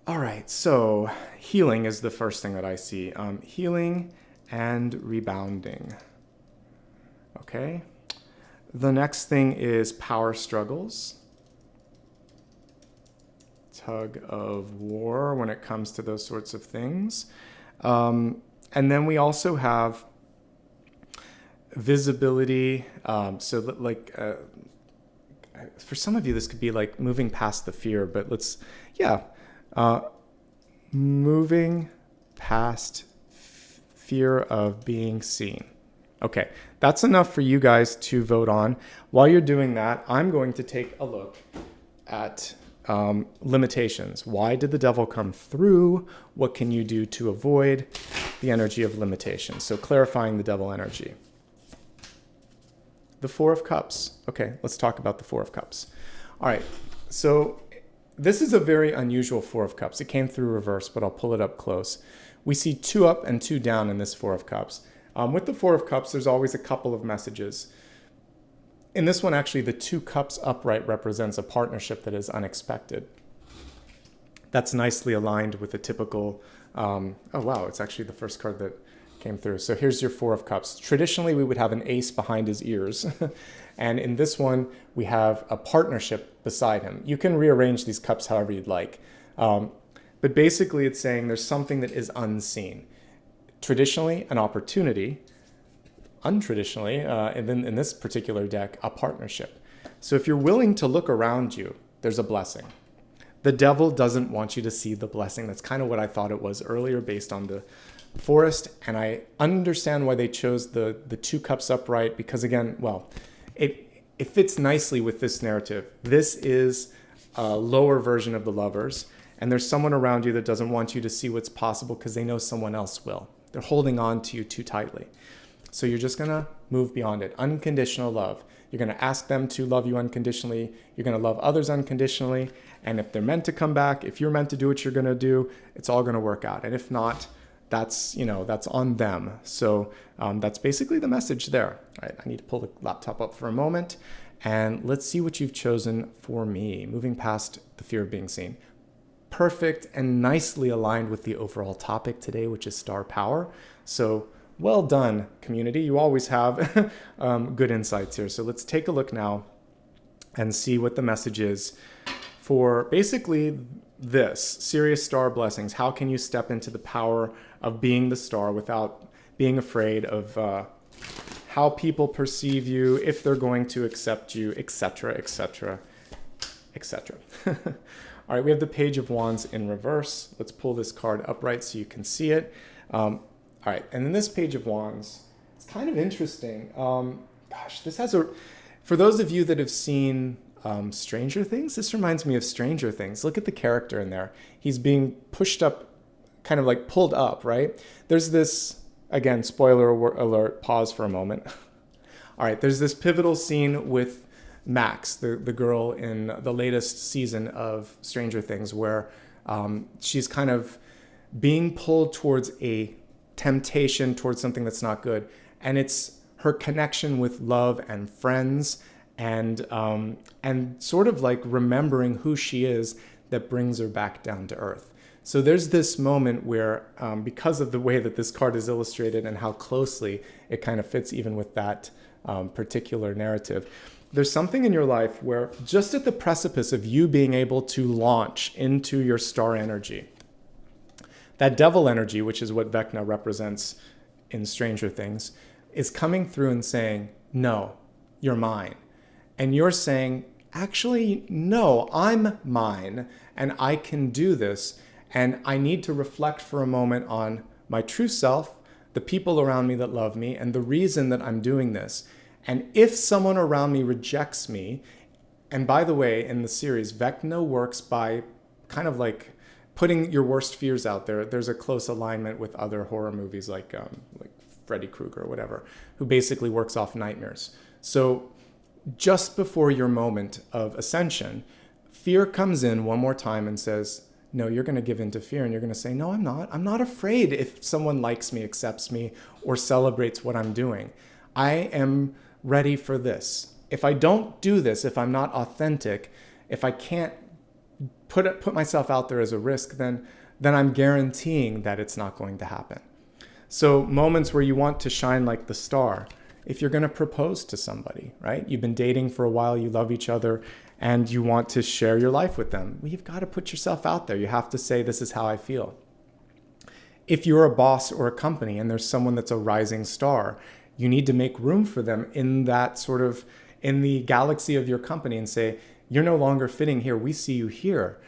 All right, so healing is the first thing that I see. Healing and rebounding. Okay. The next thing is power struggles. Tug of war when it comes to those sorts of things. And then we also have visibility. So like for some of you, this could be like moving past the fear, but moving past fear of being seen. Okay, that's enough for you guys to vote on. While you're doing that, I'm going to take a look at limitations. Why did the devil come through? What can you do to avoid the energy of limitation? So clarifying the devil energy. The Four of Cups. Okay, let's talk about the Four of Cups. All right, so this is a very unusual Four of Cups. It came through reverse, but I'll pull it up close. We see 2 up and 2 down in this Four of Cups. With the Four of Cups, there's always a couple of messages. In this one, actually, the 2 cups upright represents a partnership that is unexpected. That's nicely aligned with the typical, oh wow, it's actually the first card that came through. So here's your Four of Cups. Traditionally, we would have an ace behind his ears. And in this one, we have a partnership beside him. You can rearrange these cups however you'd like. But basically, it's saying there's something that is unseen. Traditionally, an opportunity. Untraditionally, and then in this particular deck, a partnership. So if you're willing to look around you, there's a blessing. The devil doesn't want you to see the blessing. That's kind of what I thought it was earlier based on the forest. And I understand why they chose the 2 cups upright because, again, well, it fits nicely with this narrative. This is a lower version of the Lovers. And there's someone around you that doesn't want you to see what's possible because they know someone else will. They're holding on to you too tightly. So you're just going to move beyond it. Unconditional love. You're going to ask them to love you unconditionally. You're going to love others unconditionally. And if they're meant to come back, if you're meant to do what you're going to do, it's all going to work out. And if not, that's on them. So that's basically the message there. All right, I need to pull the laptop up for a moment. And let's see what you've chosen for me. Moving past the fear of being seen. Perfect and nicely aligned with the overall topic today, which is star power. So well done, community. You always have good insights here. So let's take a look now and see what the message is for basically this. Serious star blessings. How can you step into the power of being the star without being afraid of how people perceive you, if they're going to accept you, etc., etc., etc. All right, we have the Page of Wands in reverse. Let's pull this card upright so you can see it. All right, and in this Page of Wands, it's kind of interesting. This has For those of you that have seen Stranger Things, this reminds me of Stranger Things. Look at the character in there. He's being pushed up, kind of like pulled up, right? There's this, again, spoiler alert, pause for a moment. All right, there's this pivotal scene with Max, the girl in the latest season of Stranger Things, where she's kind of being pulled towards a temptation, towards something that's not good. And it's her connection with love and friends and sort of like remembering who she is that brings her back down to earth. So there's this moment where, because of the way that this card is illustrated and how closely it kind of fits even with that particular narrative, there's something in your life where just at the precipice of you being able to launch into your star energy, that devil energy, which is what Vecna represents in Stranger Things, is coming through and saying, no, you're mine. And you're saying, actually, no, I'm mine and I can do this. And I need to reflect for a moment on my true self, the people around me that love me, and the reason that I'm doing this. And if someone around me rejects me, and by the way, in the series, Vecna works by kind of like putting your worst fears out there. There's a close alignment with other horror movies like Freddy Krueger or whatever, who basically works off nightmares. So just before your moment of ascension, fear comes in one more time and says, no, you're going to give in to fear, and you're going to say, no, I'm not. I'm not afraid if someone likes me, accepts me, or celebrates what I'm doing. I am ready for this. If I don't do this, if I'm not authentic, if I can't put myself out there as a risk, then I'm guaranteeing that it's not going to happen. So moments where you want to shine like the star, if you're going to propose to somebody, right? You've been dating for a while, you love each other, and you want to share your life with them. Well, you've got to put yourself out there. You have to say, this is how I feel. If you're a boss or a company and there's someone that's a rising star, you need to make room for them in that sort of, in the galaxy of your company and say, you're no longer fitting here. We see you here.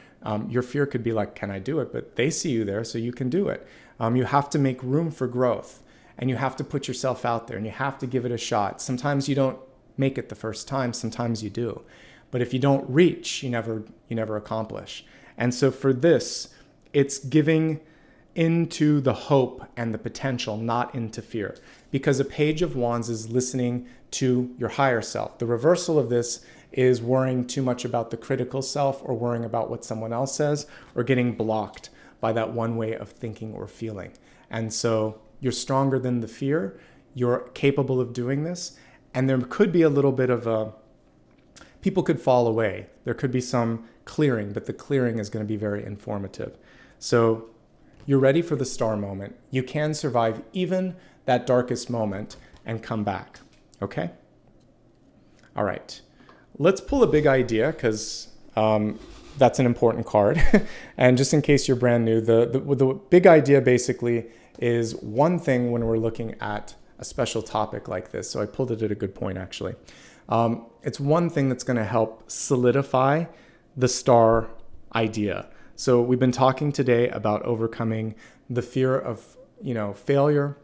Your fear could be like, can I do it? But they see you there, so you can do it. You have to make room for growth, and you have to put yourself out there, and you have to give it a shot. Sometimes you don't make it the first time. Sometimes you do. But if you don't reach, you never accomplish. And so for this, it's giving into the hope and the potential, not into fear. Because a Page of Wands is listening to your higher self. The reversal of this is worrying too much about the critical self, or worrying about what someone else says, or getting blocked by that one way of thinking or feeling. And so you're stronger than the fear. You're capable of doing this. And there could be a little bit of people could fall away. There could be some clearing, but the clearing is going to be very informative. So you're ready for the star moment. You can survive even that darkest moment and come back. Okay? All right. Let's pull a big idea, because that's an important card. And just in case you're brand new, the big idea basically is one thing when we're looking at a special topic like this. So I pulled it at a good point, actually. It's one thing that's going to help solidify the star idea. So we've been talking today about overcoming the fear of, failure,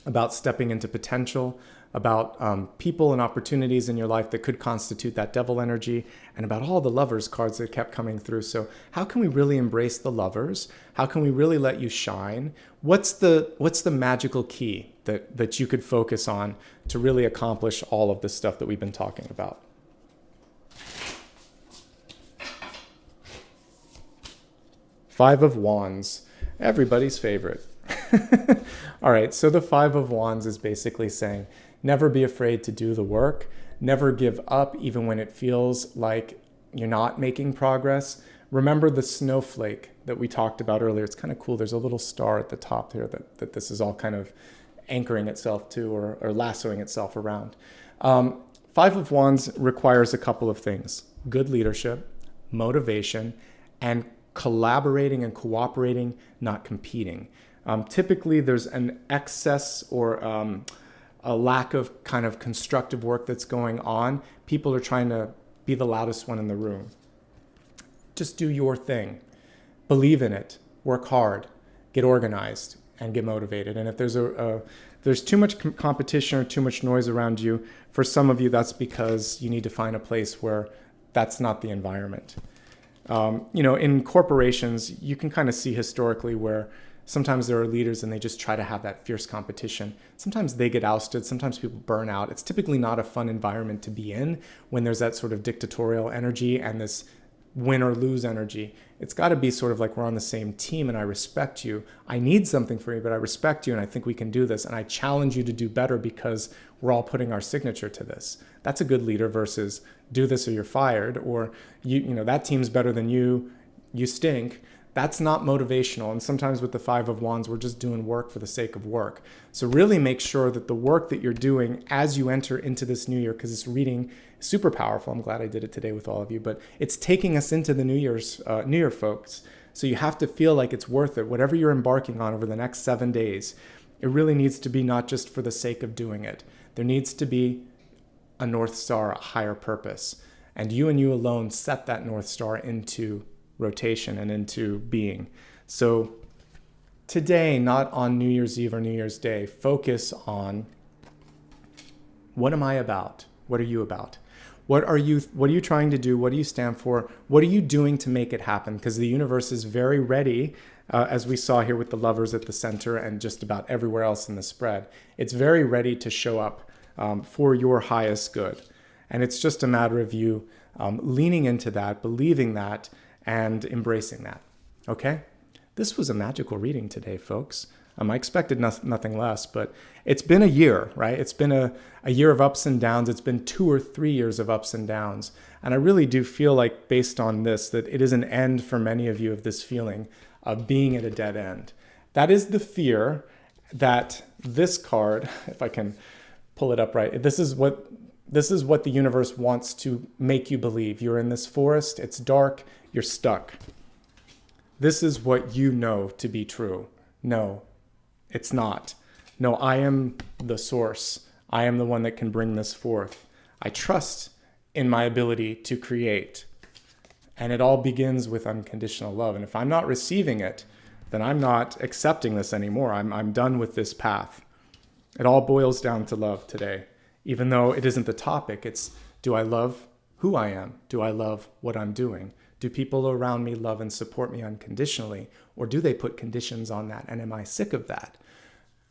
about stepping into potential, about people and opportunities in your life that could constitute that devil energy, and about all the lovers cards that kept coming through. So how can we really embrace the lovers? How can we really let you shine? What's the magical key that you could focus on to really accomplish all of this stuff that we've been talking about? Five of Wands, everybody's favorite. All right, so the Five of Wands is basically saying, never be afraid to do the work. Never give up, even when it feels like you're not making progress. Remember the snowflake that we talked about earlier. It's kind of cool. There's a little star at the top here that this is all kind of anchoring itself to, or lassoing itself around. Five of Wands requires a couple of things: good leadership, motivation, and collaborating and cooperating, not competing. Typically, there's an excess or a lack of kind of constructive work that's going on. People are trying to be the loudest one in the room. Just do your thing. Believe in it. Work hard. Get organized. and get motivated. And if there's too much competition or too much noise around you, for some of you, that's because you need to find a place where that's not the environment. In corporations, you can kind of see historically where sometimes there are leaders and they just try to have that fierce competition. Sometimes they get ousted. Sometimes people burn out. It's typically not a fun environment to be in when there's that sort of dictatorial energy and this win or lose energy. It's got to be sort of like we're on the same team and I respect you. I need something for you, but I respect you and I think we can do this. And I challenge you to do better because we're all putting our signature to this. That's a good leader versus do this or you're fired, or that team's better than you stink. That's not motivational. And sometimes with the Five of Wands, we're just doing work for the sake of work. So really make sure that the work that you're doing as you enter into this new year, because this reading is super powerful. I'm glad I did it today with all of you, but it's taking us into the New Year, folks. So you have to feel like it's worth it. Whatever you're embarking on over the next 7 days, it really needs to be not just for the sake of doing it. There needs to be a North Star, a higher purpose. And you alone set that North Star into rotation and into being. So today, not on New Year's Eve or New Year's Day, focus on what am I about? What are you about? What are you trying to do? What do you stand for? What are you doing to make it happen? Because the universe is very ready, as we saw here with the Lovers at the center and just about everywhere else in the spread. It's very ready to show up for your highest good. And it's just a matter of you leaning into that, believing that, and embracing that. Okay? This was a magical reading today, folks. I expected nothing less, but it's been a year, right? It's been a year of ups and downs. It's been 2 or 3 years of ups and downs. And I really do feel like, based on this, that it is an end for many of you of this feeling of being at a dead end. That is the fear that this card, if I can pull it up right, this is what the universe wants to make you believe. You're in this forest, it's dark, you're stuck. This is what you know to be true. No, it's not. No, I am the source. I am the one that can bring this forth. I trust in my ability to create. And it all begins with unconditional love. And if I'm not receiving it, then I'm not accepting this anymore. I'm done with this path. It all boils down to love today. Even though it isn't the topic, it's, do I love who I am? Do I love what I'm doing? Do people around me love and support me unconditionally? Or do they put conditions on that? And am I sick of that?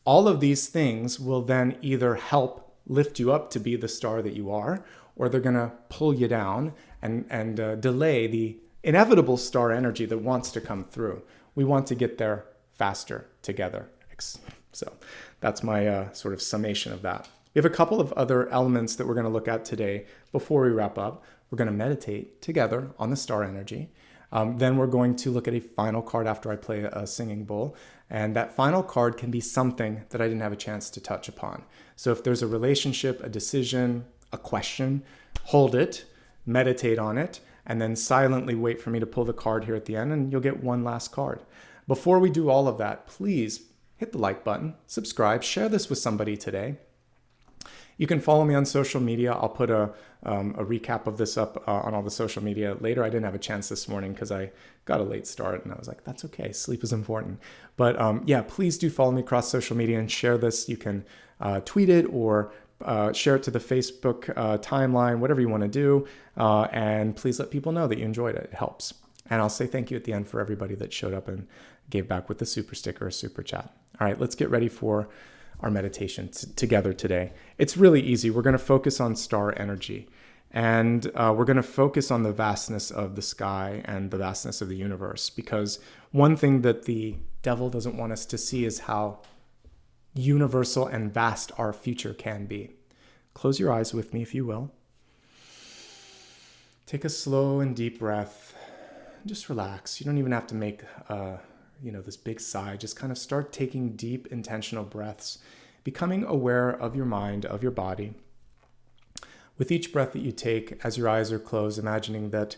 All of these things will then either help lift you up to be the star that you are, or they're going to pull you down and delay the inevitable star energy that wants to come through. We want to get there faster together. So that's my sort of summation of that. We have a couple of other elements that we're going to look at today before we wrap up. We're going to meditate together on the star energy. Then we're going to look at a final card after I play a singing bowl. And that final card can be something that I didn't have a chance to touch upon. So if there's a relationship, a decision, a question, hold it, meditate on it, and then silently wait for me to pull the card here at the end, and you'll get one last card. Before we do all of that, please hit the like button, subscribe, share this with somebody today. You can follow me on social media. I'll put a recap of this up on all the social media later. I didn't have a chance this morning because I got a late start, and I was like, that's okay. Sleep is important. But yeah, please do follow me across social media and share this. You can tweet it or share it to the Facebook timeline, whatever you want to do. And please let people know that you enjoyed it. It helps. And I'll say thank you at the end for everybody that showed up and gave back with the super sticker or super chat. All right, let's get ready for our meditation together today. It's really easy. We're going to focus on star energy, and we're going to focus on the vastness of the sky and the vastness of the universe, because one thing that the devil doesn't want us to see is how universal and vast our future can be. Close your eyes with me, if you will. Take a slow and deep breath. Just relax. You don't even have to make this big sigh. Just kind of start taking deep, intentional breaths, becoming aware of your mind, of your body. With each breath that you take, as your eyes are closed, imagining that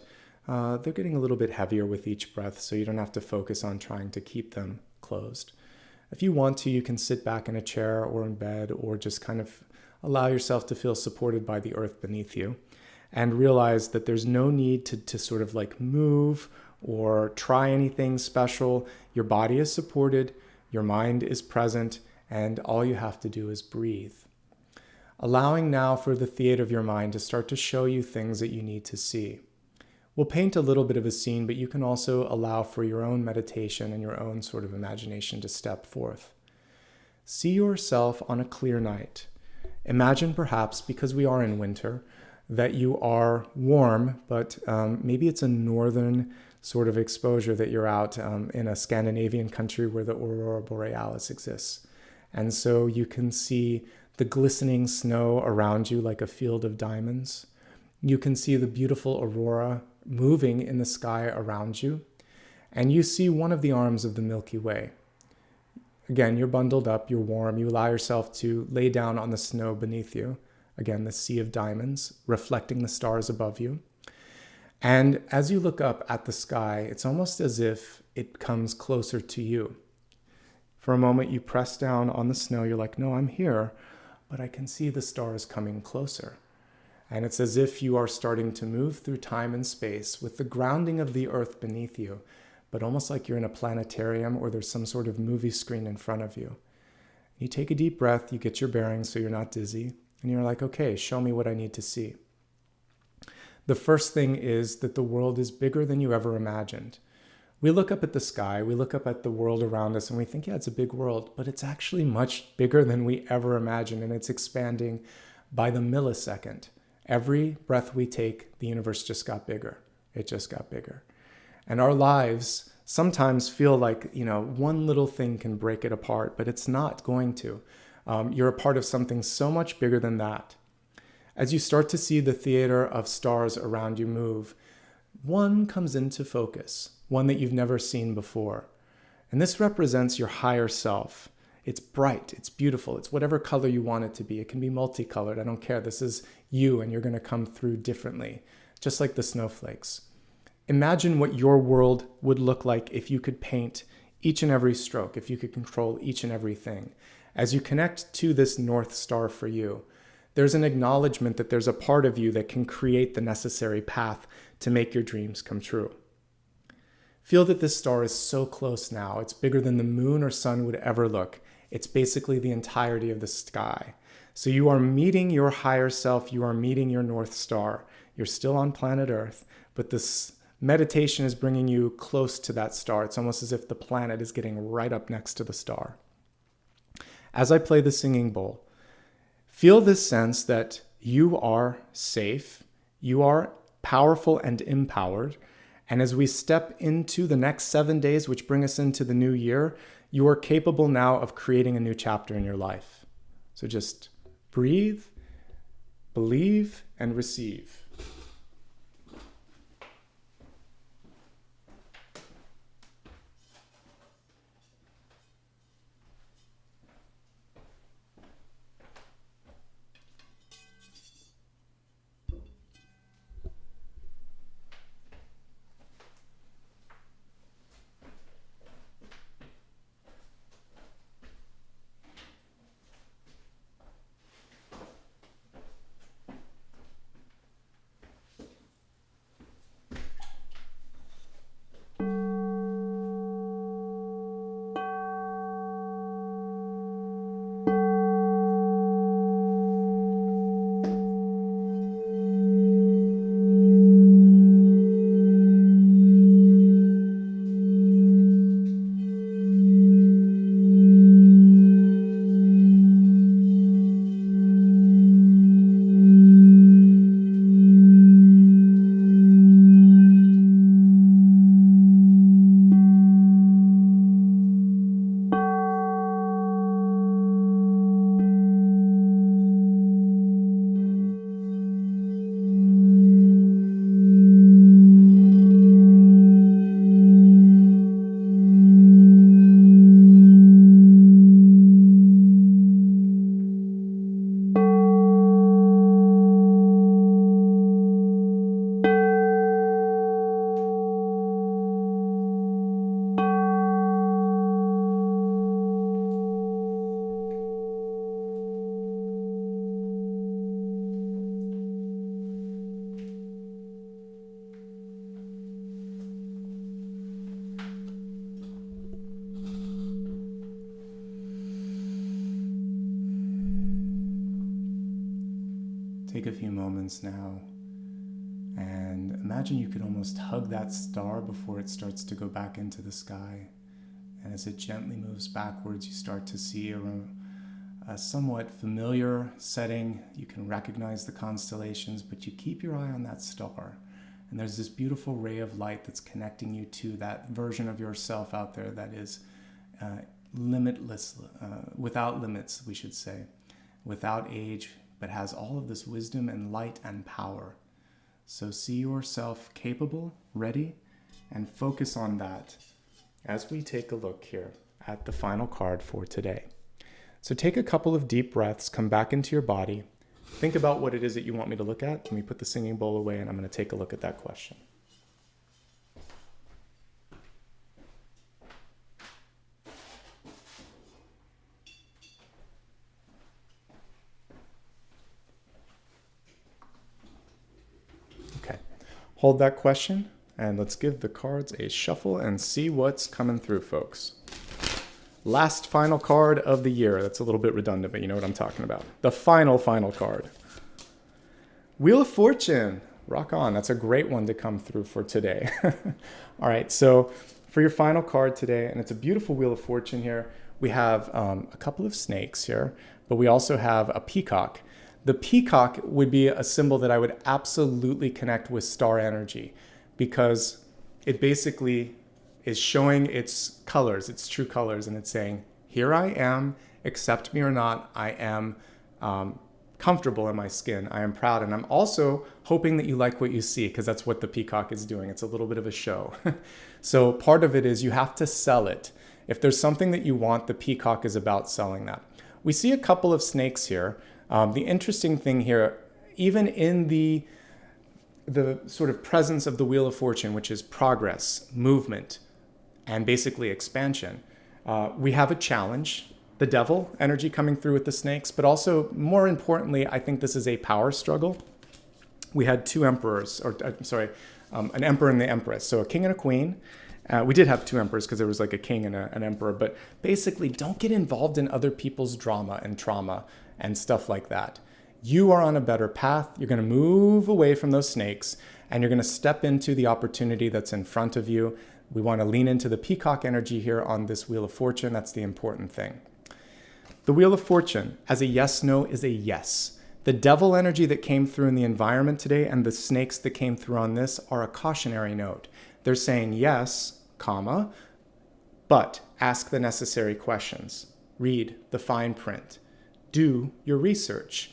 they're getting a little bit heavier with each breath, so you don't have to focus on trying to keep them closed. If you want to, you can sit back in a chair or in bed, or just kind of allow yourself to feel supported by the earth beneath you, and realize that there's no need to sort of like move or try anything special. Your body is supported. Your mind is present, and all you have to do is breathe. Allowing now for the theater of your mind to start to show you things that you need to see. We'll paint a little bit of a scene, but you can also allow for your own meditation and your own sort of imagination to step forth. See yourself on a clear night. Imagine perhaps, because we are in winter, that you are warm, but maybe it's a northern sort of exposure that you're out in a Scandinavian country where the Aurora Borealis exists. And so you can see the glistening snow around you like a field of diamonds. You can see the beautiful aurora moving in the sky around you. And you see one of the arms of the Milky Way. Again, you're bundled up, you're warm, you allow yourself to lay down on the snow beneath you. Again, the sea of diamonds, reflecting the stars above you. And as you look up at the sky, it's almost as if it comes closer to you. For a moment, you press down on the snow, you're like, no, I'm here, but I can see the stars coming closer. And it's as if you are starting to move through time and space with the grounding of the earth beneath you, but almost like you're in a planetarium or there's some sort of movie screen in front of you. You take a deep breath, you get your bearings so you're not dizzy, and you're like, okay, show me what I need to see. The first thing is that the world is bigger than you ever imagined. We look up at the sky, we look up at the world around us, and we think, yeah, it's a big world, but it's actually much bigger than we ever imagined, and it's expanding by the millisecond. Every breath we take, the universe just got bigger. It just got bigger. And our lives sometimes feel like, one little thing can break it apart, but it's not going to. You're a part of something so much bigger than that. As you start to see the theater of stars around you move, one comes into focus, one that you've never seen before. And this represents your higher self. It's bright, it's beautiful, it's whatever color you want it to be. It can be multicolored, I don't care. This is you, and you're going to come through differently, just like the snowflakes. Imagine what your world would look like if you could paint each and every stroke, if you could control each and everything. As you connect to this North Star for you, there's an acknowledgement that there's a part of you that can create the necessary path to make your dreams come true. Feel that this star is so close now. It's bigger than the moon or sun would ever look. It's basically the entirety of the sky. So you are meeting your higher self. You are meeting your North Star. You're still on planet Earth, but this meditation is bringing you close to that star. It's almost as if the planet is getting right up next to the star. As I play the singing bowl, feel this sense that you are safe, you are powerful and empowered, and as we step into the next 7 days, which bring us into the new year, you are capable now of creating a new chapter in your life. So just breathe, believe, and receive. Take a few moments now and imagine you could almost hug that star before it starts to go back into the sky. And as it gently moves backwards, you start to see a somewhat familiar setting. You can recognize the constellations, but you keep your eye on that star. And there's this beautiful ray of light that's connecting you to that version of yourself out there that is limitless, without limits, we should say, without age, but has all of this wisdom and light and power. So see yourself capable, ready, and focus on that as we take a look here at the final card for today. So take a couple of deep breaths, come back into your body, think about what it is that you want me to look at. Let me put the singing bowl away and I'm going to take a look at that question. Okay, hold that question and let's give the cards a shuffle and see what's coming through, folks. Last final card of the year. That's a little bit redundant, but you know what I'm talking about. The final card. Wheel of Fortune. Rock on. That's a great one to come through for today. All right, so for your final card today, and it's a beautiful Wheel of Fortune here, we have a couple of snakes here, but we also have a peacock. The peacock would be a symbol that I would absolutely connect with star energy because it basically is showing its colors, its true colors, and it's saying, here I am, accept me or not, I am comfortable in my skin, I am proud, and I'm also hoping that you like what you see, because that's what the peacock is doing. It's a little bit of a show. So part of it is you have to sell it. If there's something that you want, the peacock is about selling that. We see a couple of snakes here. The interesting thing here, even in the sort of presence of the Wheel of Fortune, which is progress, movement, and basically expansion, we have a challenge, the devil energy coming through with the snakes, but also more importantly, I think this is a power struggle. We had two emperors, an emperor and the empress, so a king and a queen. We did have two emperors because there was like a king and an emperor, but basically don't get involved in other people's drama and trauma and stuff like that. You are on a better path. You're going to move away from those snakes and you're going to step into the opportunity that's in front of you. We want to lean into the peacock energy here on this Wheel of Fortune. That's the important thing. The Wheel of Fortune as a yes/no is a yes. The devil energy that came through in the environment today and the snakes that came through on this are a cautionary note. They're saying yes, comma, but ask the necessary questions. Read the fine print. Do your research.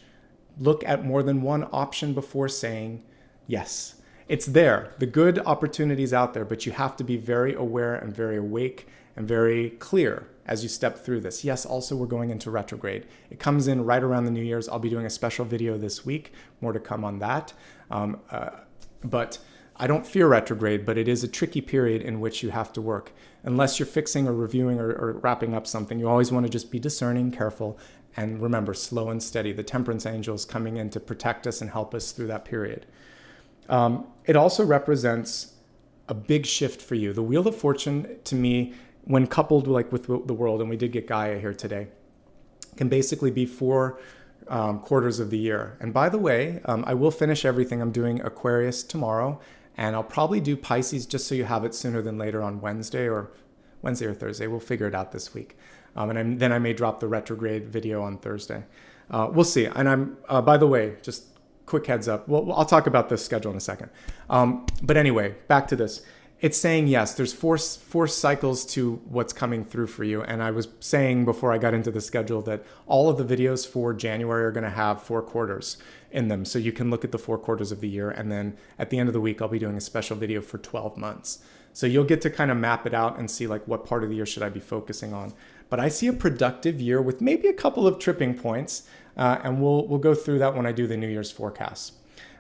Look at more than one option before saying yes. It's there. The good opportunities out there, but you have to be very aware and very awake and very clear as you step through this. Yes, also we're going into retrograde. It comes in right around the New Year's. I'll be doing a special video this week. More to come on that. But I don't fear retrograde, but it is a tricky period in which you have to work. Unless you're fixing or reviewing or wrapping up something, you always want to just be discerning, careful, and remember, slow and steady. The temperance angel is coming in to protect us and help us through that period. It also represents a big shift for you. The Wheel of Fortune, to me, when coupled like with the world, and we did get Gaia here today, can basically be 4 quarters of the year. And by the way, I will finish everything. I'm doing Aquarius tomorrow, and I'll probably do Pisces just so you have it sooner than later on Wednesday or Thursday. We'll figure it out this week. And then I may drop the retrograde video on Thursday. We'll see. And I'm, by the way, just quick heads up. Well, I'll talk about this schedule in a second. But anyway, back to this. It's saying yes, there's four cycles to what's coming through for you. And I was saying before I got into the schedule that all of the videos for January are going to have 4 quarters in them. So you can look at the 4 quarters of the year. And then at the end of the week, I'll be doing a special video for 12 months. So you'll get to kind of map it out and see like what part of the year should I be focusing on. But I see a productive year with maybe a couple of tripping points. And we'll go through that when I do the New Year's forecast.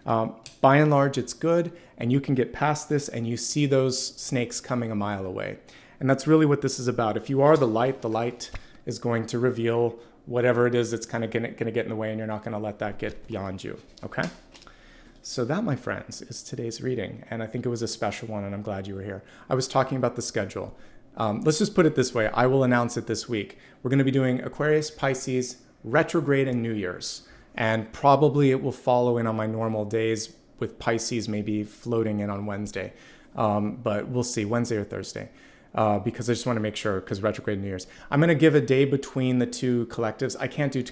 By and large, it's good, and you can get past this and you see those snakes coming a mile away. And that's really what this is about. If you are the light is going to reveal whatever it is that's kind of going to get in the way, and you're not going to let that get beyond you, okay? So that, my friends, is today's reading, and I think it was a special one, and I'm glad you were here. I was talking about the schedule. Let's just put it this way. I will announce it this week. We're going to be doing Aquarius, Pisces, retrograde, and New Year's. And probably it will follow in on my normal days with Pisces maybe floating in on Wednesday. But we'll see, Wednesday or Thursday. Because I just want to make sure, because retrograde New Year's. I'm going to give a day between the two collectives. I can't do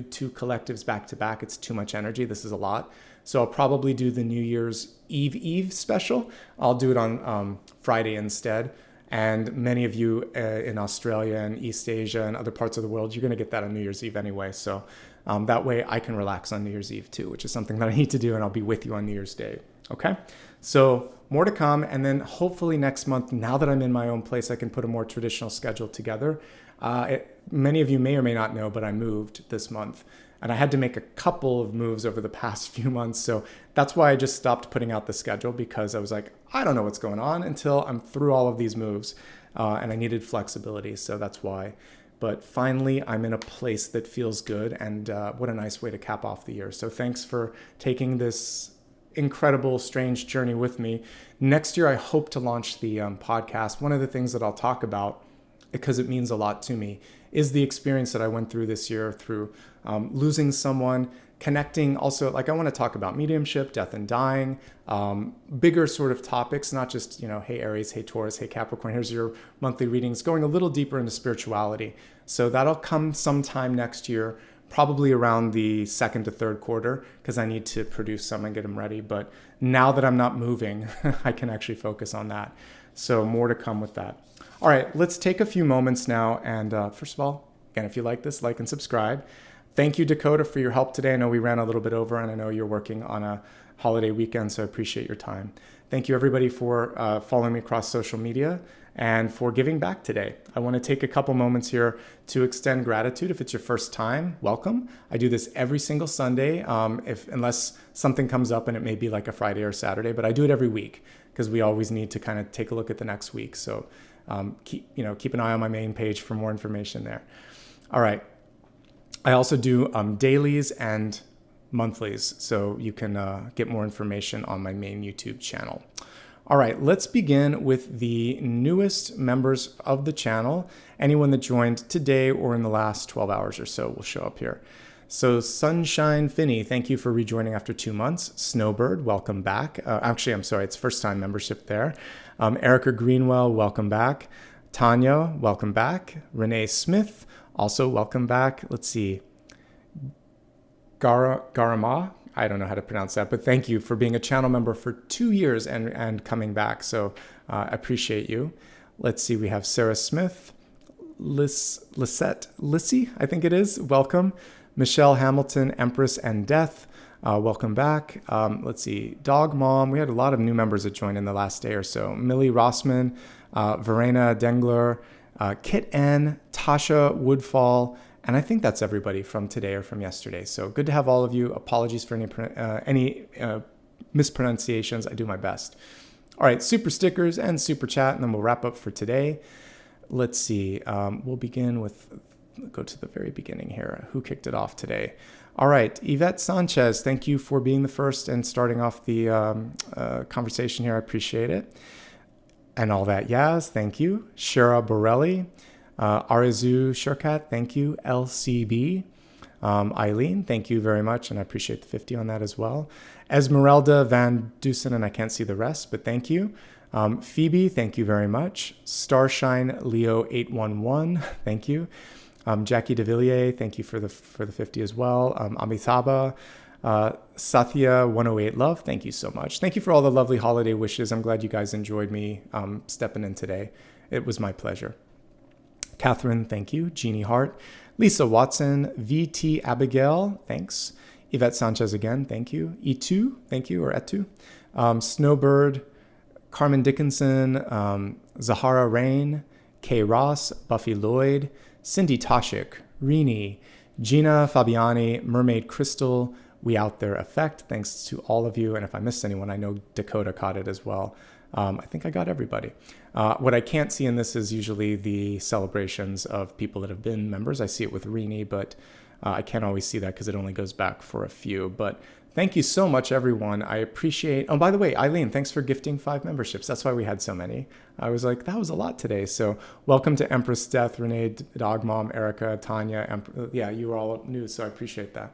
two collectives back to back. It's too much energy. This is a lot. So I'll probably do the New Year's Eve special. I'll do it on Friday instead. And many of you in Australia and East Asia and other parts of the world, you're going to get that on New Year's Eve anyway. So that way I can relax on New Year's Eve too, which is something that I need to do, and I'll be with you on New Year's Day. Okay? So more to come. And then hopefully next month, now that I'm in my own place, I can put a more traditional schedule together. Many of you may or may not know, but I moved this month. And I had to make a couple of moves over the past few months. So that's why I just stopped putting out the schedule, because I was like, I don't know what's going on until I'm through all of these moves. And I needed flexibility. So that's why. But finally, I'm in a place that feels good. And what a nice way to cap off the year. So thanks for taking this incredible, strange journey with me. Next year, I hope to launch the podcast. One of the things that I'll talk about, because it means a lot to me, is the experience that I went through this year through losing someone, connecting. Also, like, I want to talk about mediumship, death and dying, bigger sort of topics, not just, hey Aries, hey Taurus, hey Capricorn, here's your monthly readings, going a little deeper into spirituality. So that'll come sometime next year, probably around the second to third quarter, because I need to produce some and get them ready. But now that I'm not moving, I can actually focus on that. So more to come with that. All right, let's take a few moments now. And first of all, again, if you like this, like and subscribe. Thank you, Dakota, for your help today. I know we ran a little bit over, and I know you're working on a holiday weekend, so I appreciate your time. Thank you, everybody, for following me across social media and for giving back today. I want to take a couple moments here to extend gratitude. If it's your first time, welcome. I do this every single Sunday, unless something comes up, and it may be like a Friday or Saturday, but I do it every week because we always need to kind of take a look at the next week. So keep an eye on my main page for more information there. All right. I also do dailies and monthlies, so you can get more information on my main YouTube channel. All right, let's begin with the newest members of the channel. Anyone that joined today or in the last 12 hours or so will show up here. So Sunshine Finney, thank you for rejoining after 2 months. Snowbird, welcome back. Actually, I'm sorry, it's first time membership there. Erica Greenwell, welcome back. Tanya, welcome back. Renee Smith, also welcome back. Let's see. Garama, I don't know how to pronounce that, but thank you for being a channel member for 2 years and coming back. So I appreciate you. Let's see. We have Sarah Smith, Lissette, I think it is. Welcome. Michelle Hamilton, Empress and Death. Welcome back. Let's see. Dog Mom. We had a lot of new members that joined in the last day or so. Millie Rossman, Verena Dengler, Kit N, Tasha Woodfall, and I think that's everybody from today or from yesterday. So good to have all of you. Apologies for any mispronunciations. I do my best. All right, super stickers and super chat, and then we'll wrap up for today. Let's see. We'll begin with, go to the very beginning here. Who kicked it off today? All right, Yvette Sanchez, thank you for being the first and starting off the conversation here. I appreciate it. And all that, Yaz, thank you. Shara Borelli, Arizu Shurkat, thank you. LCB, Eileen, thank you very much, and I appreciate the 50 on that as well. Esmeralda Van Dusen, and I can't see the rest, but thank you. Phoebe, thank you very much. Starshine Leo 811, thank you. Jackie DeVilliers, thank you for the 50 as well. Amitabha, Satya 108 Love, thank you so much. Thank you for all the lovely holiday wishes. I'm glad you guys enjoyed me stepping in today. It was my pleasure. Catherine, thank you. Jeannie Hart, Lisa Watson, VT Abigail, thanks. Yvette Sanchez again, thank you. E2, thank you, or Etu. Snowbird, Carmen Dickinson, Zahara Rain, Kay Ross, Buffy Lloyd, Cindy Toshik, Rini, Gina Fabiani, Mermaid Crystal, We Out There Effect. Thanks to all of you. And if I missed anyone, I know Dakota caught it as well. I think I got everybody. What I can't see in this is usually the celebrations of people that have been members. I see it with Rini, but I can't always see that because it only goes back for a few. But Thank you so much, everyone. I appreciate... Oh, by the way, Eileen, thanks for gifting 5 memberships. That's why we had so many. I was like, that was a lot today. So welcome to Empress Death, Renee, Dog Mom, Erica, Tanya. Yeah, you were all new, so I appreciate that.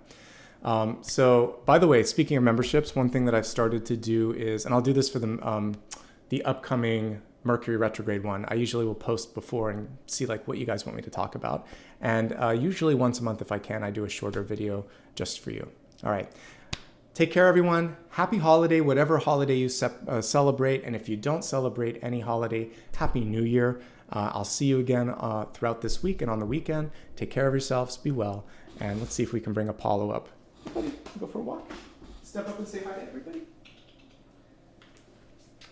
So, by the way, speaking of memberships, one thing that I've started to do is, and I'll do this for the upcoming Mercury retrograde one. I usually will post before and see like what you guys want me to talk about. And usually once a month, if I can, I do a shorter video just for you. All right. Take care, everyone. Happy holiday, whatever holiday you celebrate. And if you don't celebrate any holiday, Happy New Year. I'll see you again throughout this week and on the weekend. Take care of yourselves. Be well. And let's see if we can bring Apollo up. Everybody, go for a walk. Step up and say hi to everybody.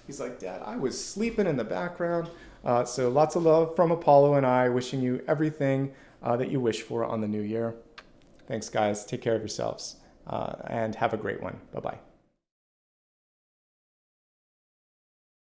He's like, Dad, I was sleeping in the background. So lots of love from Apollo and I, wishing you everything that you wish for on the new year. Thanks, guys. Take care of yourselves and have a great one. Bye-bye.